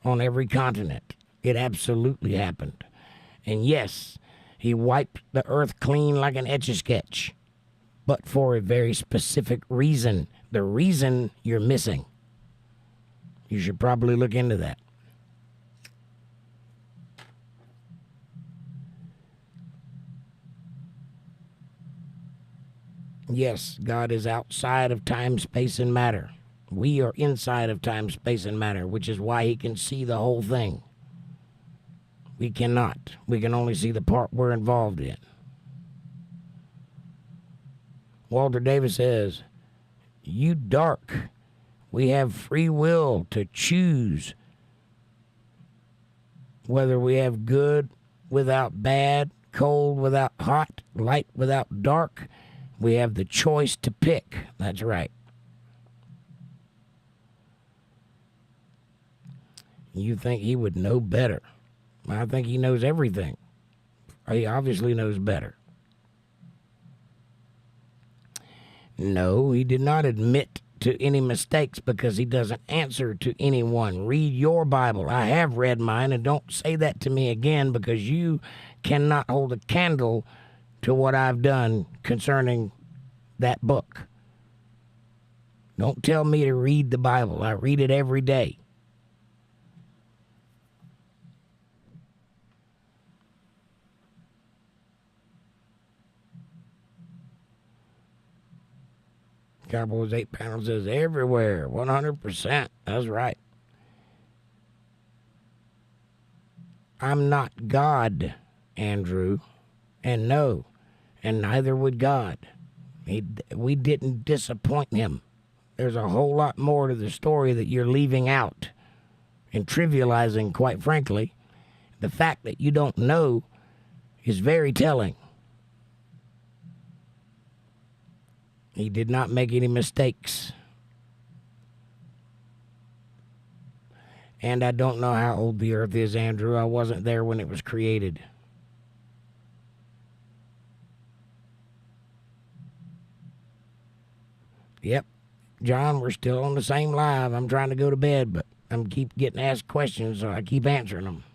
On every continent. It absolutely happened. And yes, he wiped the earth clean like an Etch-a-Sketch, but for a very specific reason. The reason you're missing. You should probably look into that. Yes, God is outside of time, space, and matter. We are inside of time, space, and matter, which is why he can see the whole thing. We cannot. We can only see the part we're involved in. Walter Davis says, you dark, we have free will to choose whether we have good without bad, cold without hot, light without dark. We have the choice to pick. That's right. You think he would know better? I think he knows everything. He obviously knows better. No, he did not admit to any mistakes because he doesn't answer to anyone. Read your Bible. I have read mine, and don't say that to me again because you cannot hold a candle to what I've done concerning that book. Don't tell me to read the Bible. I read it every day. Cowboys 8 panel says everywhere, 100%. That's right. I'm not God, Andrew, and no, and neither would God. We didn't disappoint him. There's a whole lot more to the story that you're leaving out and trivializing, quite frankly. The fact that you don't know is very telling. He did not make any mistakes. And I don't know how old the earth is, Andrew. I wasn't there when it was created. Yep. John, we're still on the same live. I'm trying to go to bed, but I'm keep getting asked questions, so I keep answering them.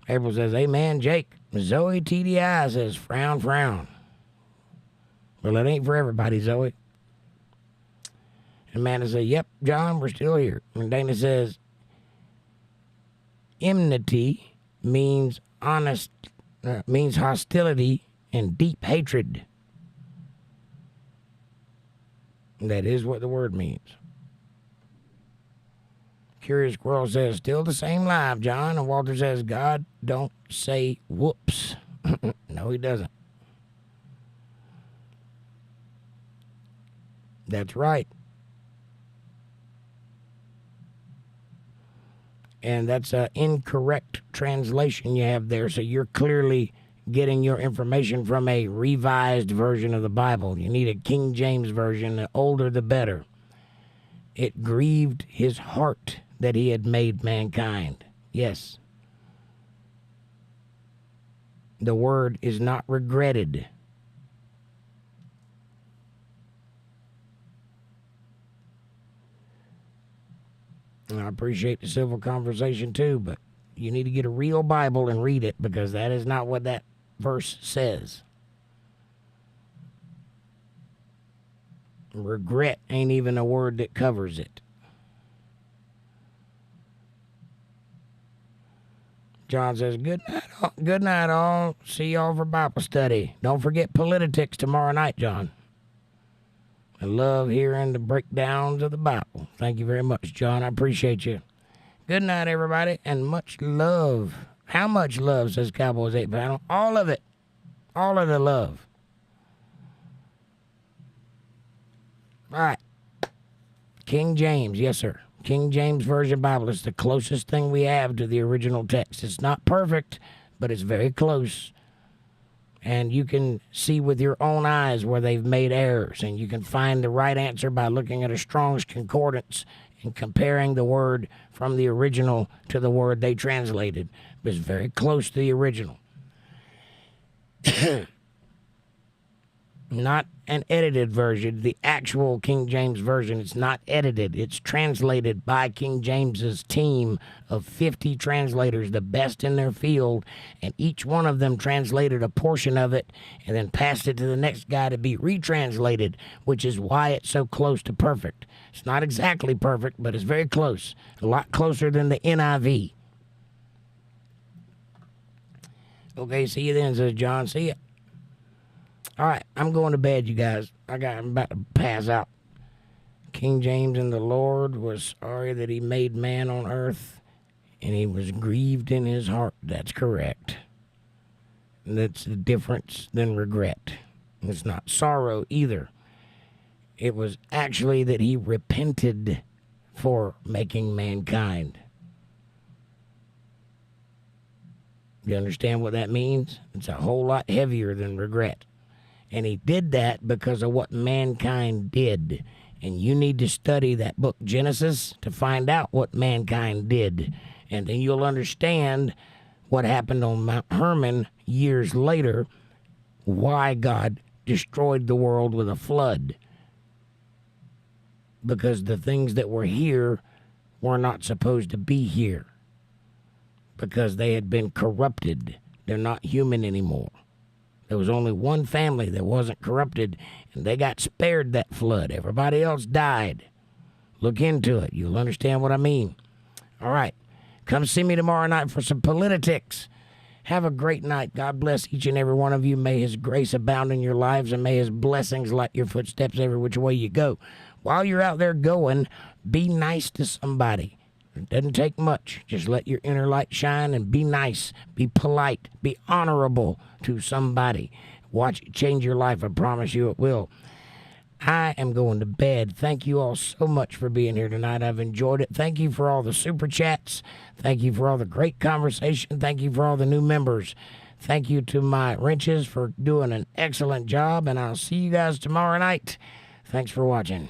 April says, amen, Jake. Zoe TDI says, frown, frown. Well, it ain't for everybody, Zoe. Amanda says, yep, John, we're still here. And Dana says, enmity means means hostility and deep hatred. That is what the word means. Curious Squirrel says, still the same live, John. And Walter says, God don't say whoops. No, he doesn't. That's right. And that's an incorrect translation you have there. So you're clearly getting your information from a revised version of the Bible. You need a King James version. The older, the better. It grieved his heart that he had made mankind. Yes. The word is not regretted. And I appreciate the civil conversation too, but you need to get a real Bible and read it, because that is not what that verse says. Regret ain't even a word that covers it. John says, good night all. See y'all for Bible study. Don't forget politics tomorrow night, John. I love hearing the breakdowns of the Bible. Thank you very much, John. I appreciate you. Good night, everybody, and much love. How much love, says Cowboys 8 Panel? All of it. All of the love. All right. King James, yes, sir. King James Version Bible is the closest thing we have to the original text. It's not perfect, but it's very close. And you can see with your own eyes where they've made errors. And you can find the right answer by looking at a Strong's Concordance and comparing the word from the original to the word they translated. It's very close to the original. Not an edited version. The actual King James Version, it's not edited. It's translated by King James's team of 50 translators, the best in their field, and each one of them translated a portion of it and then passed it to the next guy to be retranslated, which is why it's so close to perfect. It's not exactly perfect, but it's very close. A lot closer than the NIV. Okay, see you then, says John. See ya. All right, I'm going to bed, you guys. I'm about to pass out. King James, and the Lord was sorry that he made man on earth, and he was grieved in his heart. That's correct. That's the difference than regret. It's not sorrow either. It was actually that he repented for making mankind. You understand what that means? It's a whole lot heavier than regret. And he did that because of what mankind did. And you need to study that book, Genesis, to find out what mankind did. And then you'll understand what happened on Mount Hermon years later, why God destroyed the world with a flood. Because the things that were here were not supposed to be here. Because they had been corrupted. They're not human anymore. There was only one family that wasn't corrupted, and they got spared that flood. Everybody else died. Look into it. You'll understand what I mean. All right. Come see me tomorrow night for some politics. Have a great night. God bless each and every one of you. May his grace abound in your lives, and may his blessings light your footsteps every which way you go. While you're out there going, be nice to somebody. It doesn't take much. Just let your inner light shine and be nice, be polite, be honorable to somebody. Watch it change your life. I promise you it will. I am going to bed. Thank you all so much for being here tonight. I've enjoyed it. Thank you for all the super chats. Thank you for all the great conversation. Thank you for all the new members. Thank you to my wrenches for doing an excellent job, and I'll see you guys tomorrow night. Thanks for watching.